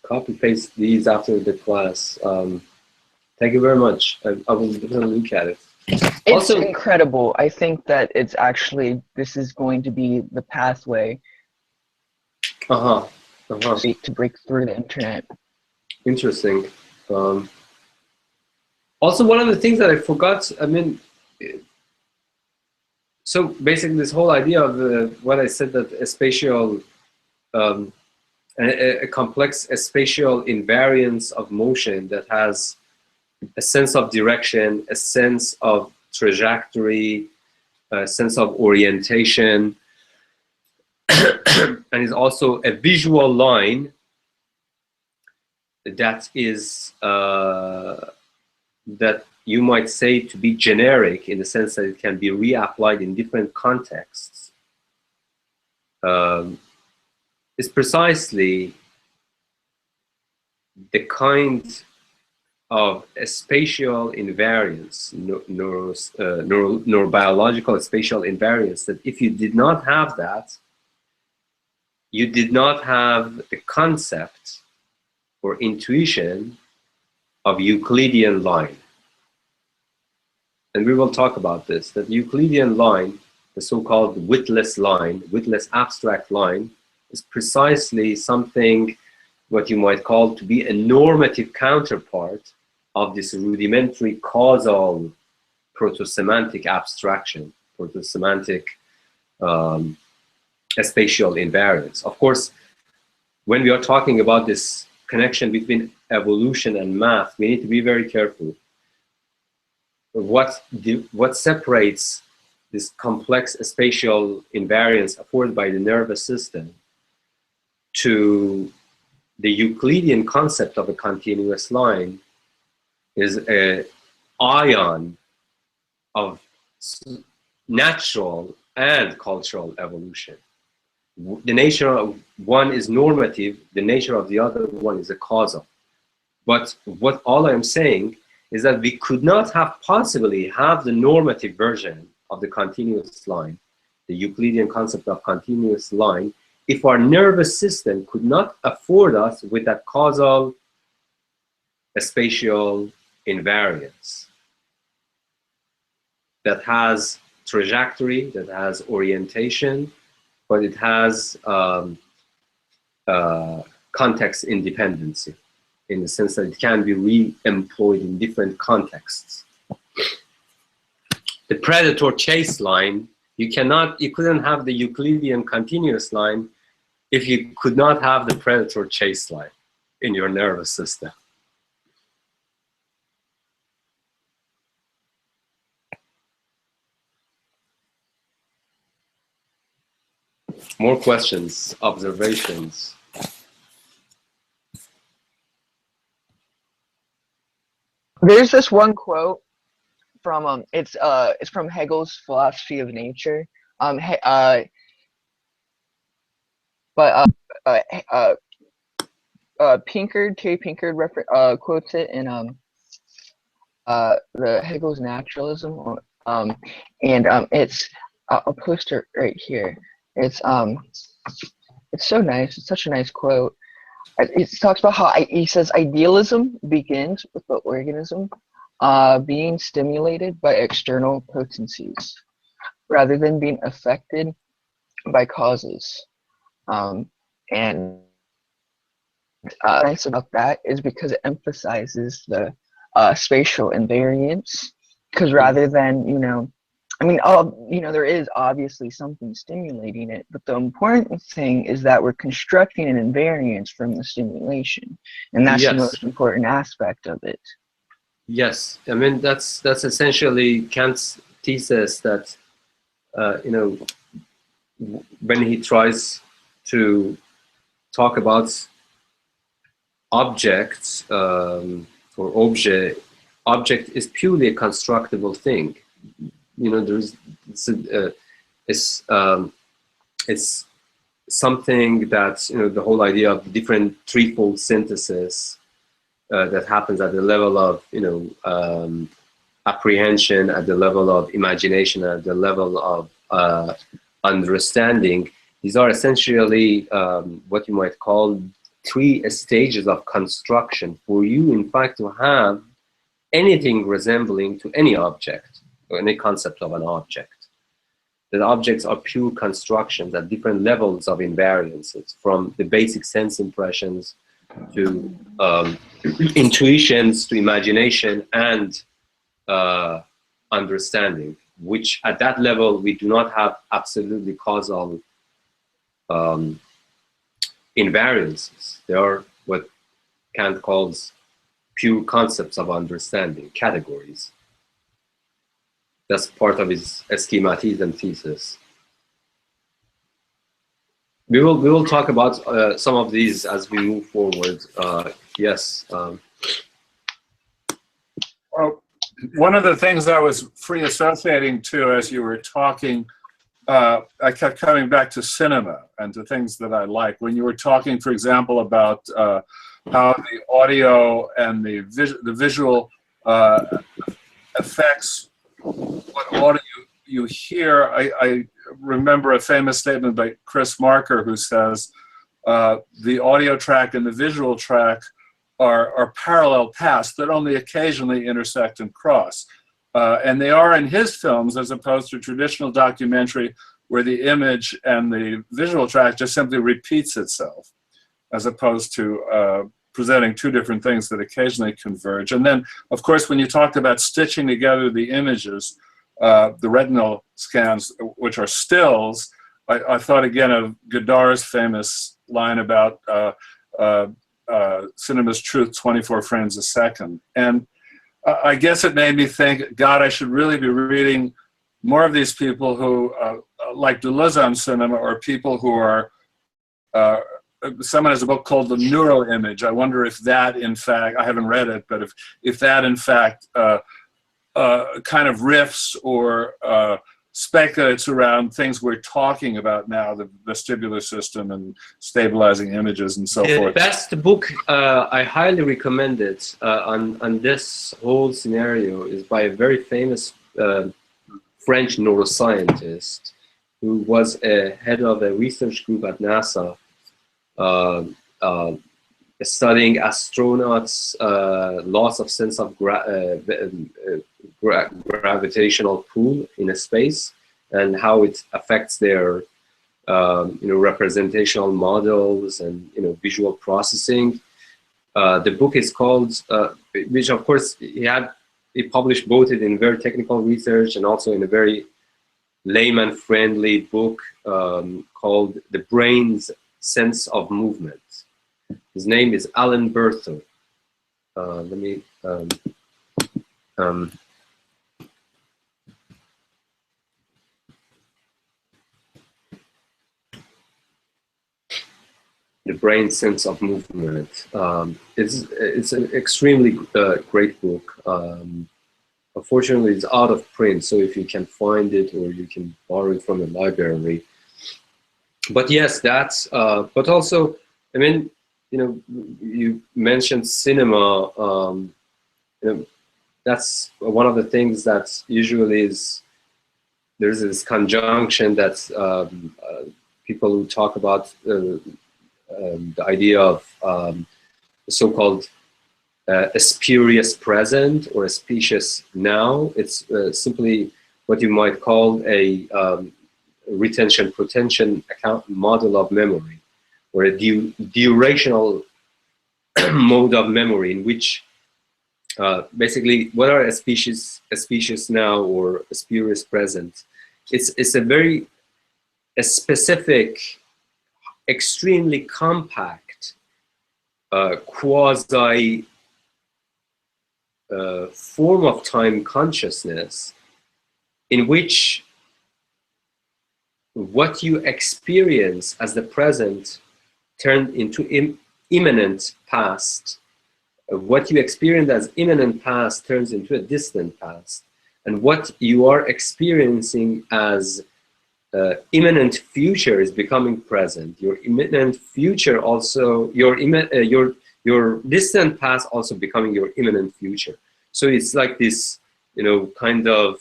copy paste these after the class. Thank you very much. I will definitely look at it. It's also incredible. I think that it's actually, this is going to be the pathway to break through the internet. Interesting. Also, one of the things that I forgot, so basically this whole idea of what I said, that a spatial, a complex spatial invariance of motion that has a sense of direction, a sense of trajectory, a sense of orientation, and is also a visual line that is that you might say to be generic, in the sense that it can be reapplied in different contexts, is precisely the kind of a spatial invariance, neurobiological spatial invariance, that if you did not have that, you did not have the concept or intuition of Euclidean line. And we will talk about this, that Euclidean line, the so-called witless line, witless abstract line, is precisely something what you might call to be a normative counterpart of this rudimentary causal proto-semantic abstraction, proto-semantic spatial invariance. Of course, when we are talking about this connection between evolution and math, we need to be very careful. What separates this complex spatial invariance afforded by the nervous system to the Euclidean concept of a continuous line is an ion of natural and cultural evolution. The nature of one is normative, the nature of the other one is a causal. But what all I'm saying is that we could not have possibly have the normative version of the continuous line, the Euclidean concept of continuous line, if our nervous system could not afford us with that causal spatial invariance that has trajectory, that has orientation, but it has context independency, in the sense that it can be re-employed in different contexts. The predator-chase line, you couldn't have the Euclidean continuous line if you could not have the predator-chase line in your nervous system. More questions, observations. There's this one quote from it's from Hegel's Philosophy of Nature. But Terry Pinkard quotes it in the Hegel's Naturalism. It's I'll post it right here. It's so nice. It's such a nice quote. It talks about how he says idealism begins with the organism being stimulated by external potencies rather than being affected by causes. And nice about that is because it emphasizes the spatial invariance. Because rather than, there is obviously something stimulating it, but the important thing is that we're constructing an invariance from the stimulation, and that's the most important aspect of it. Yes, I mean that's essentially Kant's thesis that when he tries to talk about objects or object is purely a constructible thing. It's something that the whole idea of different threefold synthesis that happens at the level of apprehension, at the level of imagination, at the level of understanding. These are essentially what you might call 3 stages of construction for you, in fact, to have anything resembling to any object or any concept of an object. The objects are pure constructions at different levels of invariances, from the basic sense impressions to intuitions to imagination and understanding, which at that level we do not have absolutely causal invariances. They are what Kant calls pure concepts of understanding, categories. That's part of his schematism thesis. We will talk about some of these as we move forward. Yes. Well, one of the things I was free associating to as you were talking, I kept coming back to cinema and to things that I like. When you were talking, for example, about how the audio and the visual affects what audio you hear, I remember a famous statement by Chris Marker who says the audio track and the visual track are parallel paths that only occasionally intersect and cross. And they are in his films, as opposed to traditional documentary where the image and the visual track just simply repeats itself, as opposed to presenting 2 different things that occasionally converge. And then, of course, when you talked about stitching together the images, the retinal scans, which are stills, I thought again of Godard's famous line about cinema's truth, 24 frames a second. And I guess it made me think, God, I should really be reading more of these people who, like Deleuze on cinema, or people who are, someone has a book called The Neuroimage. I wonder if that, in fact, I haven't read it, but if that, in fact, kind of riffs or speculates around things we're talking about now, the vestibular system and stabilizing images and so forth. The best book I highly recommend it on this whole scenario is by a very famous French neuroscientist who was a head of a research group at NASA studying astronauts' loss of sense of gravitational pull in a space and how it affects their representational models and visual processing. The book is called, which of course he published both it in very technical research and also in a very layman-friendly book called The Brain's Sense of Movement. His name is Alan Bertho. Let me the brain sense of movement. It's an extremely great book. Unfortunately, it's out of print, so if you can find it or you can borrow it from the library. But yes, that's. But also, I mean, you know, you mentioned cinema. You know, that's one of the things that usually is. There's this conjunction that people who talk about the idea of the so-called a spurious present or a specious now. It's simply what you might call a retention-protension account model of memory, or a durational mode of memory, in which basically what are a species now or a spurious present? It's a very specific, extremely compact quasi form of time consciousness, in which what you experience as the present turned into imminent past. What you experience as imminent past turns into a distant past. And what you are experiencing as imminent future is becoming present. Your imminent future also, your distant past also becoming your imminent future. So it's like this, you know, kind of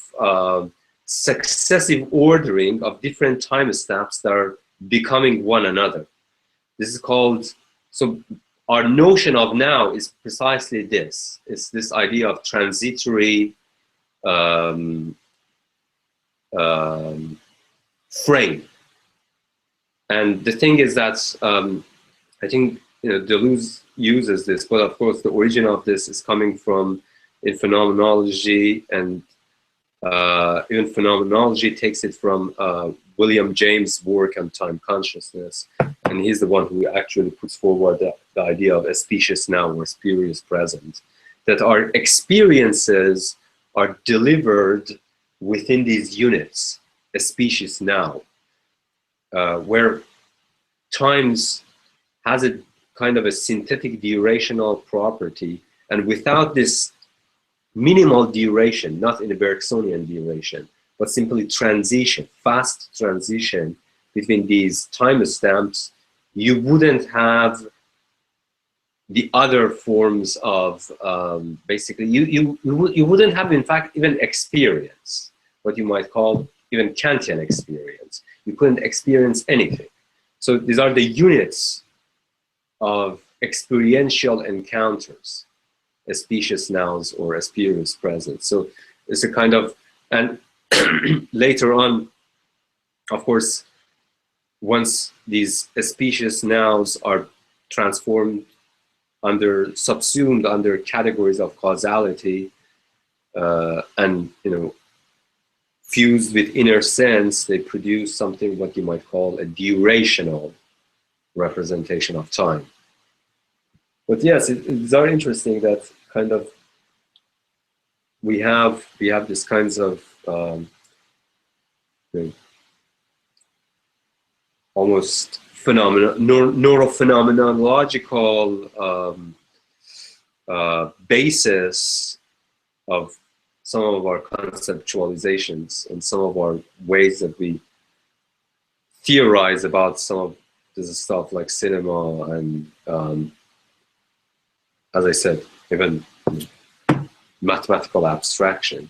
successive ordering of different time steps that are becoming one another. This is called, so our notion of now is precisely this. It's this idea of transitory frame. And the thing is that I think, you know, Deleuze uses this, but of course the origin of this is coming from in phenomenology, and even phenomenology takes it from William James' work on time consciousness, and he's the one who actually puts forward the idea of a specious now or spurious present, that our experiences are delivered within these units, a species now, where times has a kind of a synthetic durational property, and without this minimal duration, not in a Bergsonian duration, but simply transition, fast transition between these time stamps, you wouldn't have the other forms of basically, you wouldn't have, in fact, even experience, what you might call even Kantian experience. You couldn't experience anything. So these are the units of experiential encounters, a specious nows or a spurious present. So it's a kind of, and later on, of course, once these specious nows are transformed subsumed under categories of causality, and, you know, fused with inner sense, they produce something what you might call a durational representation of time. But yes, it's very interesting that kind of we have this kinds of almost neurophenomenological basis of some of our conceptualizations and some of our ways that we theorize about some of this stuff, like cinema and, as I said, even mathematical abstraction.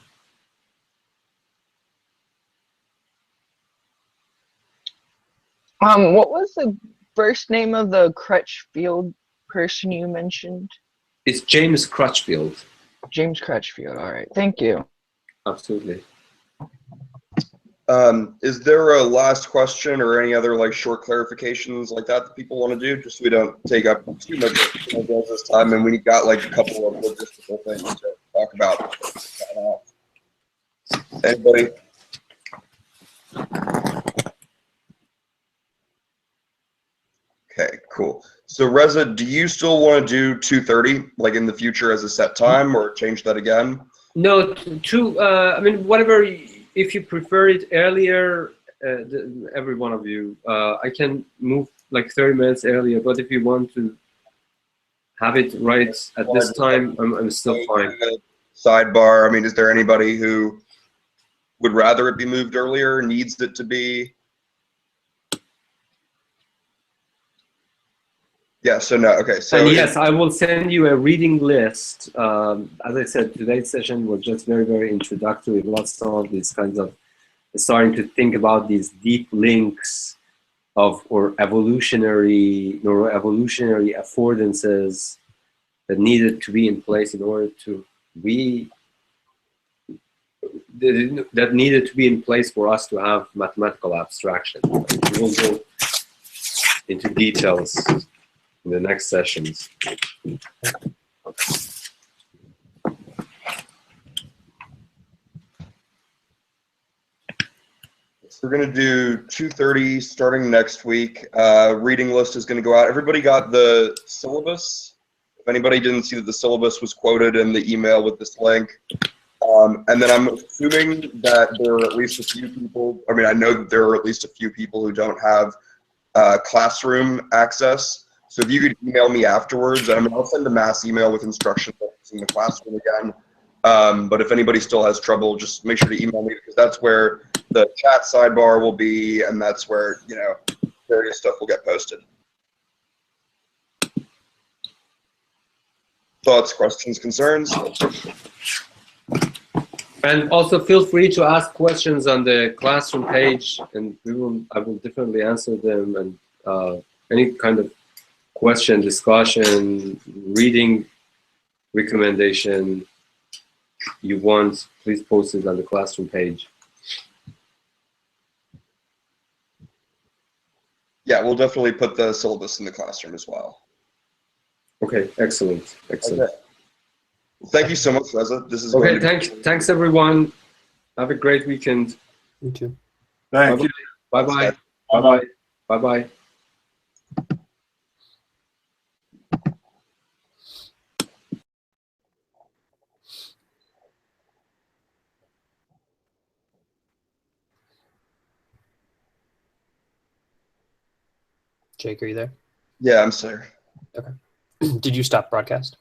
What was the first name of the Crutchfield person you mentioned? It's James Crutchfield. James Crutchfield, all right, thank you. Absolutely. Is there a last question or any other like short clarifications like that people want to do, just so we don't take up too much of this time, and we got like a couple of logistical things to talk about. Anybody? Okay, cool. So Reza, do you still want to do 2:30 like in the future as a set time, or change that again? No, I mean, whatever, if you prefer it earlier, every one of you. I can move like 30 minutes earlier, but if you want to have it right at this time, I'm still fine. Sidebar, I mean, is there anybody who would rather it be moved earlier, needs it to be? Yeah, so no, okay. So and yes, I will send you a reading list. As I said, today's session was just very, very introductory. Lots of these kinds of starting to think about these deep links of or neuroevolutionary affordances that needed to be in place in order to that needed to be in place for us to have mathematical abstraction. We will go into details in the next sessions. We're going to do 2:30 starting next week. Reading list is going to go out. Everybody got the syllabus? If anybody didn't see that the syllabus was quoted in the email with this link. And then I'm assuming that there are at least a few people, I mean, I know that there are at least a few people who don't have classroom access. So if you could email me afterwards, I mean, I'll send a mass email with instructions in the classroom again. But if anybody still has trouble, just make sure to email me, because that's where the chat sidebar will be, and that's where, you know, various stuff will get posted. Thoughts, questions, concerns? And also feel free to ask questions on the classroom page, and I will definitely answer them. And any kind of question, discussion, reading recommendation you want, please post it on the classroom page. Yeah, we'll definitely put the syllabus in the classroom as well. Okay, excellent, excellent. Okay. Thank you so much, Reza. This is okay. Thanks everyone. Have a great weekend. You too. Thank you. Bye bye. Bye bye. Bye bye. Jake, are you there? Yeah, I'm sorry. Okay. Did you stop broadcast?